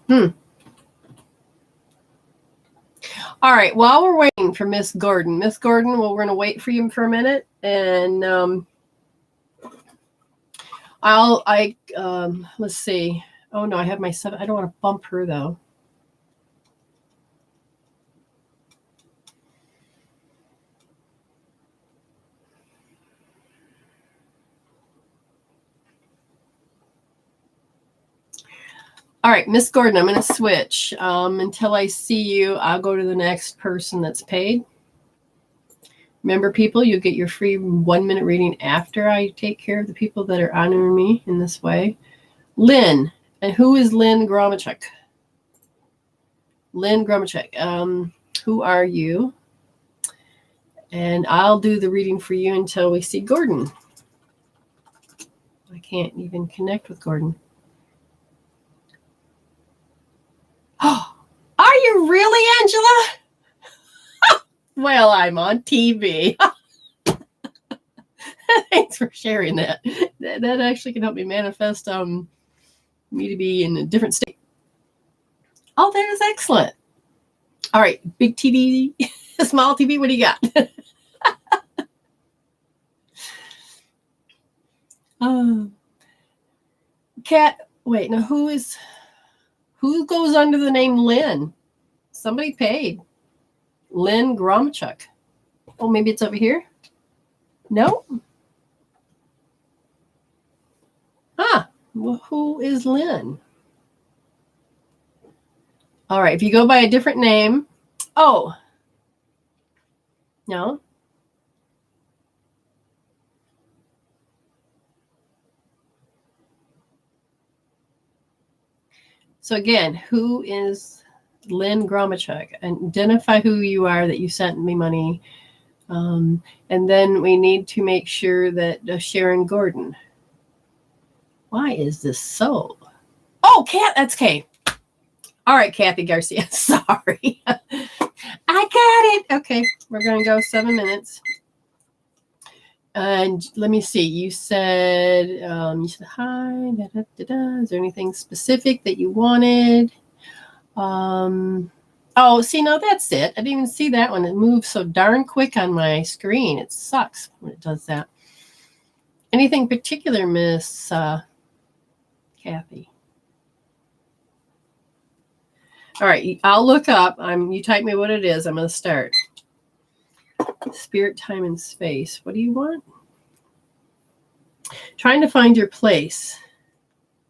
All right. While we're waiting for Miss Gordon, well, we're going to wait for you for a minute, and let's see. Oh no, I have my 7. I don't want to bump her though. All right, Miss Gordon, I'm going to switch. Until I see you, I'll go to the next person that's paid. Remember, people, you get your free 1-minute reading after I take care of the people that are honoring me in this way. Lynn. And who is Lynn Gramachuk? Lynn Gramachuk. Who are you? And I'll do the reading for you until we see Gordon. I can't even connect with Gordon. Oh, are you really, Angela? Well, I'm on TV. Thanks for sharing that. That actually can help me manifest me to be in a different state. Oh, that is excellent. All right, big TV, small TV, what do you got? Cat, wait, now who goes under the name Lynn? Somebody paid. Lynn Gramachuk. Oh, maybe it's over here? No? Well, who is Lynn? All right, if you go by a different name. Oh. No? So again, who is Lynn Gramachuk? Identify who you are, that you sent me money. And then we need to make sure that Sharon Gordon. Why is this so? Oh, Kat, that's Kay. All right, Kathy Garcia. Sorry. I got it. Okay, we're going to go 7 minutes. And let me see. You said hi. Da, da, da, da. Is there anything specific that you wanted? Oh, see, no, that's it. I didn't even see that one. It moves so darn quick on my screen. It sucks when it does that. Anything particular, Miss Kathy? All right, I'll look up. You type me what it is. I'm going to start. Spirit, time, and space. What do you want? Trying to find your place.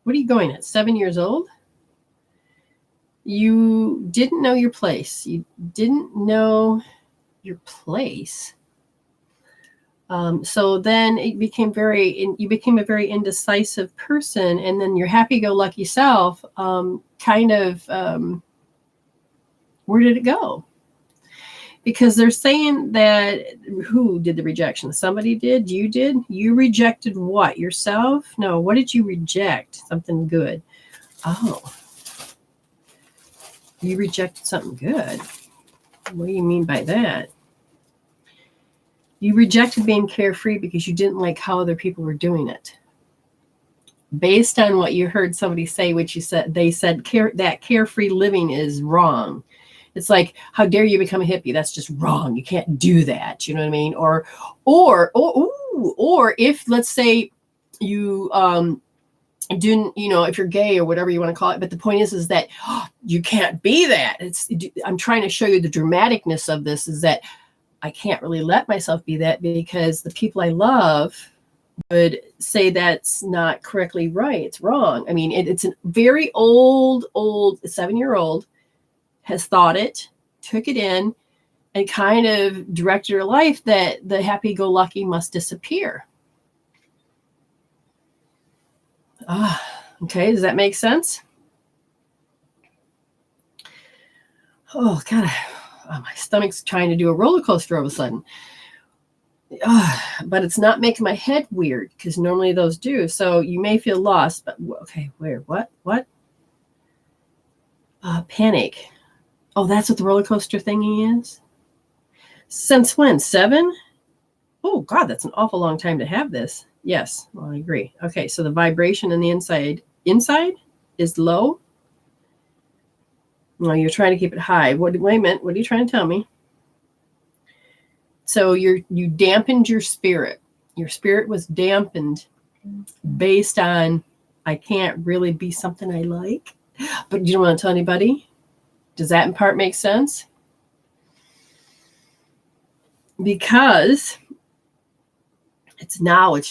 What are you going at? 7 years old? You didn't know your place. You didn't know your place. So then you became a very indecisive person, and then your happy-go-lucky self where did it go? Because they're saying that who did the rejection? Somebody did? You did? You rejected what? Yourself? No, what did you reject? Something good. Oh. You rejected something good. What do you mean by that? You rejected being carefree because you didn't like how other people were doing it. Based on what you heard somebody say, which you said, they said that carefree living is wrong. It's like, how dare you become a hippie? That's just wrong. You can't do that. You know what I mean? Or if, let's say, you didn't, if you're gay or whatever you want to call it, but the point is that you can't be that. I'm trying to show you the dramaticness of this is that I can't really let myself be that because the people I love would say that's not correctly right. It's wrong. I mean, it's a very old 7-year-old has thought it, took it in, and kind of directed her life that the happy-go-lucky must disappear. Okay, does that make sense? Oh, God, my stomach's trying to do a roller coaster all of a sudden. But it's not making my head weird because normally those do. So you may feel lost, but okay, where? What? Panic. Oh, that's what the roller coaster thingy is? Since when? 7? Oh, God, that's an awful long time to have this. Yes, well, I agree. Okay, so the vibration in the inside is low. No, you're trying to keep it high. Wait a minute. What are you trying to tell me? So you dampened your spirit. Your spirit was dampened based on, I can't really be something I like, but you don't want to tell anybody. Does that in part make sense? Because it's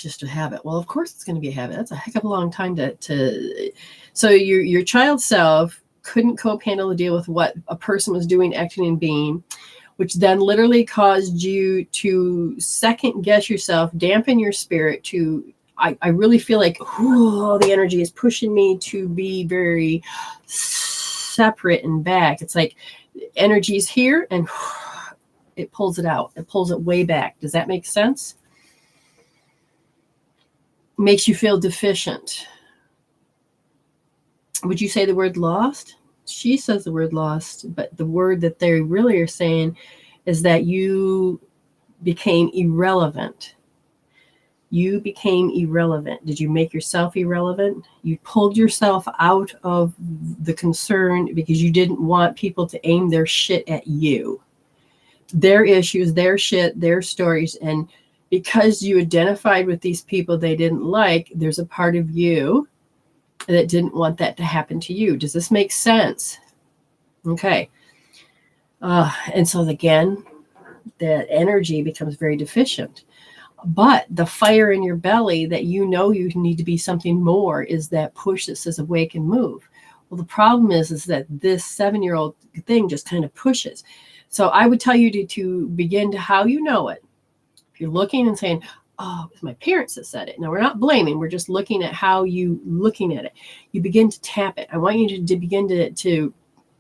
just a habit. Well, of course it's going to be a habit. That's a heck of a long time to so your child self couldn't cope, handle, the deal with what a person was doing, acting, and being, which then literally caused you to second guess yourself, dampen your spirit to, I really feel like, the energy is pushing me to be very separate and back. It's like energy's here and it pulls it out. It pulls it way back. Does that make sense? Makes you feel deficient. Would you say the word lost? She says the word lost, but the word that they really are saying is that you became irrelevant. You became irrelevant. Did you make yourself irrelevant? You pulled yourself out of the concern because you didn't want people to aim their shit at you. Their issues, their shit, their stories. And because you identified with these people they didn't like, there's a part of you that didn't want that to happen to you. Does this make sense? Okay. And so again, that energy becomes very deficient. But the fire in your belly that you need to be something more is that push that says awake and move. Well, the problem is that this 7-year-old thing just kind of pushes. So I would tell you to begin to how you know it. If you're looking and saying, oh, it was my parents that said it. Now, we're not blaming. We're just looking at how you looking at it. You begin to tap it. I want you to begin to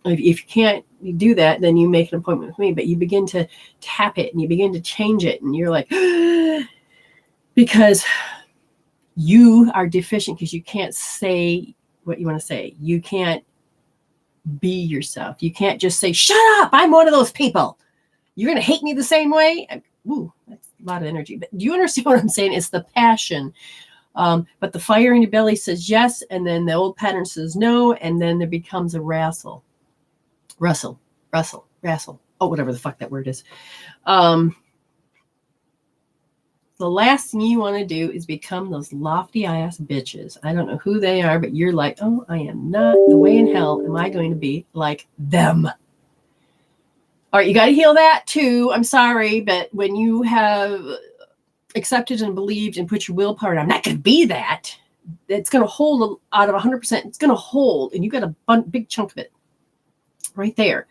if you can't do that, then you make an appointment with me. But you begin to tap it and you begin to change it. And you're like, because you are deficient because you can't say what you want to say. You can't be yourself. You can't just say, shut up. I'm one of those people. You're going to hate me the same way. Ooh, that's a lot of energy. But do you understand what I'm saying? It's the passion. But the fire in your belly says yes. And then the old pattern says no. And then there becomes a wrestle. Oh, whatever the fuck that word is. The last thing you want to do is become those lofty ass bitches. I don't know who they are, but you're like, oh, I am not. The way in hell am I going to be like them? All right, you got to heal that too. I'm sorry, but when you have accepted and believed and put your willpower, I'm not going to be that. It's going to hold out of 100%. It's going to hold, and you got a big chunk of it right there.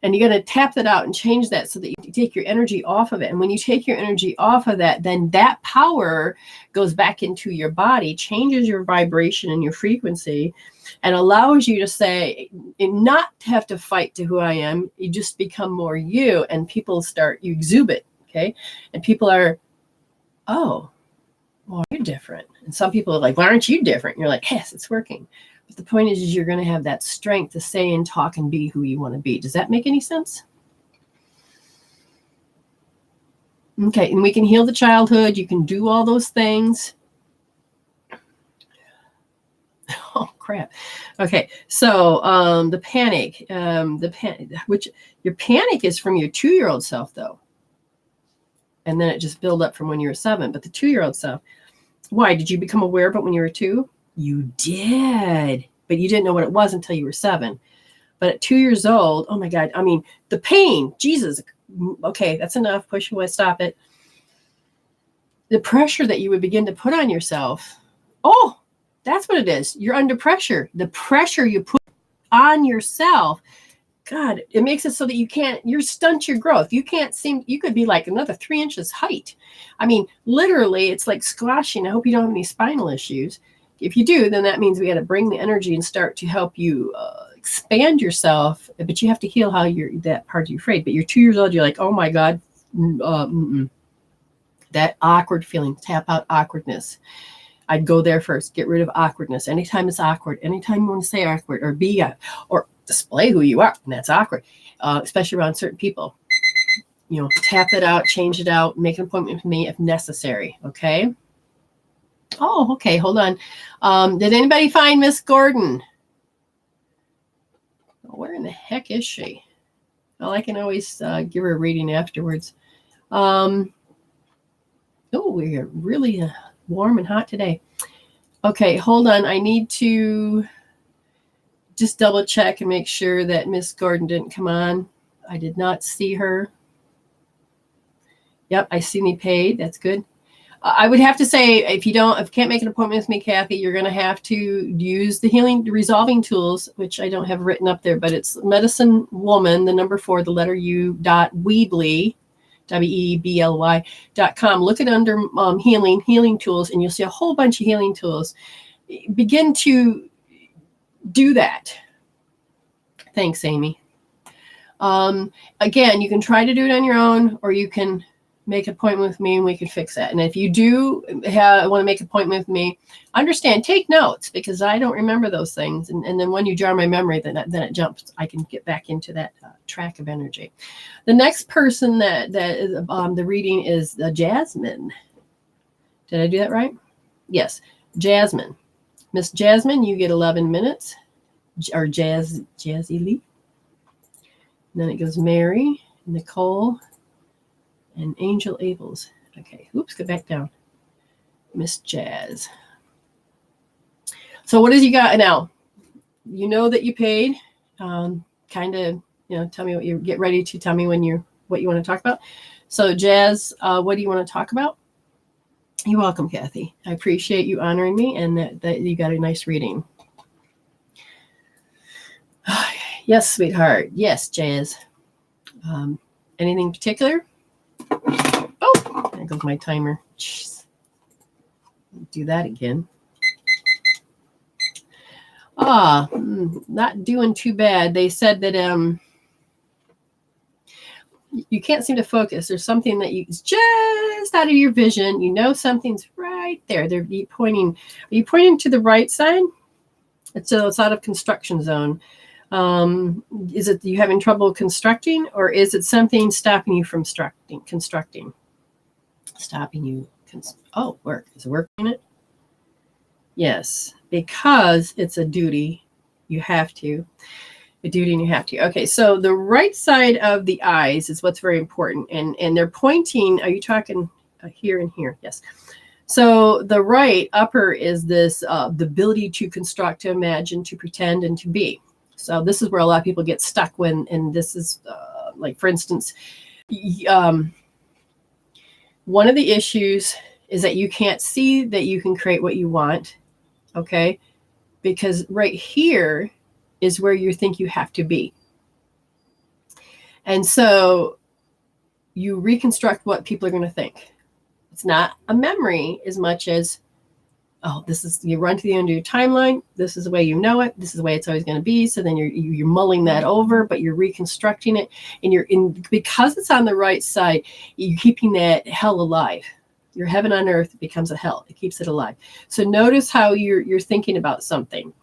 And you're going to tap that out and change that so that you take your energy off of it. And when you take your energy off of that, then that power goes back into your body, changes your vibration and your frequency, and allows you to say, not have to fight to who I am. You just become more you, and people start, you exude, okay? And people are, oh, well, you're different. And some people are like, why aren't you different? And you're like, yes, it's working. But the point is you're going to have that strength to say and talk and be who you want to be. Does that make any sense? Okay, and we can heal the childhood. You can do all those things. Oh, crap. Okay, so the panic, which your panic is from your 2-year-old self, though. And then it just built up from when you were 7. But the 2-year-old self, why? Did you become aware of it when you were 2? You did, but you didn't know what it was until you were 7. But at 2 years old, oh my God, I mean, the pain, Jesus, okay, that's enough, push away, stop it. The pressure that you would begin to put on yourself, oh, that's what it is. You're under pressure. The pressure you put on yourself, God, it makes it so that you stunt your growth. You could be like another 3 inches height. I mean, literally, it's like squashing. I hope you don't have any spinal issues. If you do, then that means we got to bring the energy and start to help you expand yourself. But you have to heal that part you're afraid. But you're 2 years old. You're like, oh my God, that awkward feeling. Tap out awkwardness. I'd go there first. Get rid of awkwardness. Anytime it's awkward, anytime you want to say awkward or be or display who you are, and that's awkward, especially around certain people. Tap it out, change it out, make an appointment with me if necessary. Okay. Oh, okay. Hold on. Did anybody find Miss Gordon? Where in the heck is she? Well, I can always give her a reading afterwards. Oh, we're really warm and hot today. Okay, hold on. I need to just double check and make sure that Miss Gordon didn't come on. I did not see her. Yep, I see me paid. That's good. I would have to say, if you can't make an appointment with me, Kathy, you're going to have to use the resolving tools, which I don't have written up there, but it's Medicine Woman, the number 4, the letter U.Weebly, WEBLY.com. Look at under healing tools, and you'll see a whole bunch of healing tools. Begin to do that. Thanks, Amy. Again, you can try to do it on your own, or you can make an appointment with me and we can fix that. And if you do want to make an appointment with me, understand, take notes, because I don't remember those things. And then when you jar my memory, then it jumps. I can get back into that track of energy. The next person that is the reading is Jasmine. Did I do that right? Yes, Jasmine. Miss Jasmine, you get 11 minutes. Or Jazzy Lee. And then it goes Mary, Nicole, and Angel Abels. Okay, oops, go back down. Miss Jazz. So what has you got now? You know that you paid. Kind of, tell me get ready to tell me what you want to talk about. So Jazz, what do you want to talk about? You're welcome, Kathy. I appreciate you honoring me and that you got a nice reading. Yes, sweetheart. Yes, Jazz. Anything particular? Oh, there goes my timer. Jeez. Do that again. Not doing too bad. They said that you can't seem to focus. There's something that is just out of your vision. Something's right there. Are you pointing to the right side? It's out of construction zone. Is it you having trouble constructing, or is it something stopping you from constructing? Stopping you. Work. Is it work in it? Yes, because it's a duty. You have to. A duty and you have to. Okay, so the right side of the eyes is what's very important. And they're pointing, are you talking here and here. Yes. So the right upper is this, the ability to construct, to imagine, to pretend, and to be. So this is where a lot of people get stuck when, and this is like, for instance, one of the issues is that you can't see that you can create what you want. Okay. Because right here is where you think you have to be. And so you reconstruct what people are going to think. It's not a memory as much as, oh, this is, you run to the end of your timeline. This is the way you know it. This is the way it's always going to be. So then you're mulling that over, but you're reconstructing it, and you're in, because it's on the right side, you're keeping that hell alive. Your heaven on earth becomes a hell. It keeps it alive. So notice how you're thinking about something,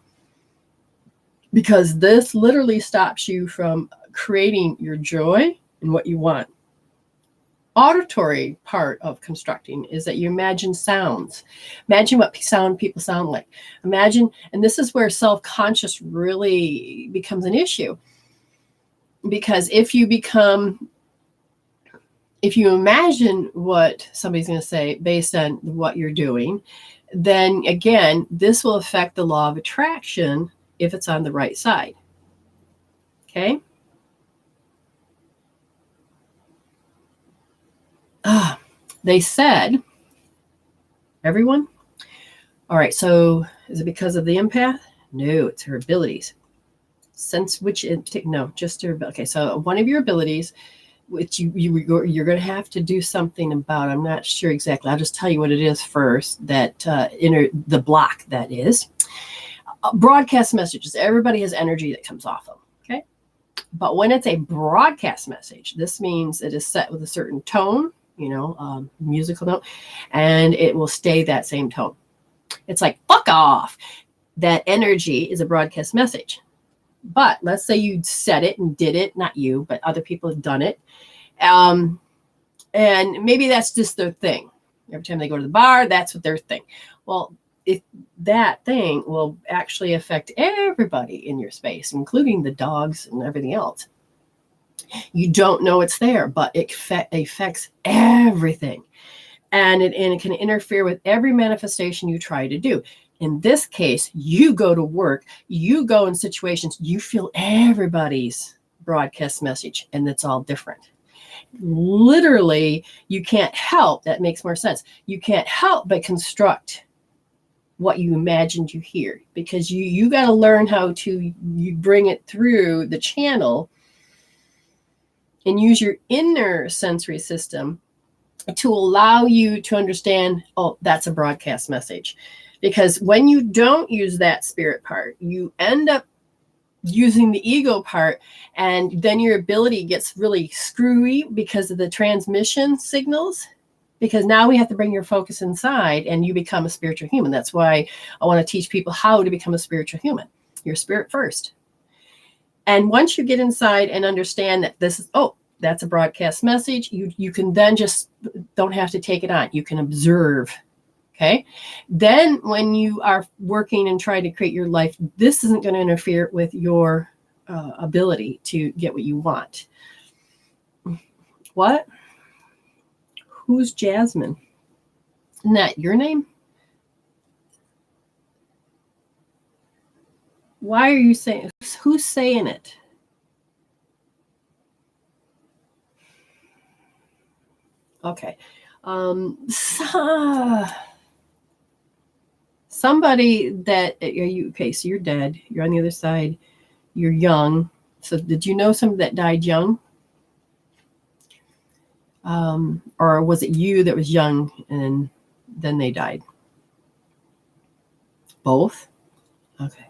because this literally stops you from creating your joy and what you want. Auditory part of constructing is that you imagine sounds. Imagine what people sound like. Imagine, and this is where self-conscious really becomes an issue. Because if you imagine what somebody's going to say based on what you're doing, then again, this will affect the law of attraction if it's on the right side. Okay? They said, everyone? All right, so is it because of the empath? No, it's her abilities. No, just her ability. Okay, so one of your abilities, which you're going to have to do something about. I'm not sure exactly. I'll just tell you what it is first. That the block that is broadcast messages. Everybody has energy that comes off them. Okay, but when it's a broadcast message, this means it is set with a certain tone, musical note, and it will stay that same tone. It's like, fuck off. That energy is a broadcast message. But let's say you said it and did it, not you, but other people have done it. And maybe that's just their thing. Every time they go to the bar, that's what their thing. Well, if that thing will actually affect everybody in your space, including the dogs and everything else. You don't know it's there, but it affects everything. And it can interfere with every manifestation you try to do. In this case, you go to work, you go in situations, you feel everybody's broadcast message, and it's all different. Literally, you can't help, that makes more sense. You can't help but construct what you imagined you hear, because you got to learn how to bring it through the channel and use your inner sensory system to allow you to understand, oh, that's a broadcast message. Because when you don't use that spirit part, you end up using the ego part, and then your ability gets really screwy because of the transmission signals. Because now we have to bring your focus inside and you become a spiritual human. That's why I want to teach people how to become a spiritual human. Your spirit first. And once you get inside and understand that this is, oh, that's a broadcast message, you can then just don't have to take it on. You can observe. Okay. Then when you are working and trying to create your life, this isn't going to interfere with your ability to get what you want. What? Who's Jasmine? Isn't that your name? Why are you saying, who's saying it? Okay. Somebody that, are you, okay, so you're dead. You're on the other side. You're young. So did you know somebody that died young? Or was it you that was young and then they died? Both? Okay.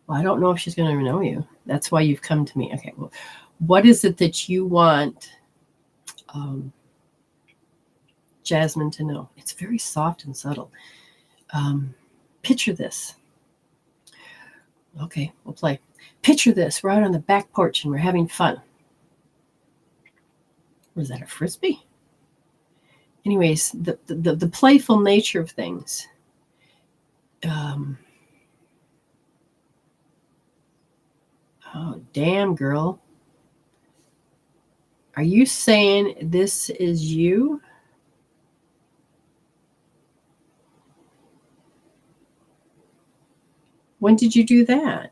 Well, I don't know if she's going to know you. That's why you've come to me. Okay. Well, what is it that you want Jasmine to know? It's very soft and subtle. Picture this. Okay, we'll play. Picture this. We're out on the back porch and we're having fun. Was that a frisbee? Anyways, the playful nature of things. Oh, damn, girl. Are you saying this is you? When did you do that?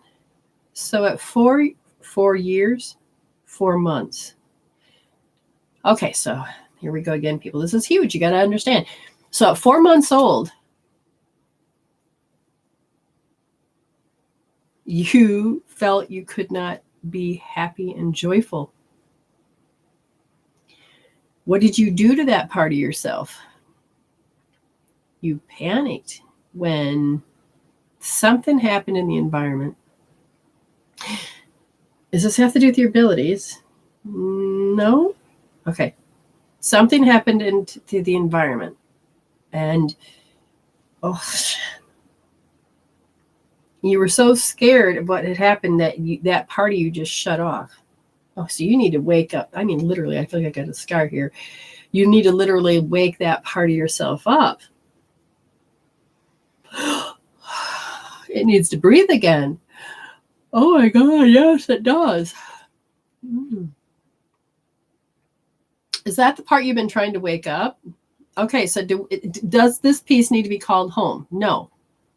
So at 4 years, 4 months. Okay, so here we go again, people. This is huge. You got to understand. So at 4 months old, you felt you could not be happy and joyful. What did you do to that part of yourself? You panicked when something happened in the environment. Does this have to do with your abilities? No? Okay. Something happened into the environment. And you were so scared of what had happened that that part of you just shut off. Oh, so you need to wake up. I mean, literally, I feel like I got a scar here. You need to literally wake that part of yourself up. It needs to breathe again. Oh my God, yes, it does. Is that the part you've been trying to wake up? Okay, so does this piece need to be called home? No.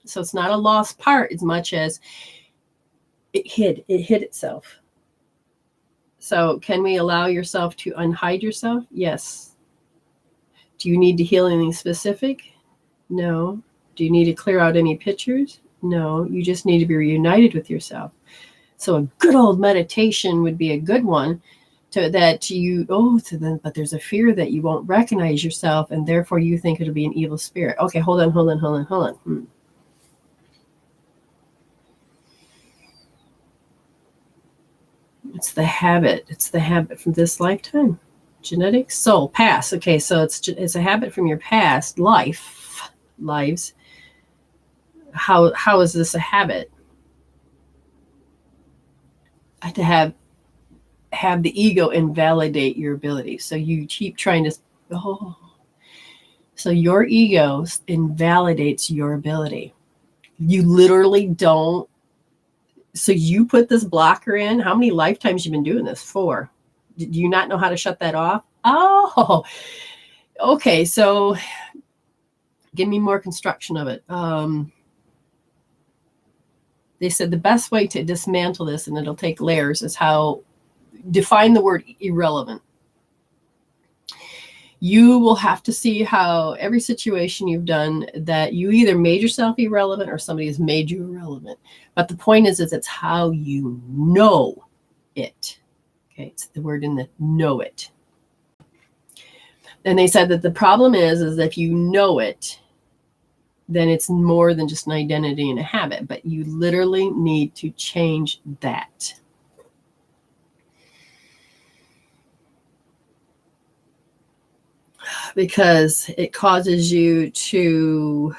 So it's not a lost part as much as it hid itself. So can we allow yourself to unhide yourself? Yes. Do you need to heal anything specific? No. Do you need to clear out any pictures? No. You just need to be reunited with yourself. So a good old meditation would be a good one but there's a fear that you won't recognize yourself and therefore you think it'll be an evil spirit. Okay, hold on. It's the habit. It's the habit from this lifetime. Genetics, soul, past. Okay, so it's a habit from your past lives. How is this a habit? To have the ego invalidate your ability. So you keep trying to. So your ego invalidates your ability. You literally don't. So you put this blocker in. How many lifetimes you've been doing this? 4. Do you not know how to shut that off? Oh, okay. So give me more construction of it. They said the best way to dismantle this, and it'll take layers, is how define the word irrelevant. You will have to see how every situation you've done that you either made yourself irrelevant or somebody has made you irrelevant. But the point is it's how you know it. Okay, it's the word in the know it. And they said that the problem is if you know it, then it's more than just an identity and a habit, but you literally need to change that. Because it causes you to,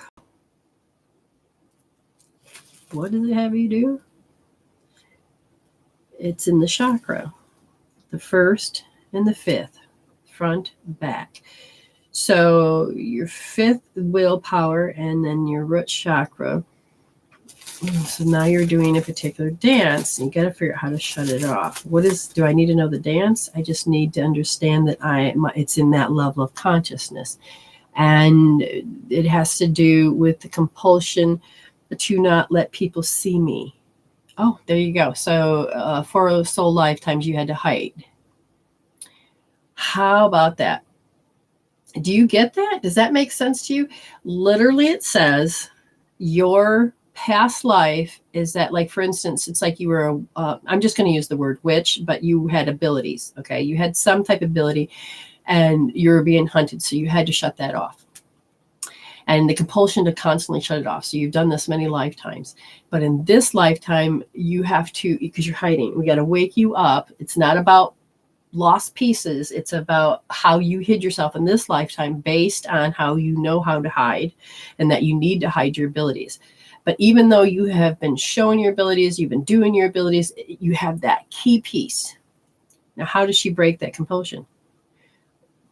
what does it have you do? It's in the chakra, the 1st and the 5th, front, back. So your 5th willpower and then your root chakra. So now you're doing a particular dance. And you got to figure out how to shut it off. Do I need to know the dance? I just need to understand that it's in that level of consciousness. And it has to do with the compulsion to not let people see me. Oh, there you go. So 4 soul lifetimes you had to hide. How about that? Do you get that? Does that make sense to you? Literally, it says your past life is that, like, for instance, it's like you were I'm just going to use the word witch, but you had abilities. Okay, you had some type of ability and you're being hunted, so you had to shut that off. And the compulsion to constantly shut it off. So you've done this many lifetimes, but in this lifetime you have to, because you're hiding, we got to wake you up. It's not about lost pieces. It's about how you hid yourself in this lifetime based on how you know how to hide and that you need to hide your abilities. But even though you have been showing your abilities, you've been doing your abilities, you have that key piece. Now, how does she break that compulsion?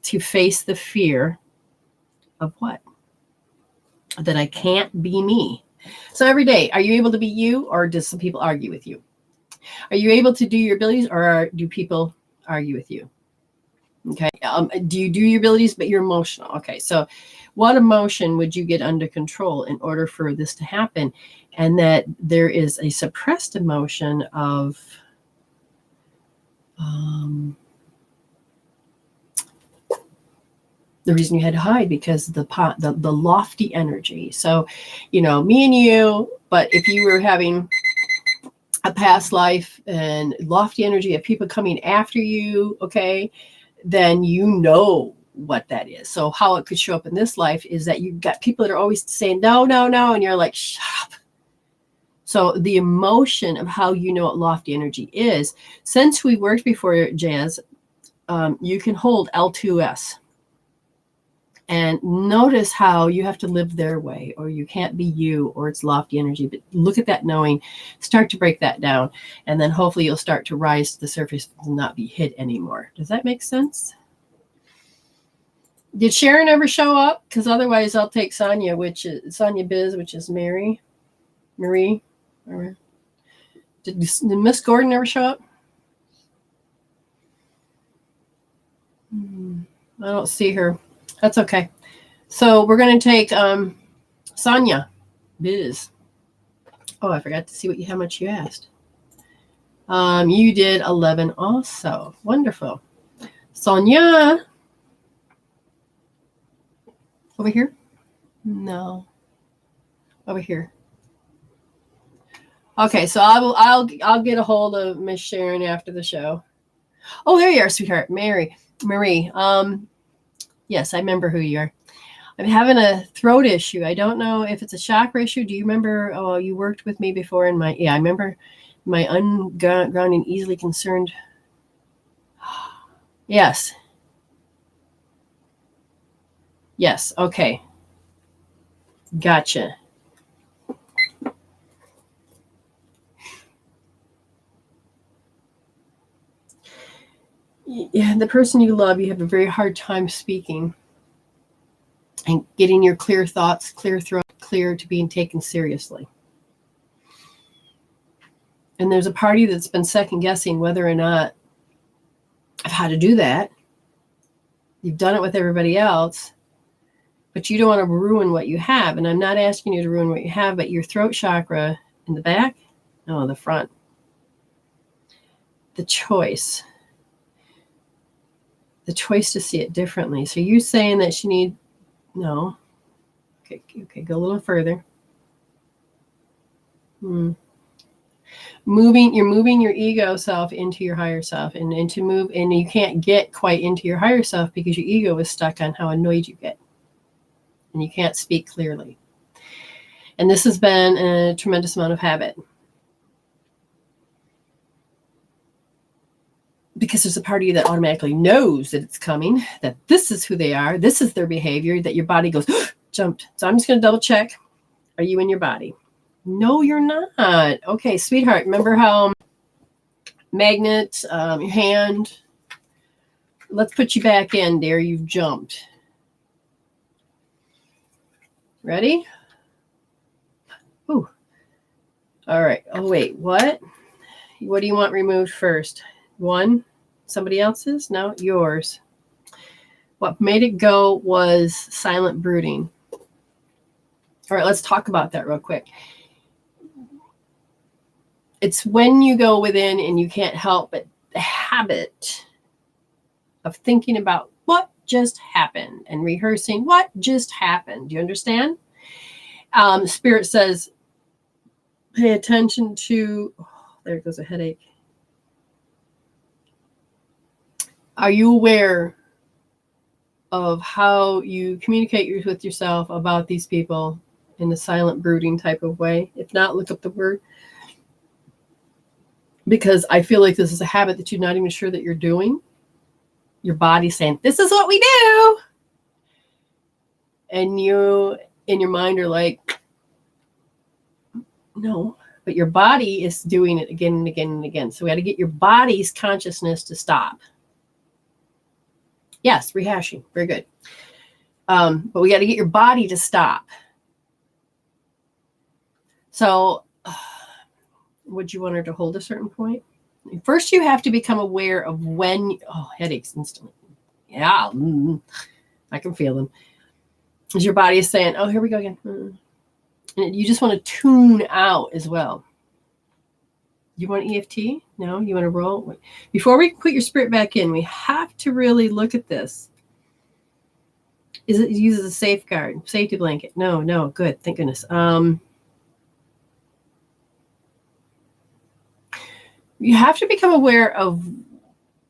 To face the fear of what? That I can't be me. So every day, are you able to be you, or does some people argue with you? Are you able to do your abilities, or do people argue with you? Okay. Do you do your abilities, but you're emotional? Okay. So what emotion would you get under control in order for this to happen? And that there is a suppressed emotion of the reason you had to hide, because the lofty energy. So, me and you, but if you were having a past life and lofty energy of people coming after you, okay, then what that is. So how it could show up in this life is that you've got people that are always saying, no, no, no. And you're like, shut up. So the emotion of how you know what lofty energy is, since we worked before, Jazz, you can hold L2S. And notice how you have to live their way, or you can't be you, or it's lofty energy. But look at that knowing, start to break that down. And then hopefully you'll start to rise to the surface and not be hit anymore. Does that make sense? Did Sharon ever show up? Because otherwise I'll take Sonia, which is Sonia Biz, which is Marie. Did Miss Gordon ever show up? I don't see her. That's okay. So we're going to take Sonia Biz. Oh, I forgot to see how much you asked. You did 11 also. Wonderful. Sonia. Over here? No. Over here. Okay, so I'll get a hold of Miss Sharon after the show. Oh, there you are, sweetheart. Marie. Yes, I remember who you are. I'm having a throat issue. I don't know if it's a chakra issue. Do you remember? Oh, you worked with me before in I remember my ungrounding, easily concerned. Yes. Yes. Okay. Gotcha. Yeah, the person you love, you have a very hard time speaking and getting your clear thoughts, clear throat, clear to being taken seriously. And there's a party that's been second guessing whether or not of how to do that. You've done it with everybody else, but you don't want to ruin what you have. And I'm not asking you to ruin what you have, but your throat chakra in the back, no, the front, the choice to see it differently. So you're saying that no. Okay, go a little further. You're moving your ego self into your higher self, and you can't get quite into your higher self because your ego is stuck on how annoyed you get. And you can't speak clearly. And this has been a tremendous amount of habit. Because there's a part of you that automatically knows that it's coming, that this is who they are, this is their behavior, that your body goes, jumped. So I'm just going to double check. Are you in your body? No, you're not. Okay, sweetheart, remember how magnet, your hand, let's put you back in there. You've jumped. Ready? Ooh. All right. Oh, wait, what? What do you want removed first? One, somebody else's? No, yours. What made it go was silent brooding. All right, let's talk about that real quick. It's when you go within and you can't help but the habit of thinking about what just happened and rehearsing what just happened. Do you understand? Spirit says, pay attention to, there goes a headache. Are you aware of how you communicate with yourself about these people in a silent brooding type of way? If not, look up the word. Because I feel like this is a habit that you're not even sure that you're doing. Your body's saying, this is what we do. And you, in your mind, are like, no. But your body is doing it again and again and again. So we got to get your body's consciousness to stop. Yes, rehashing. Very good. But we got to get your body to stop. So would you want her to hold a certain point? First, you have to become aware of when, headaches instantly. Yeah, I can feel them. As your body is saying, oh, here we go again. And you just want to tune out as well. You want EFT? No? You want to roll? Before we put your spirit back in, we have to really look at this. Is it used as a safeguard, safety blanket? No, good, thank goodness. You have to become aware of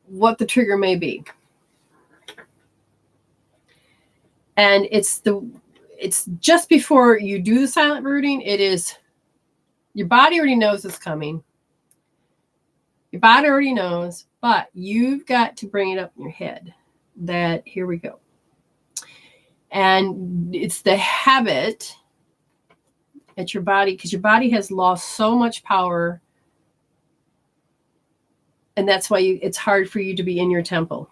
what the trigger may be. And it's just before you do the silent brooding, it is, your body already knows it's coming. Your body already knows, but you've got to bring it up in your head that here we go. And it's the habit at your body, because your body has lost so much power. And that's why it's hard for you to be in your temple,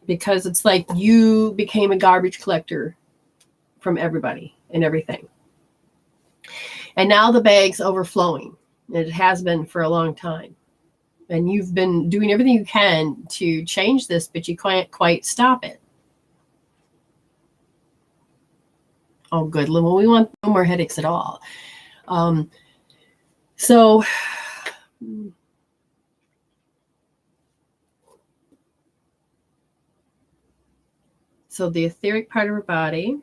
because it's like you became a garbage collector from everybody and everything. And now the bag's overflowing. It has been for a long time. And you've been doing everything you can to change this, but you can't quite stop it. Oh, good. Well, we want no more headaches at all. So the etheric part of our body.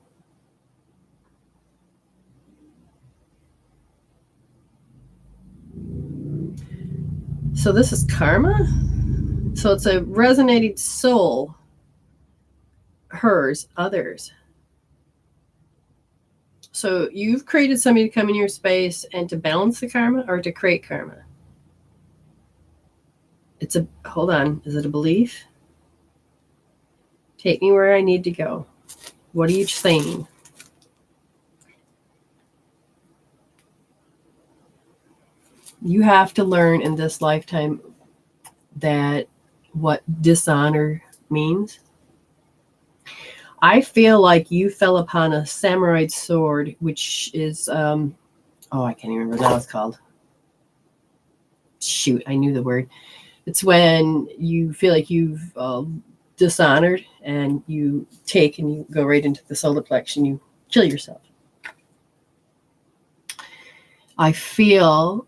So this is karma. So it's a resonating soul. Hers, others. So you've created somebody to come in your space and to balance the karma, or to create karma? Hold on, is it a belief? Take me where I need to go. What are you saying? You have to learn in this lifetime that what dishonor means. I feel like you fell upon a samurai sword, which is, I can't even remember what that was called. Shoot, I knew the word. It's when you feel like you've dishonored, and you take and you go right into the solar plex and you kill yourself. I feel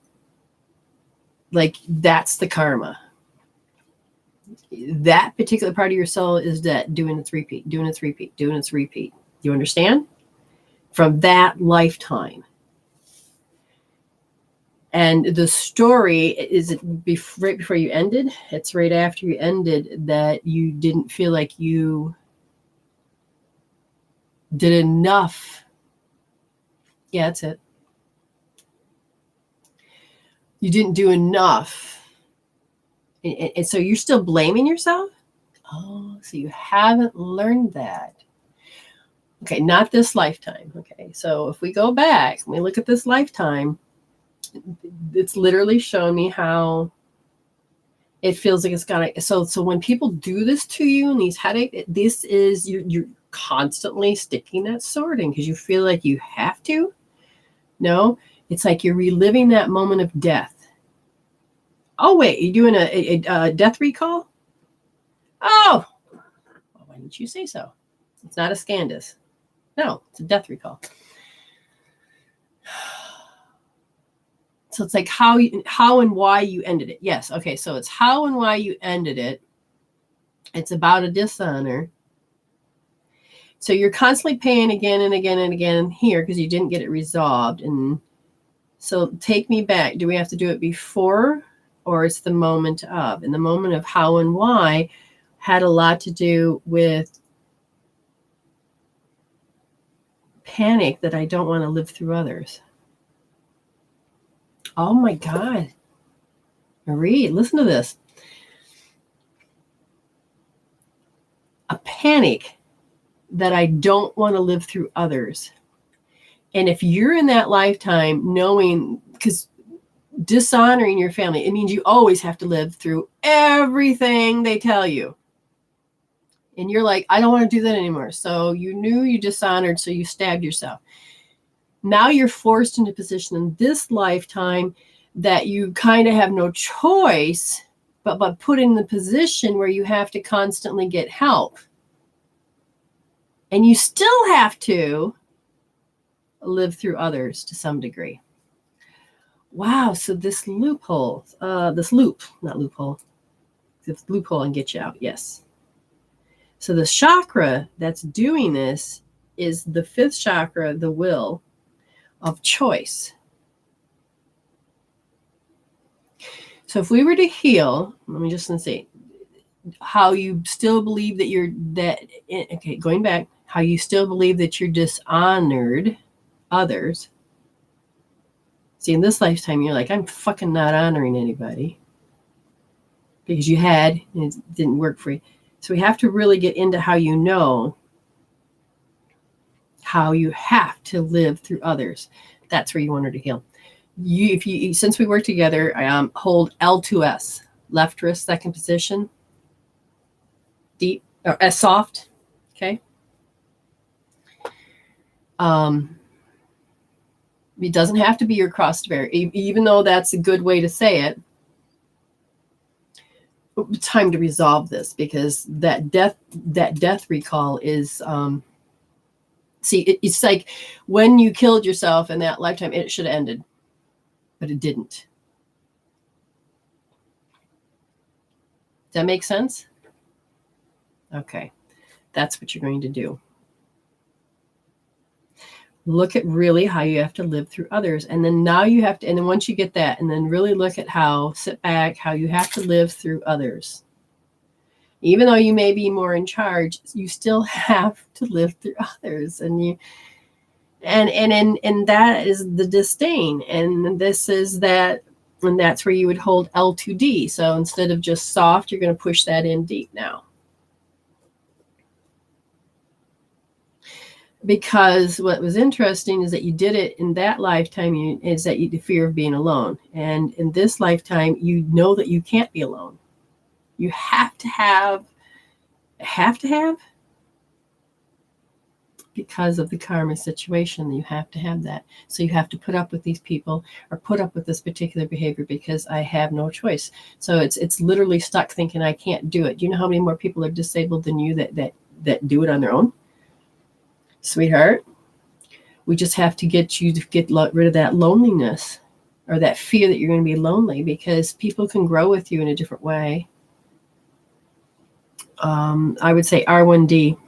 like that's the karma. That particular part of your soul is that doing its repeat. You understand? From that lifetime. And the story is right before you ended. It's right after you ended that you didn't feel like you did enough. Yeah, that's it. You didn't do enough. And so you're still blaming yourself? Oh, so you haven't learned that. Okay, not this lifetime. Okay, so if we go back and we look at this lifetime, it's literally shown me how it feels like it's got to. So when people do this to you and these headaches, this is you're constantly sticking that sword in because you feel like you have to. No, it's like you're reliving that moment of death. Oh, wait, you're doing a death recall? Oh, well, why didn't you say so? It's not a Scandus. No, it's a death recall. So it's like how and why you ended it. Yes, okay, so it's how and why you ended it. It's about a dishonor. So you're constantly paying again and again and again here because you didn't get it resolved. And so take me back. Do we have to do it before? Or it's the moment of. And the moment of how and why had a lot to do with panic that I don't want to live through others. Oh my God. Marie, listen to this. A panic that I don't want to live through others. And if you're in that lifetime knowing, because dishonoring your family, it means you always have to live through everything they tell you. And you're like, I don't want to do that anymore. So you knew you dishonored, so you stabbed yourself. Now you're forced into a position in this lifetime that you kind of have no choice, but put in the position where you have to constantly get help. And you still have to live through others to some degree. Wow. So this loophole, this loophole and get you out. Yes. So the chakra that's doing this is the fifth chakra, the will of choice. So if we were to heal, let me just see how you still believe that going back, how you still believe that you're dishonored others. See, in this lifetime, you're like, I'm fucking not honoring anybody because you had, and it didn't work for you. So we have to really get into how you know how you have to live through others. That's where you want her to heal. Since we work together, hold L2S, left wrist, second position, deep, or soft. Okay. It doesn't have to be your cross bear, even though that's a good way to say it. It's time to resolve this because that death recall is, it's like when you killed yourself in that lifetime, it should have ended, but it didn't. Does that make sense? Okay. That's what you're going to do. Look at really how you have to live through others. And then now you have to, and then once you get that, and then really look at sit back, how you have to live through others. Even though you may be more in charge, you still have to live through others. And that is the disdain. And this is that, and that's where you would hold L2D. So instead of just soft, you're going to push that in deep now. Because what was interesting is that you did it in that lifetime, the fear of being alone. And in this lifetime, you know that you can't be alone. You have to have, because of the karma situation, you have to have that. So you have to put up with these people or put up with this particular behavior because I have no choice. So it's literally stuck thinking I can't do it. Do you know how many more people are disabled than you that do it on their own? Sweetheart, we just have to get you to get rid of that loneliness or that fear that you're going to be lonely because people can grow with you in a different way. I would say R1D,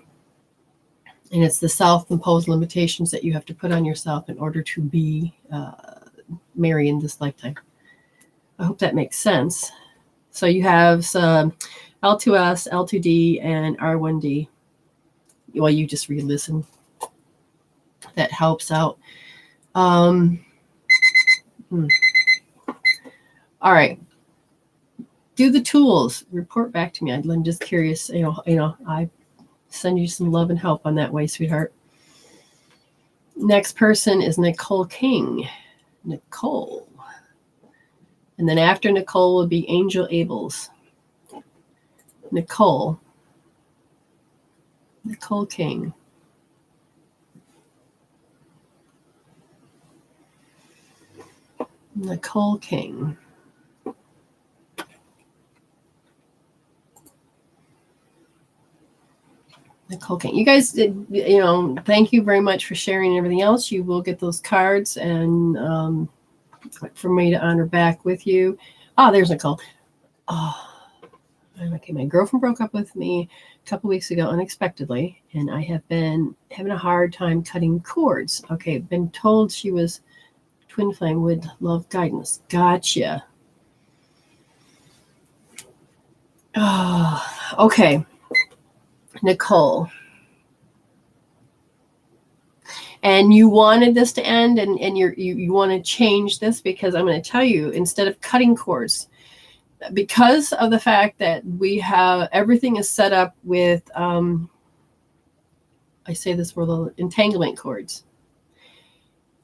and it's the self-imposed limitations that you have to put on yourself in order to be Mary in this lifetime. I hope that makes sense. So you have some L2S, L2D, and R1D. Well, you just re-listen. That helps out. All right. Do the tools. Report back to me. I'm just curious. I send you some love and help on that way, sweetheart. Next person is Nicole King. Nicole. And then after Nicole will be Angel Abels. Nicole King. Nicole King. Nicole King. You guys, thank you very much for sharing and everything else. You will get those cards and for me to honor back with you. Oh, there's Nicole. Oh, okay. My girlfriend broke up with me a couple weeks ago unexpectedly, and I have been having a hard time cutting cords. Okay, been told she was twin flame, would love guidance. Gotcha. Oh, okay. Nicole. And you wanted this to end and you want to change this because I'm going to tell you, instead of cutting cords, because of the fact that we have everything is set up with, I say this word, the entanglement cords.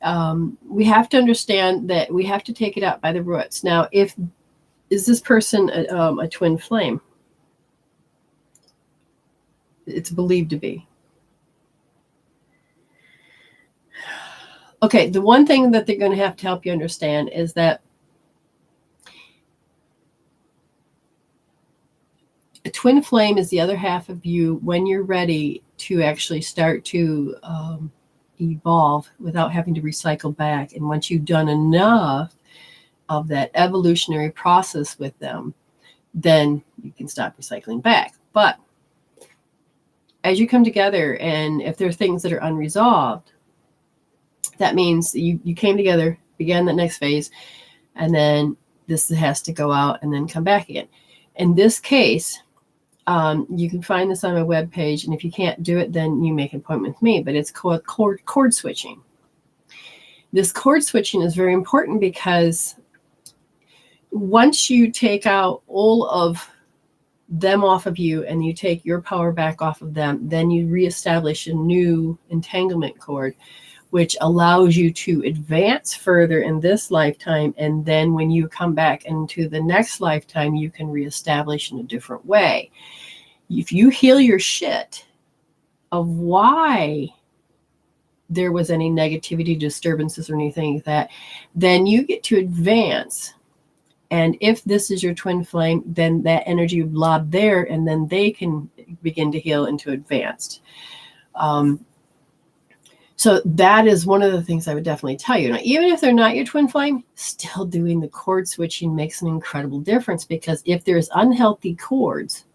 We have to understand that we have to take it out by the roots. Now, is this person a twin flame? It's believed to be. Okay, the one thing that they're going to have to help you understand is that a twin flame is the other half of you when you're ready to actually start to evolve without having to recycle back. And once you've done enough of that evolutionary process with them, then you can stop recycling back. But as you come together, and if there are things that are unresolved, that means you came together, began that next phase, and then this has to go out and then come back again. In this case, you can find this on my webpage, and if you can't do it, then you make an appointment with me, but it's called cord switching. This cord switching is very important because once you take out all of them off of you and you take your power back off of them, then you reestablish a new entanglement cord, which allows you to advance further in this lifetime. And then when you come back into the next lifetime, you can reestablish in a different way. If you heal your shit of why there was any negativity, disturbances, or anything like that, then you get to advance. And if this is your twin flame, then that energy would lob there, and then they can begin to heal into advanced. So that is one of the things I would definitely tell you. Now, even if they're not your twin flame, still doing the cord switching makes an incredible difference, because if there's unhealthy cords,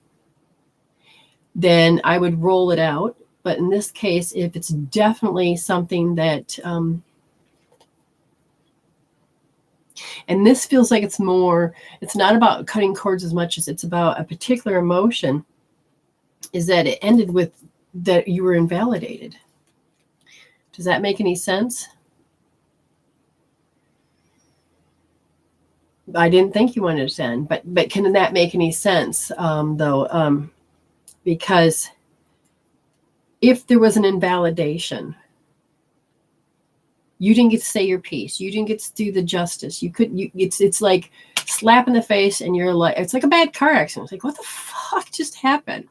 then I would roll it out. But in this case, if it's definitely something that... and this feels like it's not about cutting cords as much as it's about a particular emotion, is that it ended with that you were invalidated. Does that make any sense? I didn't think you wanted to end, but can that make any sense, though? Because if there was an invalidation, you didn't get to say your piece. You didn't get to do the justice. It's like slap in the face, and you're like, it's like a bad car accident. It's like, what the fuck just happened?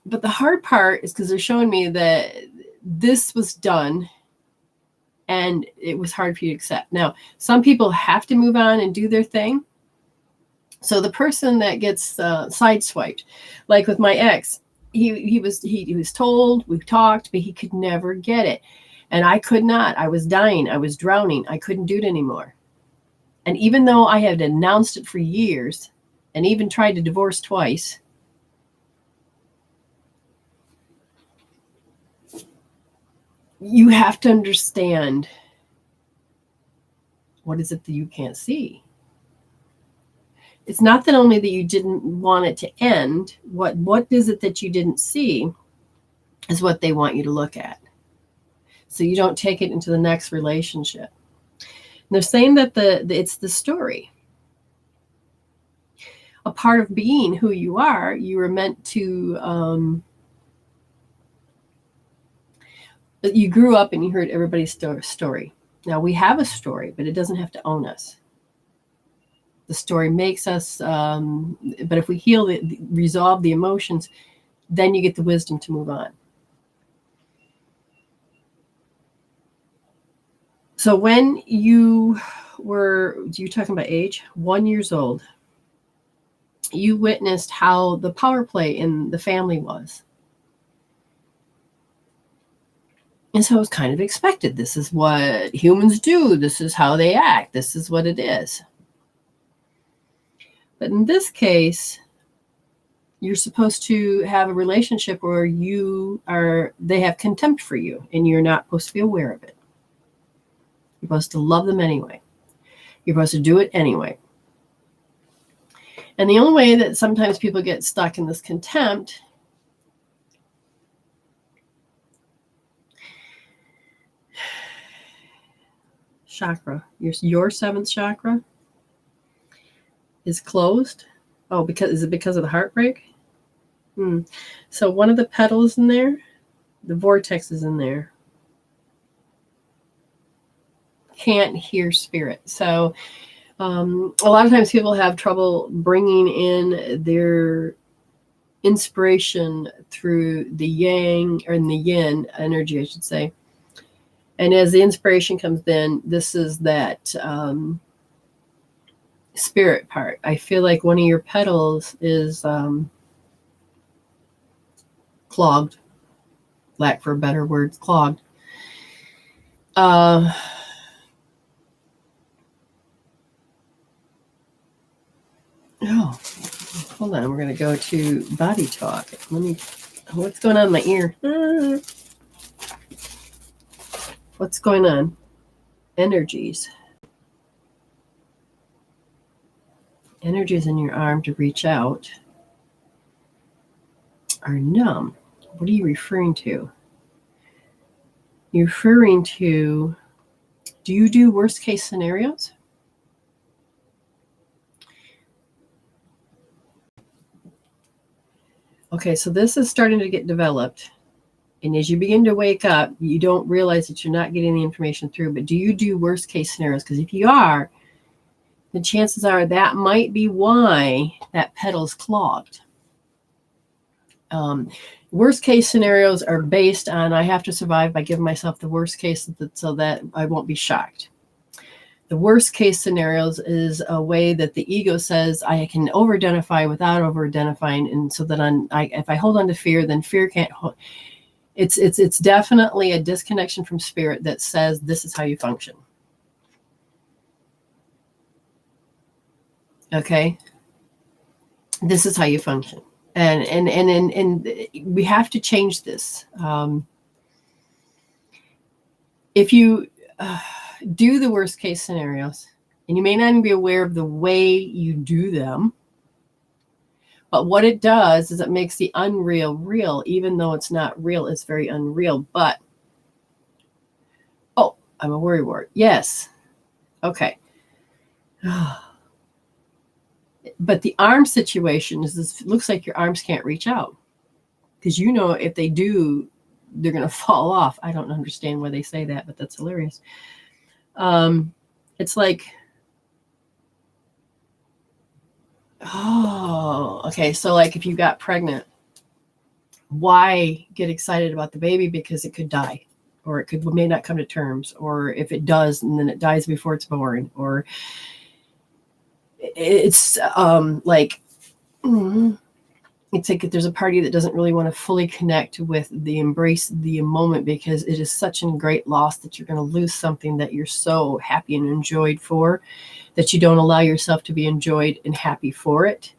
But the hard part is because they're showing me that this was done and it was hard for you to accept. Now, some people have to move on and do their thing. So the person that gets sideswiped, like with my ex, he was told, we've talked, but he could never get it. And I could not. I was dying. I was drowning. I couldn't do it anymore. And even though I had announced it for years and even tried to divorce twice, you have to understand, what is it that you can't see? It's not that only that you didn't want it to end. What is it that you didn't see is what they want you to look at, so you don't take it into the next relationship. And they're saying that it's the story. A part of being who you are, you were meant to... you grew up and you heard everybody's story. Now, we have a story, but it doesn't have to own us. The story makes us, but if we resolve the emotions, then you get the wisdom to move on. So when you're talking about age, 1 year old, you witnessed how the power play in the family was. And so it was kind of expected. This is what humans do. This is how they act. This is what it is. But in this case, you're supposed to have a relationship where they have contempt for you, and you're not supposed to be aware of it. You're supposed to love them anyway. You're supposed to do it anyway. And the only way that sometimes people get stuck in this contempt chakra, your seventh chakra is closed. Oh, is it because of the heartbreak? So one of the petals in there, the vortex is in there. Can't hear spirit. So a lot of times people have trouble bringing in their inspiration through the yang, or in the yin energy, I should say. And as the inspiration comes in, this is that spirit part. I feel like one of your petals is clogged, lack for better words, clogged. Oh, hold on. We're going to go to body talk. What's going on in my ear? What's going on? Energies. Energies in your arm to reach out are numb. What are you referring to? You're referring to, do you do worst case scenarios? Okay, so this is starting to get developed. And as you begin to wake up, you don't realize that you're not getting the information through. But do you do worst case scenarios? Because if you are, the chances are that might be why that petal's clogged. Worst case scenarios are based on, I have to survive by giving myself the worst case so that I won't be shocked. The worst case scenarios is a way that the ego says I can over-identify without over-identifying, and so that if I hold on to fear, then fear can't hold. It's definitely a disconnection from spirit that says this is how you function. Okay, this is how you function, and we have to change this. If you do the worst case scenarios, and you may not even be aware of the way you do them, but what it does is it makes the unreal real. Even though it's not real, it's very unreal. But, oh, I'm a worrywart. Yes. Okay. But the arm situation is this, looks like your arms can't reach out. Because you know if they do, they're going to fall off. I don't understand why they say that, but that's hilarious. It's like, oh, okay. So like if you got pregnant, why get excited about the baby? Because it could die, or it may not come to terms, or if it does, and then it dies before it's born, or it's like, it's like there's a party that doesn't really want to fully connect with the embrace the moment, because it is such a great loss that you're going to lose something that you're so happy and enjoyed for, that you don't allow yourself to be enjoyed and happy for it.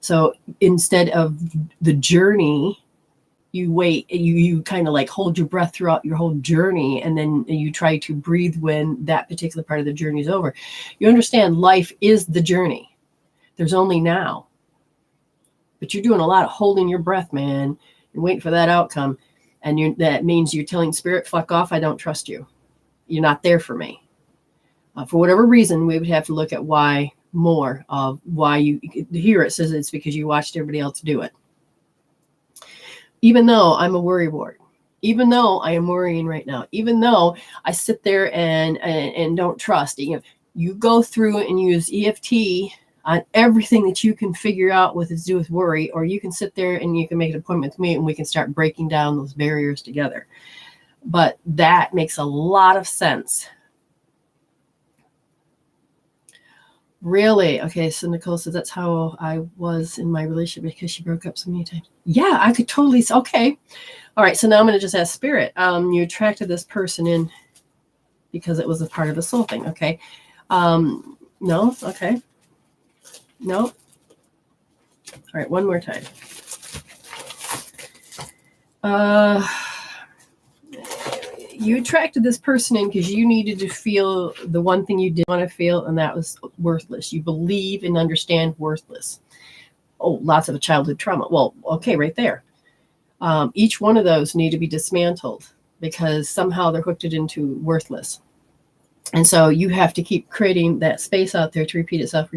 So instead of the journey, you wait, you kind of like hold your breath throughout your whole journey, and then you try to breathe when that particular part of the journey is over. You understand life is the journey. There's only now. But you're doing a lot of holding your breath, man, and waiting for that outcome. And that means you're telling spirit, fuck off, I don't trust you. You're not there for me. For whatever reason, we would have to look at why you hear it says it's because you watched everybody else do it. Even though I'm a worrywart, even though I am worrying right now, even though I sit there and don't trust, you go through and use EFT on everything that you can figure out with to do with worry, or you can sit there and you can make an appointment with me and we can start breaking down those barriers together. But that makes a lot of sense. Really? Okay, so Nicole says that's how I was in my relationship because she broke up so many times. Yeah, I could totally. Okay. All right, so now I'm going to just ask spirit. You attracted this person in because it was a part of the soul thing. Okay. No? Okay. No. All right, one more time. You attracted this person in because you needed to feel the one thing you didn't want to feel, and that was worthless. You believe and understand worthless. Oh, lots of childhood trauma. Well, okay, right there. Each one of those need to be dismantled because somehow they're hooked it into worthless. And so you have to keep creating that space out there to repeat itself.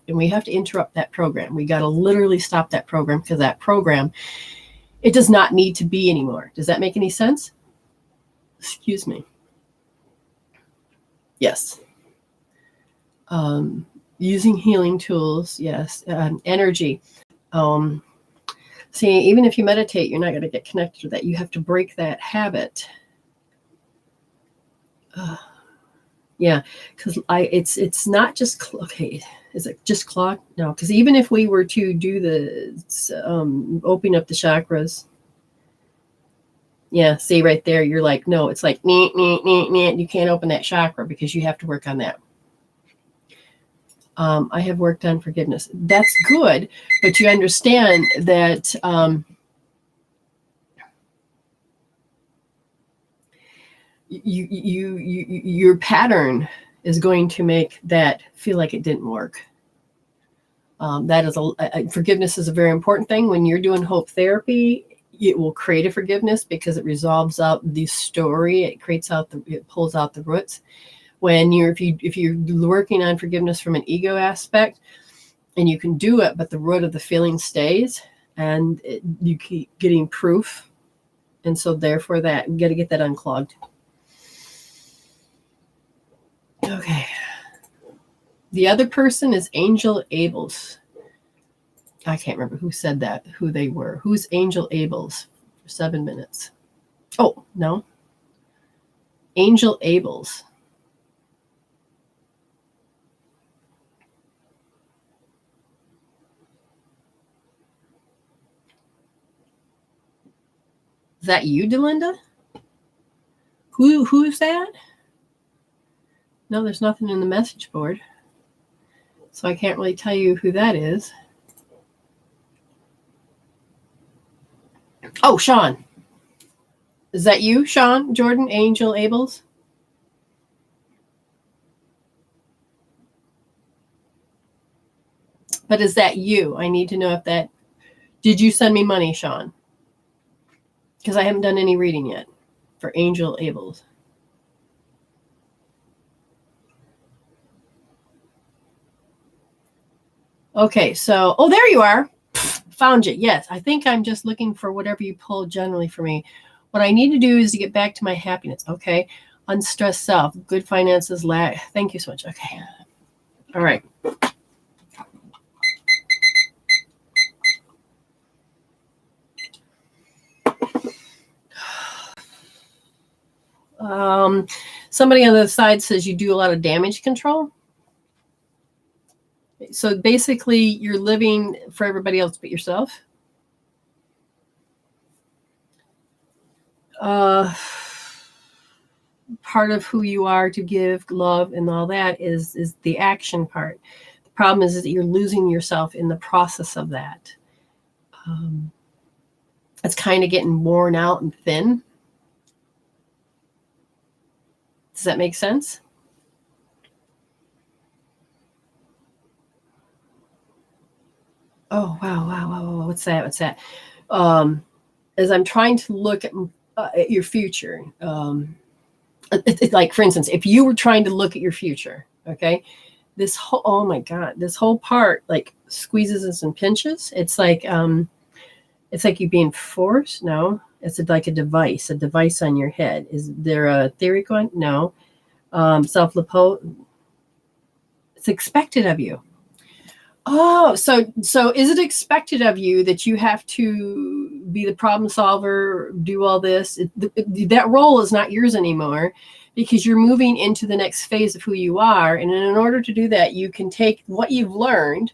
And we have to interrupt that program. We got to literally stop that program because that program, it does not need to be anymore. Does that make any sense? Excuse me. Yes. Using healing tools. Yes. Energy. See, even if you meditate, you're not going to get connected to that. You have to break that habit. Yeah, because it's not just okay. is it just clock? No, because even if we were to do the open up the chakras, yeah, see right there, you're like, no, it's like, you can't open that chakra because you have to work on that. I have worked on forgiveness. That's good, but you understand that your pattern is going to make that feel like it didn't work. That is forgiveness is a very important thing. When you're doing hope therapy, it will create a forgiveness because it resolves out the story. It pulls out the roots. If you're working on forgiveness from an ego aspect, and you can do it, but the root of the feeling stays, and you keep getting proof, and so therefore that you got to get that unclogged. Okay. The other person is Angel Abels. I can't remember who said that, who they were. Who's Angel Abels for 7 minutes? Oh, no. Angel Abels. Is that you, Delinda? Who's that? No, there's nothing in the message board. So I can't really tell you who that is. Oh, Sean. Is that you, Sean Jordan, Angel Abels? But is that you? I need to know if that... Did you send me money, Sean? Because I haven't done any reading yet for Angel Abels. Okay, so... Oh, there you are. Found you. Yes, I think I'm just looking for whatever you pull generally for me. What I need to do is to get back to my happiness. Okay. Unstressed self. Good finances. Thank you so much. Okay. All right. Somebody on the side says you do a lot of damage control. So basically, you're living for everybody else but yourself. Part of who you are to give love and all that is the action part. The problem is that you're losing yourself in the process of that. It's kind of getting worn out and thin. Does that make sense? Oh, wow. What's that? As I'm trying to look at your future, it's like, for instance, if you were trying to look at your future, okay, this whole part like squeezes and pinches. It's like you're being forced. No, it's like a device on your head. Is there a theory going? No. Self-lipo. It's expected of you. Oh, so is it expected of you that you have to be the problem solver, do all this? That role is not yours anymore because you're moving into the next phase of who you are. And in order to do that, you can take what you've learned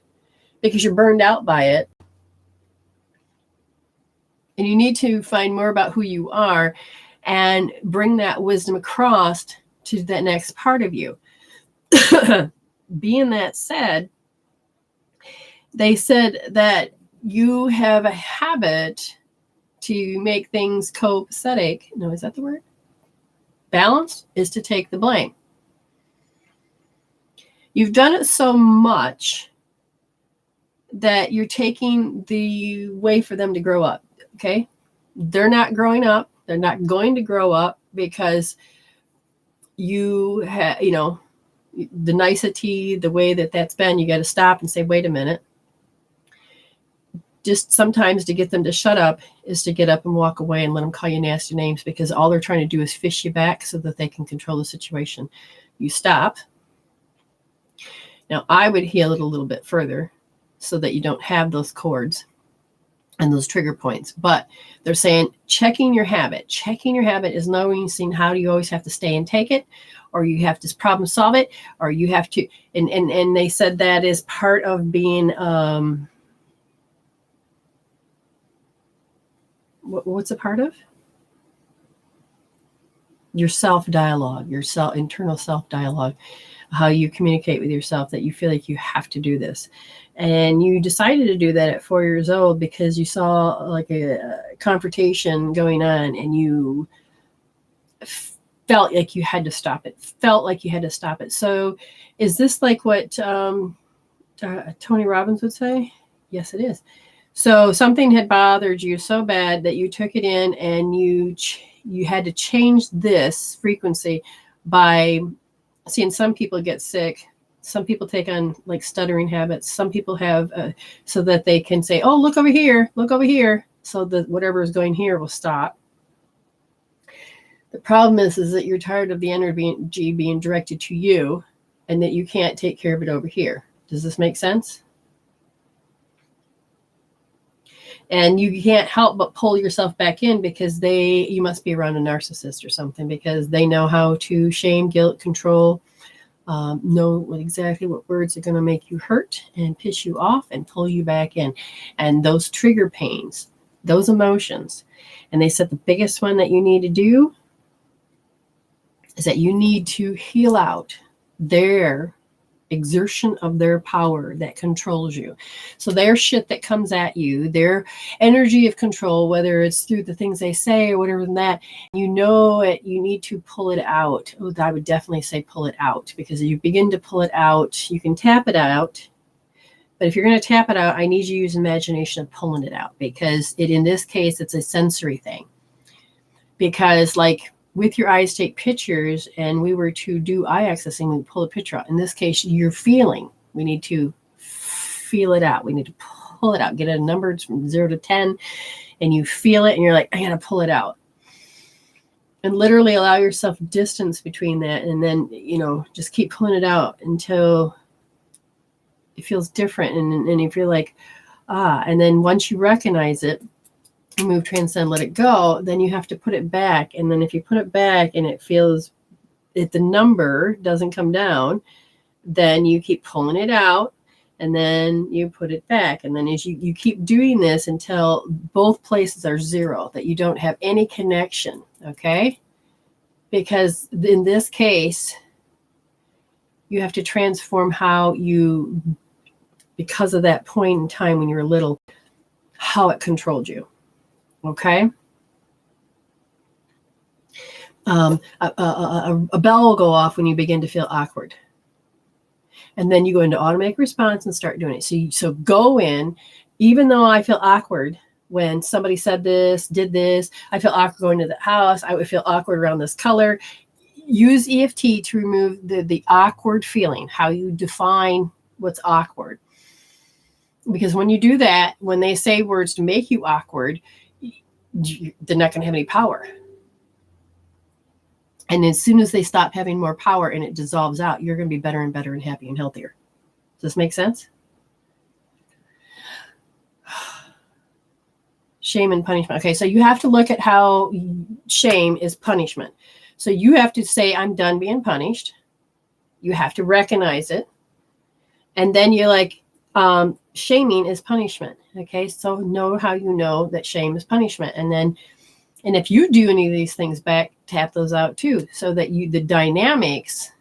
because you're burned out by it. And you need to find more about who you are and bring that wisdom across to that next part of you. Being that said, they said that you have a habit to make things copacetic. No, is that the word? Balance is to take the blame. You've done it so much that you're taking the way for them to grow up. Okay? They're not growing up. They're not going to grow up because you have, the nicety, the way that's been, you got to stop and say, wait a minute. Just sometimes to get them to shut up is to get up and walk away and let them call you nasty names because all they're trying to do is fish you back so that they can control the situation. You stop. Now, I would heal it a little bit further so that you don't have those cords and those trigger points. But they're saying checking your habit. Checking your habit is knowing, seeing how do you always have to stay and take it, or you have to problem solve it, or you have to, and they said that is part of being, what's a part of? Your self-dialogue, your internal self-dialogue, how you communicate with yourself, that you feel like you have to do this. And you decided to do that at 4 years old because you saw like a confrontation going on and you felt like you had to stop it. So is this like what Tony Robbins would say? Yes, it is. So something had bothered you so bad that you took it in and you had to change this frequency by seeing some people get sick. Some people take on like stuttering habits. Some people have so that they can say, oh, look over here, so that whatever is going here will stop. The problem is that you're tired of the energy being directed to you and that you can't take care of it over here. Does this make sense? And you can't help but pull yourself back in because you must be around a narcissist or something, because they know how to shame, guilt, control, know exactly what words are going to make you hurt and piss you off and pull you back in. And those trigger pains, those emotions. And they said the biggest one that you need to do is that you need to heal out their exertion of their power that controls you. So their shit that comes at you, their energy of control, whether it's through the things they say or whatever than that, you know it, you need to pull it out. I would definitely say pull it out, because if you begin to pull it out, you can tap it out. But if you're going to tap it out, I need you to use imagination of pulling it out, because in this case, it's a sensory thing. Because like with your eyes, take pictures, and we were to do eye accessing, we pull a picture out. In this case, you're feeling. We need to feel it out. We need to pull it out. Get a number from 0 to 10, and you feel it, and you're like, I got to pull it out. And literally allow yourself distance between that, and then, just keep pulling it out until it feels different, and you feel like, and then once you recognize it, move, transcend, let it go, then you have to put it back. And then if you put it back and it feels, if the number doesn't come down, then you keep pulling it out, and then you put it back. And then as you keep doing this until both places are 0, that you don't have any connection, okay? Because in this case, you have to transform how you, because of that point in time when you were little, how it controlled you. Okay. A bell will go off when you begin to feel awkward. And then you go into automatic response and start doing it. So go in, even though I feel awkward when somebody said this, did this, I feel awkward going to the house, I would feel awkward around this color. Use EFT to remove the awkward feeling, how you define what's awkward. Because when you do that, when they say words to make you awkward, they're not going to have any power. And as soon as they stop having more power and it dissolves out, you're going to be better and better and happy and healthier. Does this make sense? Shame and punishment. Okay, so you have to look at how shame is punishment. So you have to say, I'm done being punished. You have to recognize it. And then you're like, shaming is punishment. Okay, so know how you know that shame is punishment. And if you do any of these things back, tap those out too, so that the dynamics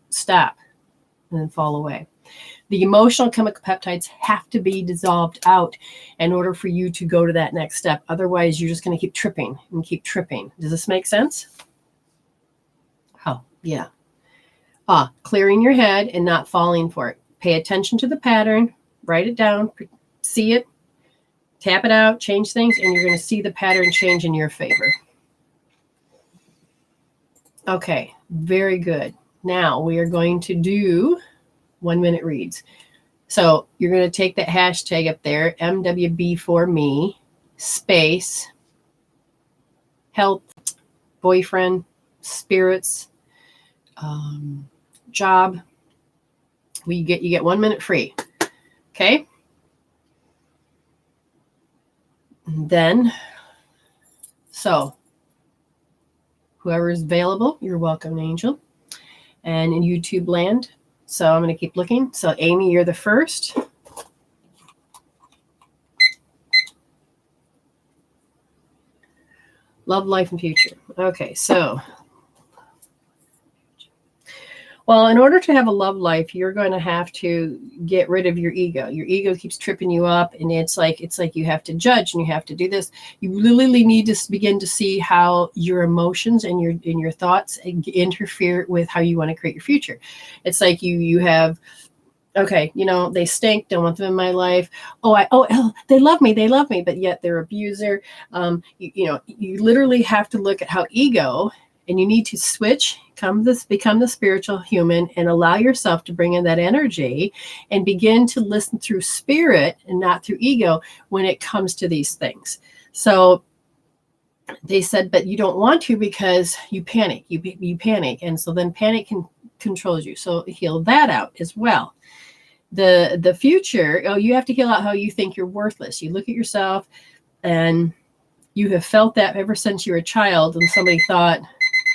stop and then fall away. The emotional chemical peptides have to be dissolved out in order for you to go to that next step. Otherwise, you're just going to keep tripping and keep tripping. Does this make sense? Oh, yeah. Clearing your head and not falling for it. Pay attention to the pattern, write it down, see it, tap it out, change things, and you're going to see the pattern change in your favor. Okay, very good. Now we are going to do 1-minute reads. So you're going to take that hashtag up there, MWB for me, space, health, boyfriend, spirits, job. You get 1 minute free. Okay. And then, so whoever is available, you're welcome, Angel. and in YouTube land. So I'm going to keep looking. So Amy, you're the first. Love, life, and future. Okay, so, well, in order to have a love life, you're going to have to get rid of your ego. Your ego keeps tripping you up, and it's like you have to judge and you have to do this. You literally need to begin to see how your emotions and your thoughts interfere with how you want to create your future. It's like you have, okay, they stink, don't want them in my life. They love me, but yet they're abuser. You literally have to look at how ego, and you need to switch, become the spiritual human, and allow yourself to bring in that energy and begin to listen through spirit and not through ego when it comes to these things. So they said, but you don't want to because you panic, you panic. And so then panic controls you. So heal that out as well. The future, you have to heal out how you think you're worthless. You look at yourself and you have felt that ever since you were a child, and somebody thought,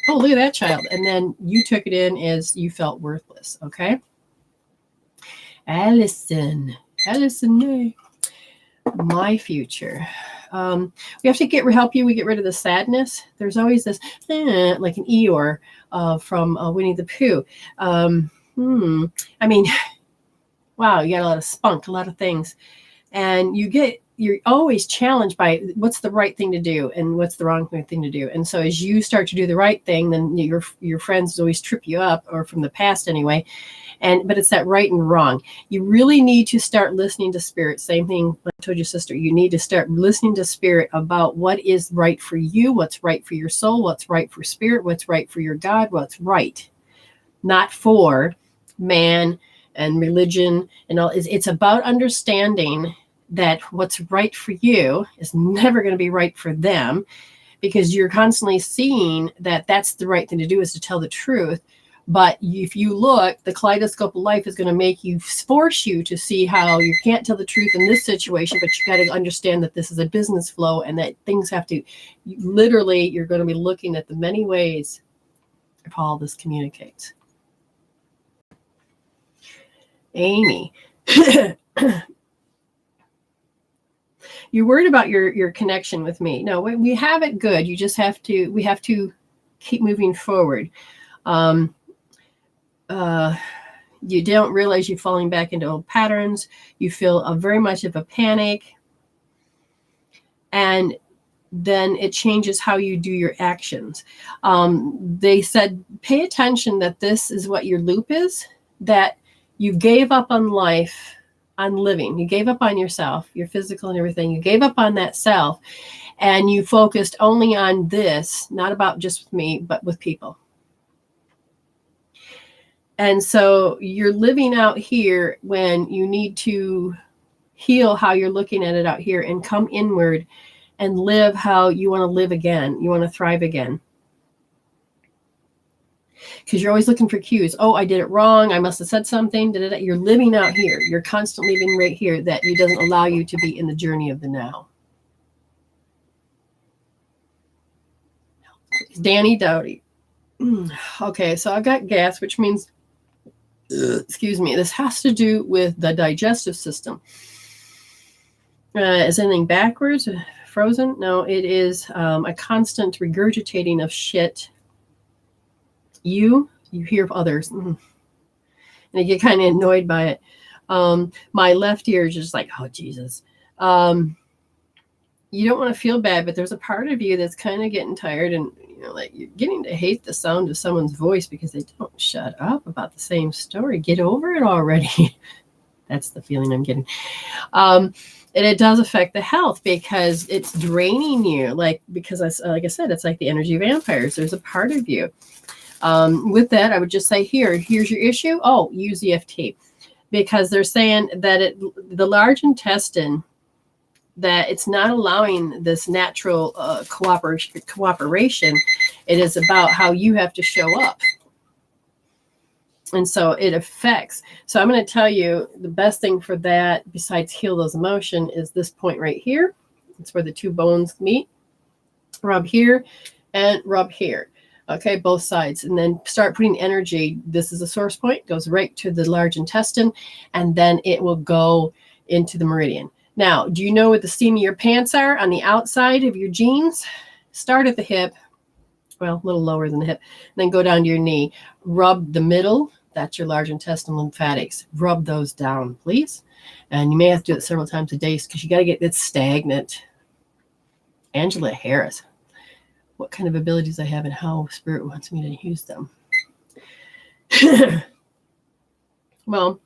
oh, look at that child. And then you took it in as you felt worthless. Okay. Allison, my future. We have to help you. We get rid of the sadness. There's always this, like an Eeyore from Winnie the Pooh. I mean, wow, you got a lot of spunk, a lot of things. And you're always challenged by what's the right thing to do and what's the wrong thing to do. And so as you start to do the right thing, then your friends always trip you up, or from the past anyway. But it's that right and wrong. You really need to start listening to spirit. Same thing I told your sister. You need to start listening to spirit about what is right for you, what's right for your soul, what's right for spirit, what's right for your God, what's right. Not for man and religion and all. It's about understanding that what's right for you is never going to be right for them, because you're constantly seeing that that's the right thing to do, is to tell the truth. But if you look, the kaleidoscope of life is going to force you to see how you can't tell the truth in this situation, but you got to understand that this is a business flow and that things have to, you're going to be looking at the many ways of how all this communicates. Amy, you're worried about your connection with me. No, we have it good. We have to keep moving forward. You don't realize you're falling back into old patterns. You feel very much of a panic. And then it changes how you do your actions. They said, pay attention that this is what your loop is, that you gave up on life, on living. You gave up on yourself, your physical and everything. You gave up on that self, and you focused only on this, not about just with me, but with people. And so you're living out here when you need to heal how you're looking at it out here and come inward and live how you want to live again. You want to thrive again. Because you're always looking for cues. Oh, I did it wrong. I must have said something. You're living out here. You're constantly living right here. That doesn't allow you to be in the journey of the now. Danny Dowdy. Okay, so I've got gas, which means, excuse me, this has to do with the digestive system. Is anything backwards? Frozen? No, it is a constant regurgitating of shit. You hear of others, and you get kind of annoyed by it. My left ear is just like, oh, Jesus. You don't want to feel bad, but there's a part of you that's kind of getting tired, and like you're getting to hate the sound of someone's voice because they don't shut up about the same story. Get over it already. That's the feeling I'm getting. And it does affect the health because it's draining you. Like I said, it's like the energy of vampires. There's a part of you. With that, I would just say here's your issue. Oh, use EFT, because they're saying that the large intestine, that it's not allowing this natural cooperation. It is about how you have to show up. And so it affects. So I'm going to tell you the best thing for that, besides heal those emotions, is this point right here. It's where the two bones meet. Rub here and rub here. Okay, both sides. And then start putting energy. This is a source point, goes right to the large intestine, and then it will go into the meridian. Now, do you know what the seam of your pants are on the outside of your jeans? Start at the hip, well, a little lower than the hip, then go down to your knee. Rub the middle, that's your large intestinal lymphatics. Rub those down, please. And you may have to do it several times a day because you got to get it stagnant. Angela Harris. What kind of abilities I have and how Spirit wants me to use them. Well,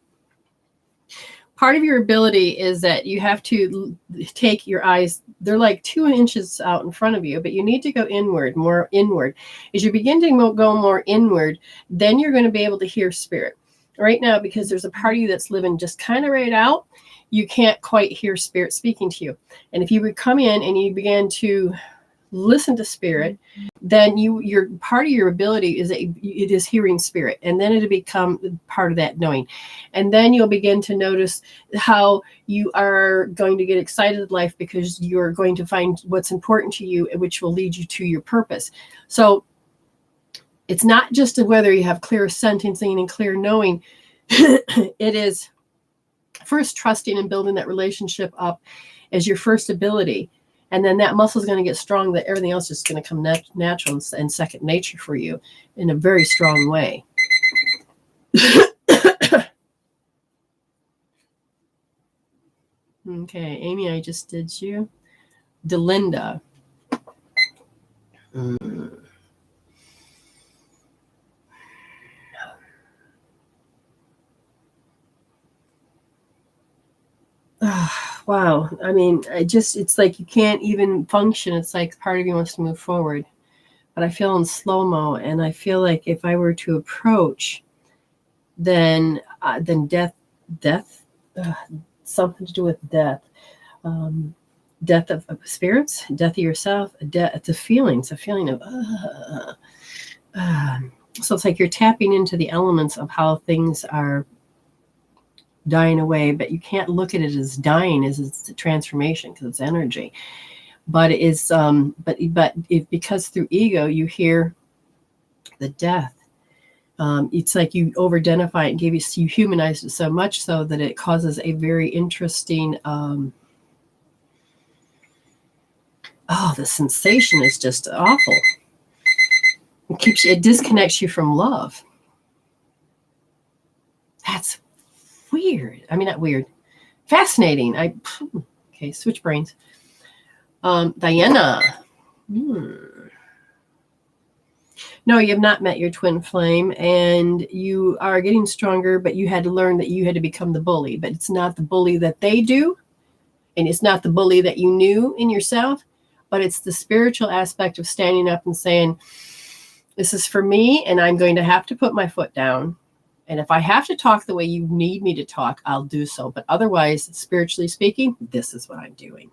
part of your ability is that you have to take your eyes, they're like 2 inches out in front of you, but you need to go inward, more inward. As you begin to go more inward, then you're going to be able to hear Spirit. Right now, because there's a part of you that's living just kind of right out, you can't quite hear Spirit speaking to you. And if you would come in and you begin to listen to Spirit, then your part of your ability is it is hearing Spirit, and then it'll become part of that knowing. And then you'll begin to notice how you are going to get excited in life because you're going to find what's important to you, which will lead you to your purpose. So it's not just whether you have clear sentencing and clear knowing. It is first trusting and building that relationship up as your first ability. And then that muscle is going to get strong, that everything else is going to come natural and second nature for you in a very strong way. Okay, Amy, I just did you. Delinda. Wow. I mean, it's like you can't even function. It's like part of you wants to move forward. But I feel in slow-mo, and I feel like if I were to approach, then death, something to do with death. Death of spirits, death of yourself, it's a feeling. It's a feeling of, so it's like you're tapping into the elements of how things are dying away, but you can't look at it as dying, as it's a transformation because it's energy. But it is, because through ego you hear the death. It's like you over-identify it and you humanize it so much so that it causes a very interesting. The sensation is just awful. It disconnects you from love. That's weird. I mean, not weird. Fascinating. Okay, switch brains. Diana. No, you have not met your twin flame, and you are getting stronger, but you had to learn that you had to become the bully. But it's not the bully that they do, and it's not the bully that you knew in yourself, but it's the spiritual aspect of standing up and saying, this is for me, and I'm going to have to put my foot down. And if I have to talk the way you need me to talk, I'll do so. But otherwise, spiritually speaking, this is what I'm doing.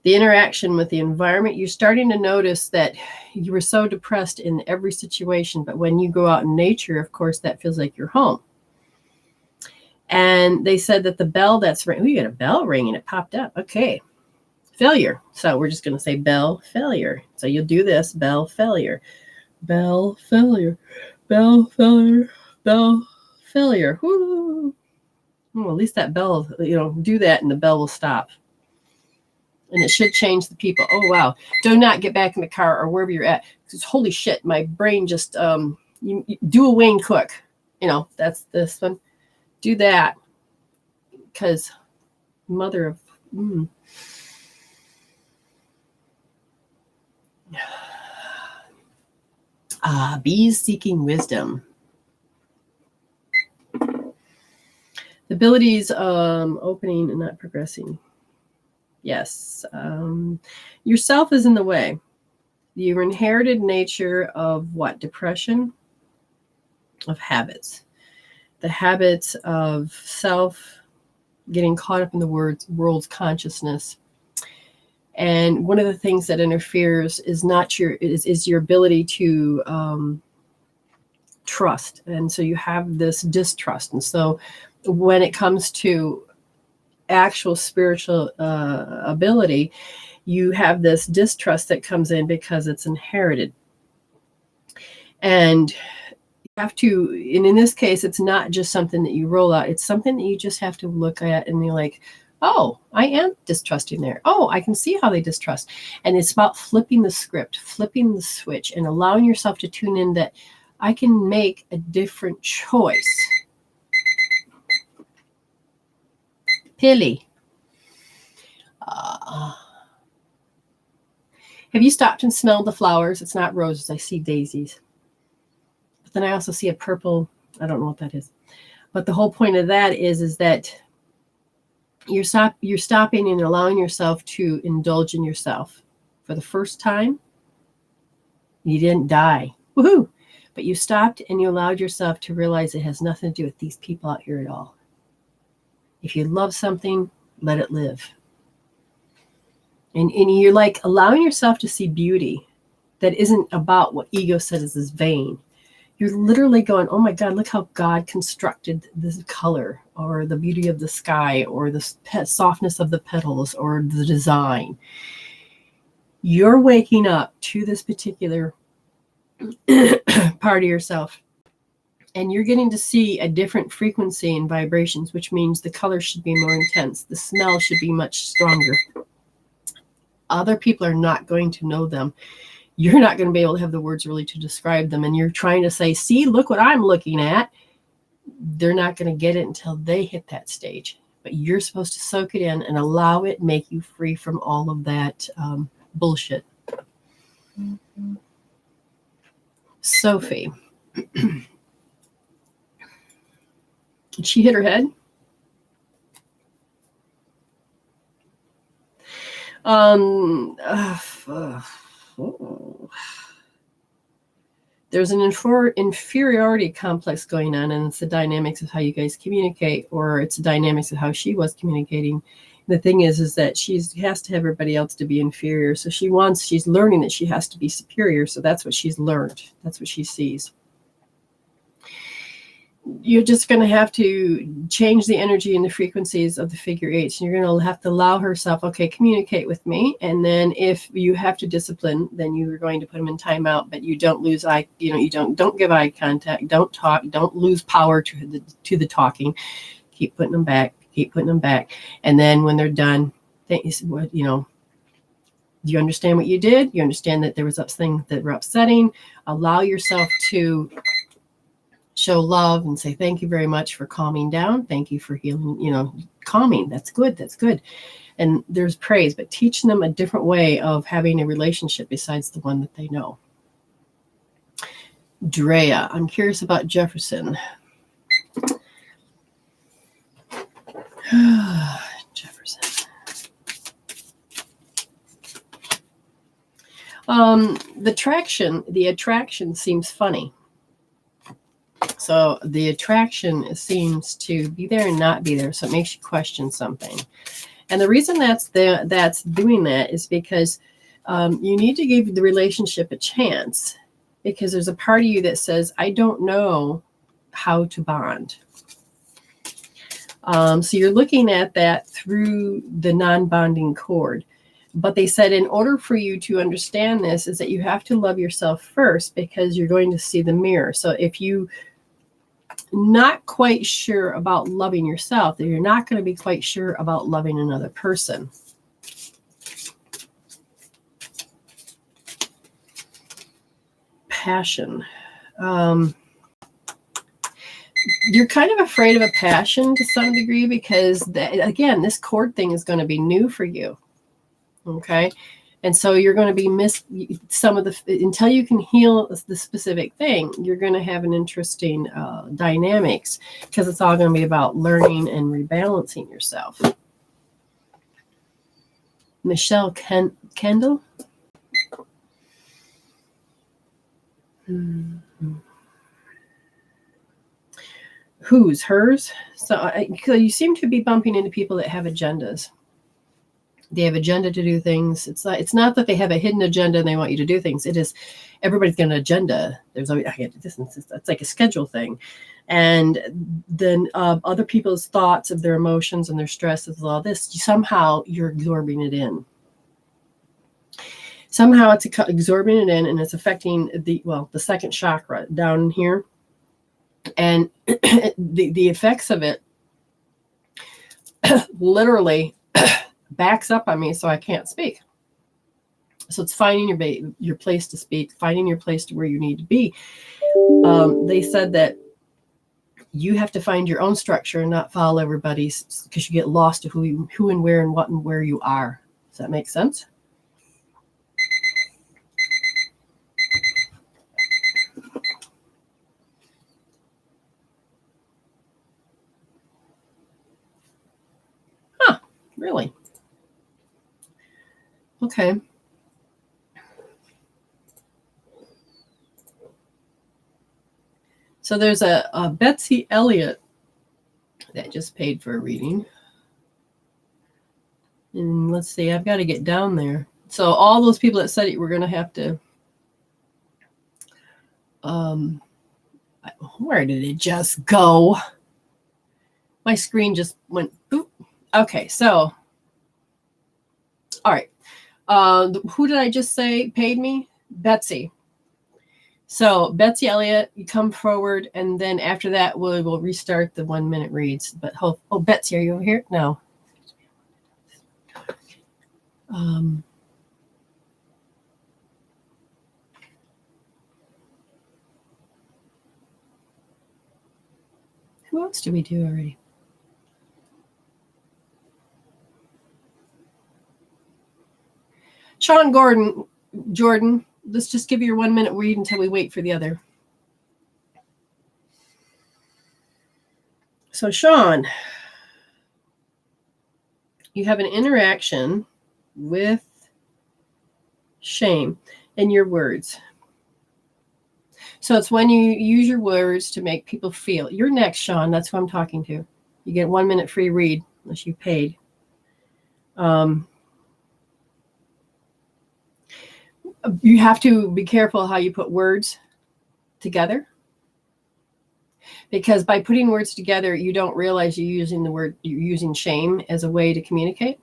The interaction with the environment, you're starting to notice that you were so depressed in every situation. But when you go out in nature, of course, that feels like your home. And they said that the bell that's ringing, you got a bell ringing, it popped up. Okay. Failure. So we're just going to say bell failure. So you'll do this, bell failure, bell failure. Bell failure, bell failure. Woo. Well, at least that bell, do that and the bell will stop. And it should change the people. Oh, wow. Do not get back in the car or wherever you're at. Because holy shit, my brain just, you do a Wayne Cook. That's this one. Do that. Because mother of, bees seeking wisdom. The abilities, opening and not progressing. Yes. Yourself is in the way. Your inherited nature of what? Depression? Of habits. The habits of self, getting caught up in the world's consciousness. And one of the things that interferes is your ability to trust. And so you have this distrust. And so when it comes to actual spiritual ability, you have this distrust that comes in because it's inherited. And you have to, and in this case, it's not just something that you roll out. It's something that you just have to look at and you're like, oh, I am distrusting there. Oh, I can see how they distrust. And it's about flipping the script, flipping the switch, and allowing yourself to tune in that I can make a different choice. Pilly. Have you stopped and smelled the flowers? It's not roses. I see daisies. But then I also see a purple. I don't know what that is. But the whole point of that is that you're stopping and allowing yourself to indulge in yourself. For the first time, you didn't die. Woohoo! But you stopped and you allowed yourself to realize it has nothing to do with these people out here at all. If you love something, let it live. And you're like allowing yourself to see beauty that isn't about what ego says is vain. You're literally going, oh my God, look how God constructed this color, or the beauty of the sky, or the softness of the petals, or the design. You're waking up to this particular part of yourself. And you're getting to see a different frequency and vibrations, which means the color should be more intense. The smell should be much stronger. Other people are not going to know them. You're not going to be able to have the words really to describe them. And you're trying to say, see, look what I'm looking at. They're not going to get it until they hit that stage. But you're supposed to soak it in and allow it, make you free from all of that bullshit. Mm-hmm. Sophie. Did she hit her head? There's an inferiority complex going on, and it's the dynamics of how you guys communicate, or it's the dynamics of how she was communicating. The thing is that she has to have everybody else to be inferior. So she's learning that she has to be superior. So that's what she's learned. That's what she sees. You're just going to have to change the energy and the frequencies of the figure eights. You're going to have to allow herself, okay, communicate with me. And then if you have to discipline, then you're going to put them in timeout, but you don't lose you don't give eye contact, don't talk, don't lose power to the talking. Keep putting them back, And then when they're done, do you understand what you did? You understand that there was things that were upsetting. Allow yourself to show love and say, thank you very much for calming down. Thank you for healing, calming. That's good. And there's praise, but teaching them a different way of having a relationship besides the one that they know. Drea, I'm curious about Jefferson. Jefferson. The attraction seems funny. So the attraction seems to be there and not be there. So it makes you question something. And the reason that's doing that is because you need to give the relationship a chance, because there's a part of you that says, I don't know how to bond. So you're looking at that through the non-bonding cord. But they said in order for you to understand this is that you have to love yourself first, because you're going to see the mirror. So if you not quite sure about loving yourself, then you're not going to be quite sure about loving another person. Passion. You're kind of afraid of a passion to some degree, because again, this cord thing is going to be new for you. Okay. And so you're going to be some of the, until you can heal the specific thing, you're going to have an interesting dynamics, because it's all going to be about learning and rebalancing yourself. Michelle Kendall. Whose? Hers? So you seem to be bumping into people that have agendas. They have agenda to do things. It's not that they have a hidden agenda and they want you to do things. It is, everybody's got an agenda. There's always, it's like a schedule thing. And then other people's thoughts of their emotions and their stresses and all this, somehow you're absorbing it in. somehow it's absorbing it in, and it's affecting the second chakra down here. And the effects of it literally backs up on me, so I can't speak. So it's finding your place to speak, finding your place to where you need to be. They said that you have to find your own structure and not follow everybody's, because you get lost to who and where and what and where you are. Does that make sense? Huh, really? Okay. So there's a Betsy Elliott that just paid for a reading. And let's see, I've got to get down there. So all those people that said it, we're going to have to, where did it just go? My screen just went, boop. Okay, so, all right. Who did I just say paid me? Betsy. So Betsy Elliott, you come forward, and then after that, we'll restart the 1 minute reads. But Betsy, are you over here? No. Who else did we do already? Sean Jordan, let's just give you your 1 minute read until we wait for the other. So Sean, you have an interaction with shame in your words. So it's when you use your words to make people feel. You're next, Sean. That's who I'm talking to. You get 1 minute free read unless you paid. You have to be careful how you put words together, because by putting words together, you don't realize you're using shame as a way to communicate.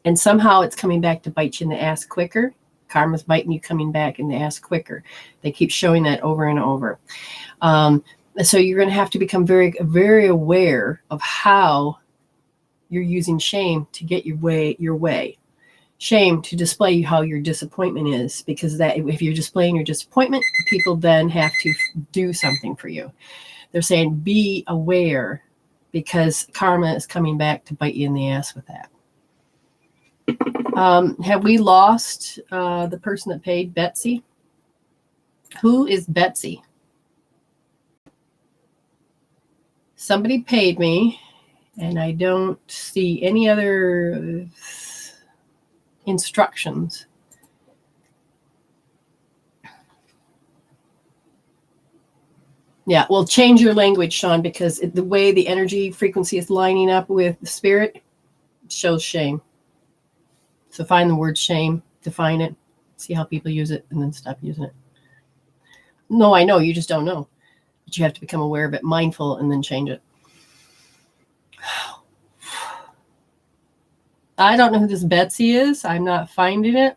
And somehow it's coming back to bite you in the ass quicker. Karma's biting you, coming back in the ass quicker. They keep showing that over and over. So you're going to have to become very, very aware of how you're using shame to get your way. Shame to display how your disappointment is, because that if you're displaying your disappointment, people then have to do something for you. They're saying be aware, because karma is coming back to bite you in the ass with that. Have we lost the person that paid, Betsy? Who is Betsy? Somebody paid me, and I don't see any other instructions. Yeah, well, change your language, Sean, because the way the energy frequency is lining up with the spirit shows shame. So find the word shame, define it, see how people use it, and then stop using it. No, I know, you just don't know. But you have to become aware of it, mindful, and then change it. I don't know who this Betsy is. I'm not finding it.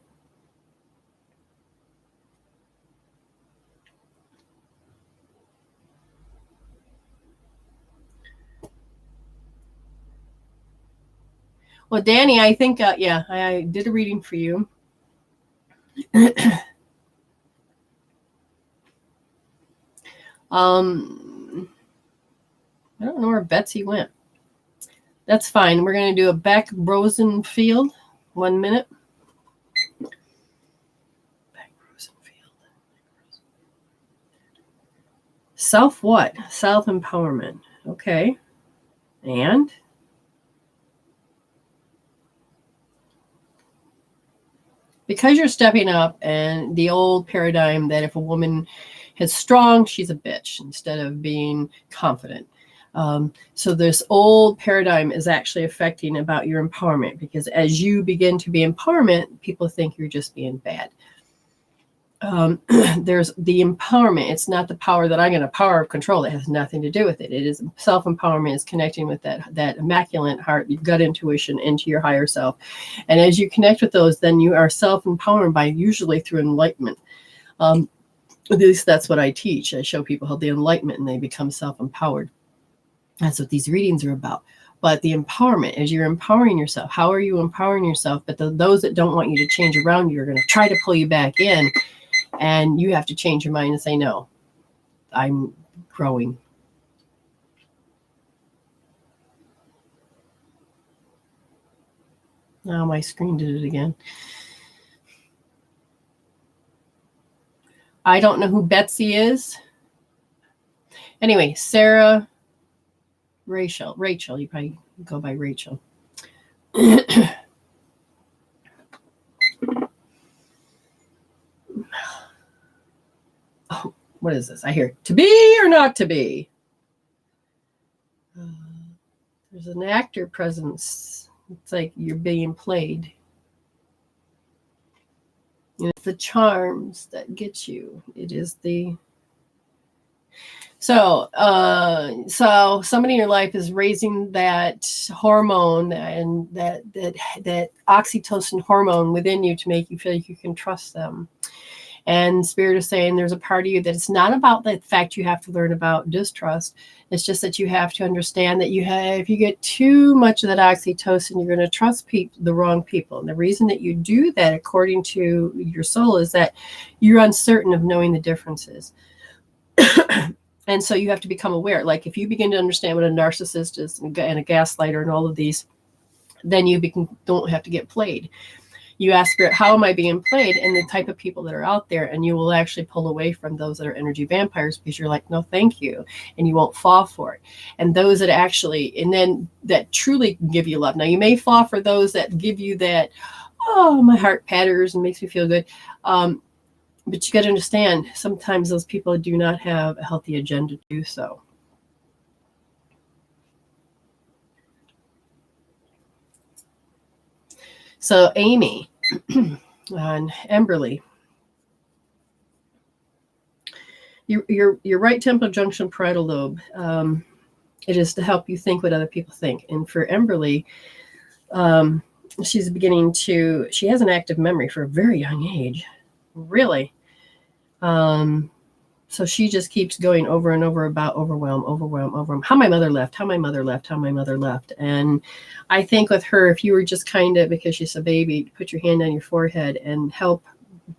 Well, Danny, I think, I did a reading for you. I don't know where Betsy went. That's fine. We're going to do a Beck Rosenfield, 1 minute. Beck Rosenfield. Self what? Self-empowerment. Okay. And? Because you're stepping up, and the old paradigm that if a woman is strong, she's a bitch instead of being confident. So this old paradigm is actually affecting about your empowerment, because as you begin to be empowerment, people think you're just being bad. There's the empowerment. It's not the power that I'm going to power of control. That has nothing to do with it. It is self-empowerment. Is connecting with that immaculate heart, your gut intuition into your higher self. And as you connect with those, then you are self-empowering by usually through enlightenment. At least that's what I teach. I show people how the enlightenment and they become self-empowered. That's what these readings are about. But the empowerment, as you're empowering yourself, how are you empowering yourself? But those that don't want you to change around you are going to try to pull you back in. And you have to change your mind and say, no, I'm growing. Now my screen did it again. I don't know who Betsy is. Anyway, Sarah, Rachel, you probably go by Rachel. Oh, what is this? I hear to be or not to be. There's an actor presence. It's like you're being played. And it's the charms that get you. It is the... So somebody in your life is raising that hormone and that oxytocin hormone within you to make you feel like you can trust them. And Spirit is saying there's a part of you that it's not about the fact you have to learn about distrust. It's just that you have to understand that if you get too much of that oxytocin, you're going to trust the wrong people. And the reason that you do that, according to your soul, is that you're uncertain of knowing the differences. And so you have to become aware. Like if you begin to understand what a narcissist is and a gaslighter and all of these, then you don't have to get played. You ask Spirit, how am I being played? And the type of people that are out there, and you will actually pull away from those that are energy vampires because you're like, no, thank you. And you won't fall for it. And those that actually, and then that truly give you love. Now you may fall for those that give you that, oh, my heart patters and makes me feel good. But you got to understand, sometimes those people do not have a healthy agenda to do so. So Amy on Emberly, your right temporal junction parietal lobe, it is to help you think what other people think. And for Emberly, she has an active memory for a very young age. Really. So she just keeps going over and over about overwhelm. How my mother left. And I think with her, if you were just kind of, because she's a baby, put your hand on your forehead and help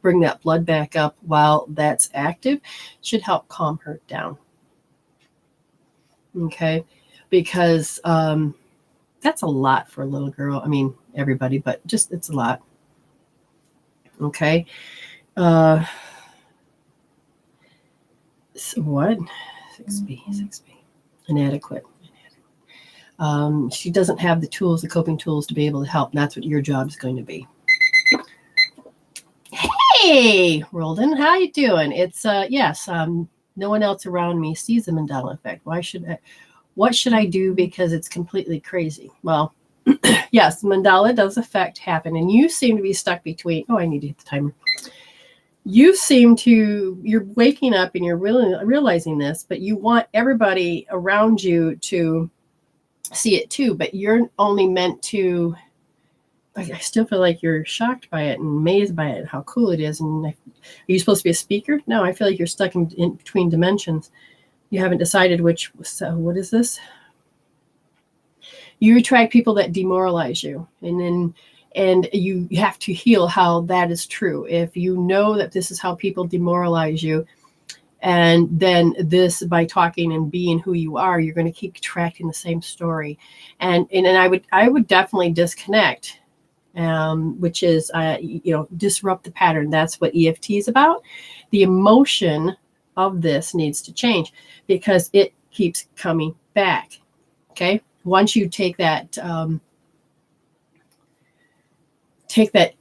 bring that blood back up while that's active, should help calm her down. Okay. Because, that's a lot for a little girl. I mean, everybody, but just, it's a lot. Okay. So what? 6B. Inadequate. She doesn't have the coping tools to be able to help. And that's what your job is going to be. Hey, Roldan, how you doing? It's yes. No one else around me sees the Mandela effect. What should I do? Because it's completely crazy. Well, yes, Mandela does effect happen, and you seem to be stuck between. Oh, I need to hit the timer. You're waking up and you're really realizing this, but you want everybody around you to see it too, but you're only meant to, I still feel like you're shocked by it and amazed by it, how cool it is. And are you supposed to be a speaker? No, I feel like you're stuck in between dimensions. You haven't decided which, so what is this? You attract people that demoralize you, and you have to heal how that is true. If you know that this is how people demoralize you, and then this, by talking and being who you are, you're going to keep attracting the same story. And I would definitely disconnect, which is, disrupt the pattern. That's what EFT is about. The emotion of this needs to change because it keeps coming back. Okay. Once you take that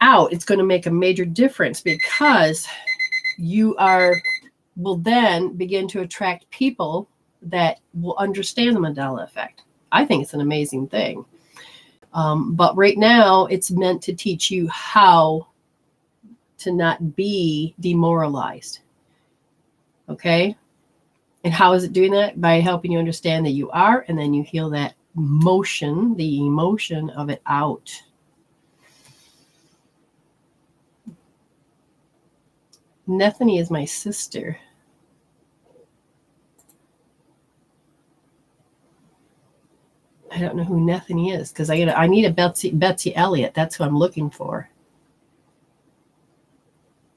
out, it's going to make a major difference because you will then begin to attract people that will understand the Mandela effect. I think it's an amazing thing. But right now it's meant to teach you how to not be demoralized. Okay? And how is it doing that? By helping you understand that you are, and then you heal that motion, the emotion of it out. Nethany is my sister. I don't know who Nethany is, because I need a Betsy Elliott. That's who I'm looking for.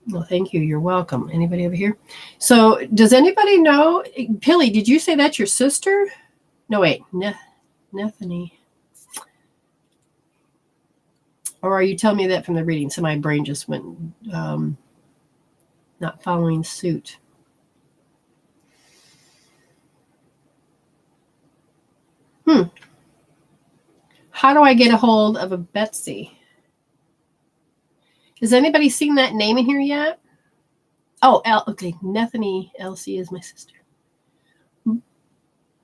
Well, thank you. You're welcome. Anybody over here? So does anybody know? Pilly, did you say that's your sister? No, wait. Nethany. Or are you telling me that from the reading? So my brain just went not following suit. How do I get a hold of a Betsy? Has anybody seen that name in here yet? Oh, okay. Nethany LC is my sister.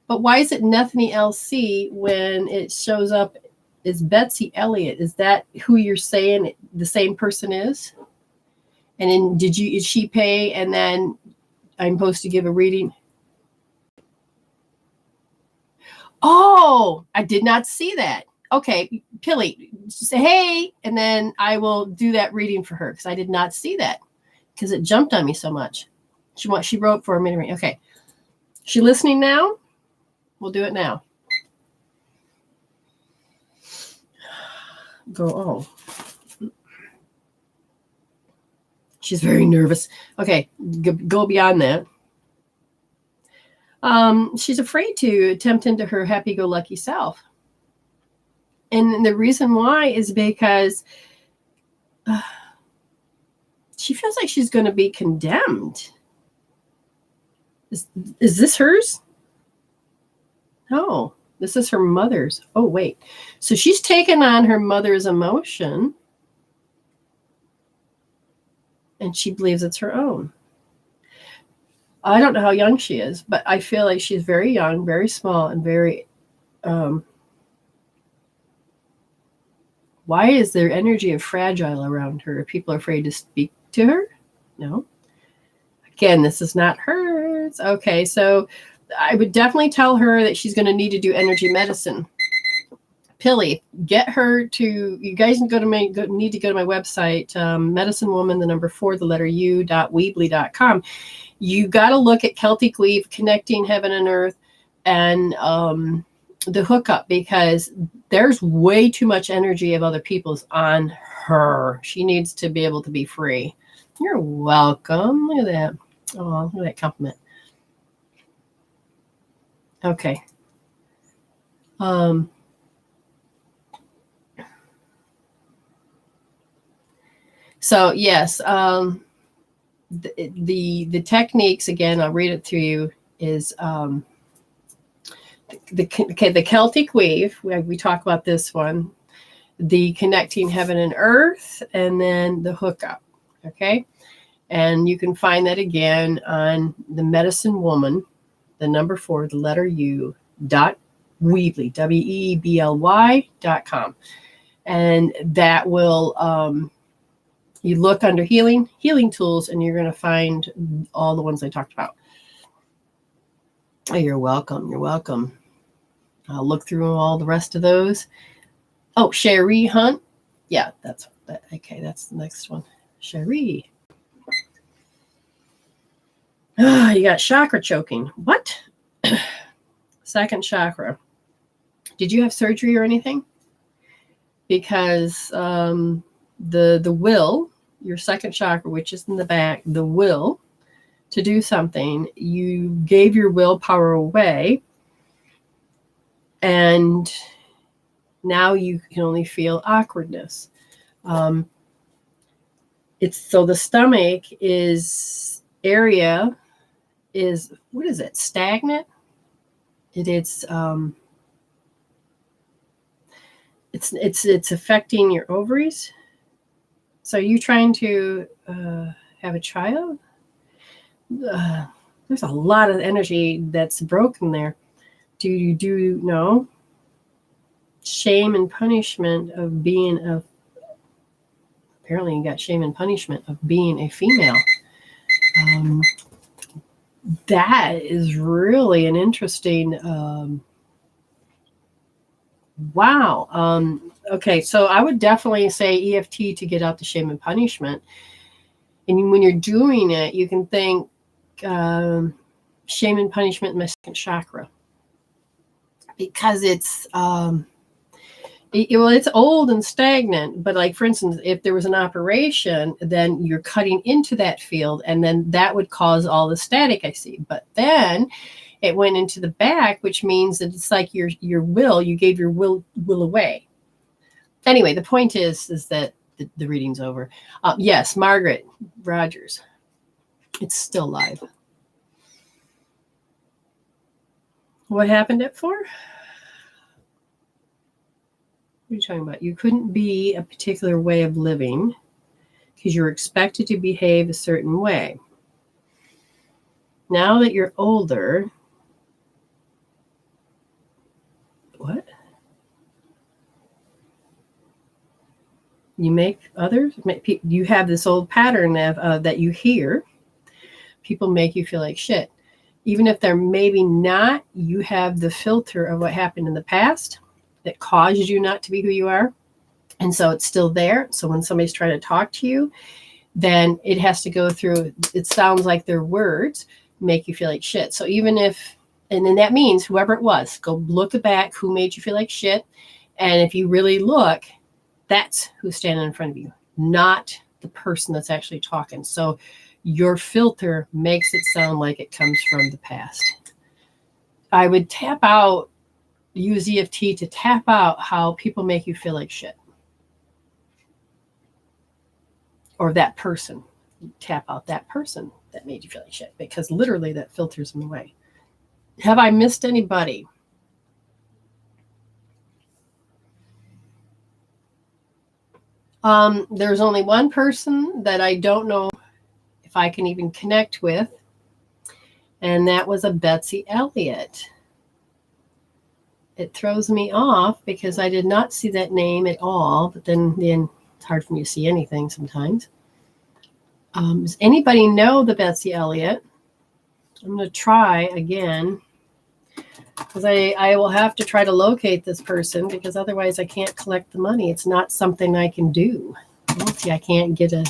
But why is it Nethany LC when it shows up as Betsy Elliott? Is that who you're saying the same person is? And then did she pay and then I'm supposed to give a reading? Oh, I did not see that. Okay, Pilly, say hey, and then I will do that reading for her because I did not see that because it jumped on me so much. She wrote for a minute. Okay, she listening now? We'll do it now. Oh. She's very nervous. Okay, go beyond that. She's afraid to attempt into her happy-go-lucky self. And the reason why is because she feels like she's going to be condemned. Is this hers? No, this is her mother's. Oh, wait. So she's taken on her mother's emotion and she believes it's her own. I don't know how young she is, but I feel like she's very young, very small, and very... why is there energy of fragile around her? Are people afraid to speak to her? No. Again, this is not hers. Okay, so I would definitely tell her that she's going to need to do energy medicine. Pilly, get her to, you guys need to go to my website, medicine woman, the number 4, the letter U.weebly.com. You got to look at Celtic Weave, Connecting Heaven and Earth, and the hookup, because there's way too much energy of other people's on her. She needs to be able to be free. You're welcome. Look at that. Oh, look at that compliment. Okay. So yes, the techniques, again, I'll read it to you, is the Celtic Weave. We talk about this one, the Connecting Heaven and Earth, and then the hookup. Okay, and you can find that again on the Medicine Woman, the number 4, the letter U .weebly WEBLY.com, and that will you look under healing tools, and you're going to find all the ones I talked about. Oh, you're welcome. You're welcome. I'll look through all the rest of those. Oh, Sherry Hunt. Yeah, that's that. Okay, that's the next one. Sherry. You got chakra choking. What? Second chakra. Did you have surgery or anything? Because the will, your second chakra, which is in the back, the will to do something, you gave your willpower away, and now you can only feel awkwardness. It's so the stomach area is, what is it? Stagnant. It's affecting your ovaries. So are you trying to have a child? There's a lot of energy that's broken there. Do you know? Shame and punishment of being apparently you got shame and punishment of being a female. That is really an interesting, wow. Okay, so I would definitely say EFT to get out the shame and punishment. And when you're doing it, you can think shame and punishment in my second chakra. Because it's it's old and stagnant, but like, for instance, if there was an operation, then you're cutting into that field, and then that would cause all the static I see. But then it went into the back, which means that it's like your will, you gave your will away. Anyway, the point is that the reading's over. Yes, Margaret Rogers. It's still live. What happened at 4? What are you talking about? You couldn't be a particular way of living because you're expected to behave a certain way. Now that you're older, what? You make others, you have this old pattern of that you hear. People make you feel like shit. Even if they're maybe not, you have the filter of what happened in the past that caused you not to be who you are. And so it's still there. So when somebody's trying to talk to you, then it has to go through, it sounds like their words make you feel like shit. So even if, and then that means whoever it was, go look back who made you feel like shit. And if you really look, that's who's standing in front of you, not the person that's actually talking. So your filter makes it sound like it comes from the past. I would use EFT to tap out how people make you feel like shit. Or that person. Tap out that person that made you feel like shit, because literally that filters in the way. Have I missed anybody? There's only one person that I don't know if I can even connect with, and that was a Betsy Elliott. It throws me off because I did not see that name at all, but then it's hard for me to see anything sometimes. Does anybody know the Betsy Elliott? I'm going to try again, because I will have to try to locate this person, because otherwise I can't collect the money. It's not something I can do. See, I can't get a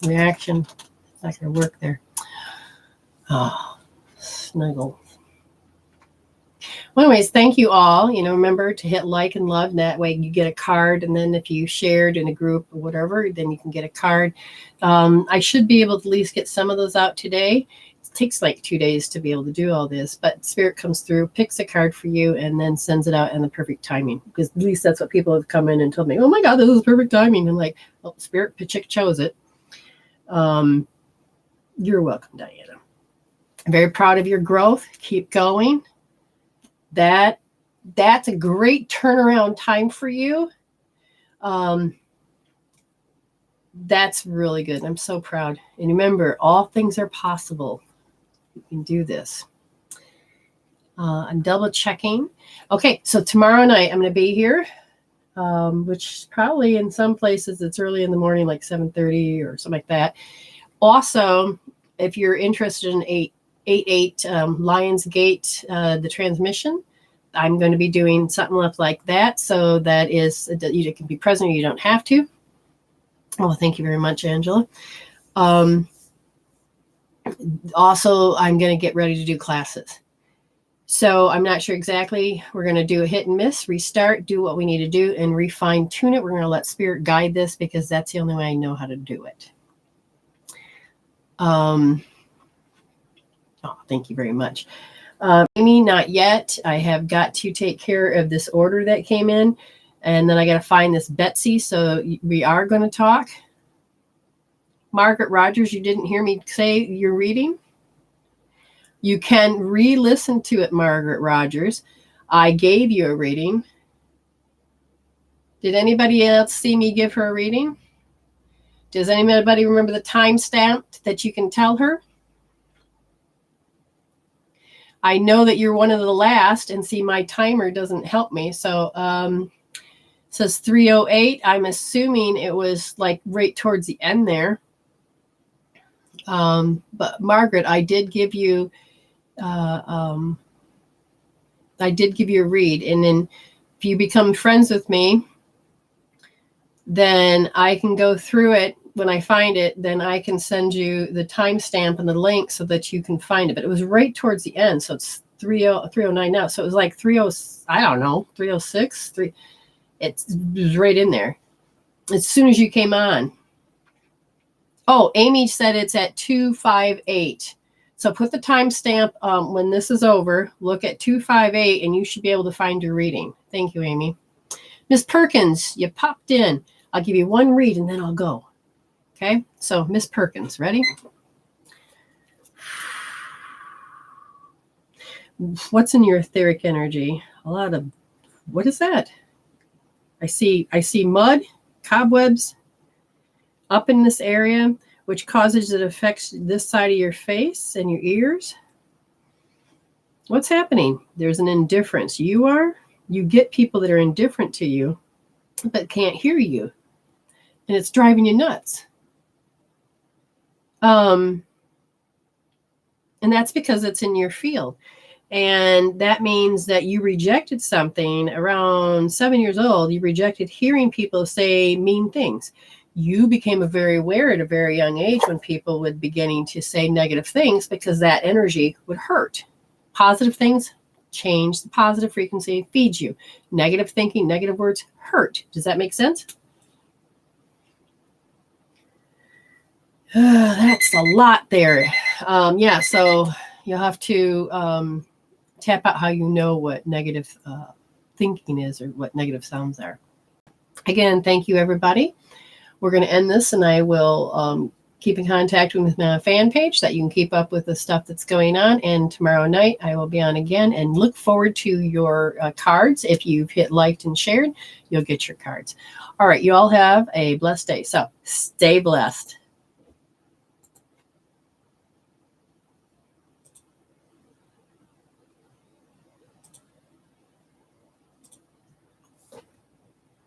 reaction. It's not going to work there. Oh, snuggle. Well, anyways, thank you all. Remember to hit like and love. That way you get a card. And then if you shared in a group or whatever, then you can get a card. I should be able to at least get some of those out today. It takes like 2 days to be able to do all this. But Spirit comes through, picks a card for you, and then sends it out in the perfect timing. Because at least that's what people have come in and told me. Oh my God, this is perfect timing. I'm like, well, Spirit chose it. You're welcome, Diana. I'm very proud of your growth. Keep going. That's a great turnaround time for you. That's really good. I'm so proud. And remember, all things are possible. You can do this. I'm double checking. Okay, so tomorrow night I'm going to be here, which probably in some places it's early in the morning, like 7:30 or something like that. Also, if you're interested in 888 Lionsgate, the transmission, I'm going to be doing something like that. So that is, you can be present or you don't have to. Oh, thank you very much, Angela. Also, I'm going to get ready to do classes. So I'm not sure exactly. We're going to do a hit and miss, restart, do what we need to do, and refine tune it. We're going to let Spirit guide this, because that's the only way I know how to do it. Oh, thank you very much. Amy, not yet. I have got to take care of this order that came in, and then I got to find this Betsy. So we are going to talk. Margaret Rogers, you didn't hear me say you're reading? You can re-listen to it, Margaret Rogers. I gave you a reading. Did anybody else see me give her a reading? Does anybody remember the timestamp that you can tell her? I know that you're one of the last, and see, my timer doesn't help me. So says 308. I'm assuming it was like right towards the end there. But Margaret, I did give you a read, and then if you become friends with me, then I can go through it. When I find it, then I can send you the timestamp and the link so that you can find it. But it was right towards the end, so it's 309 now. So it was like 30, I don't know, 306, it was right in there as soon as you came on. Oh, Amy said it's at 258. So put the timestamp when this is over. Look at 258, and you should be able to find your reading. Thank you, Amy. Miss Perkins, you popped in. I'll give you one read, and then I'll go. Okay, so Miss Perkins, ready? What's in your etheric energy? A lot of, what is that? I see mud, cobwebs up in this area, which causes it affects this side of your face and your ears. What's happening? There's an indifference. You get people that are indifferent to you, but can't hear you. And it's driving you nuts. And that's because it's in your field. And that means that you rejected something around 7 years old. You rejected hearing people say mean things. You became very aware at a very young age when people would beginning to say negative things, because that energy would hurt. Positive things change the positive frequency, feeds you. Negative thinking, negative words hurt. Does that make sense? That's a lot there. Yeah, so you'll have to tap out how you know what negative thinking is or what negative sounds are. Again, thank you, everybody. We're going to end this, and I will keep in contact with my fan page so that you can keep up with the stuff that's going on. And tomorrow night, I will be on again, and look forward to your cards. If you've hit liked and shared, you'll get your cards. All right, you all have a blessed day. So stay blessed.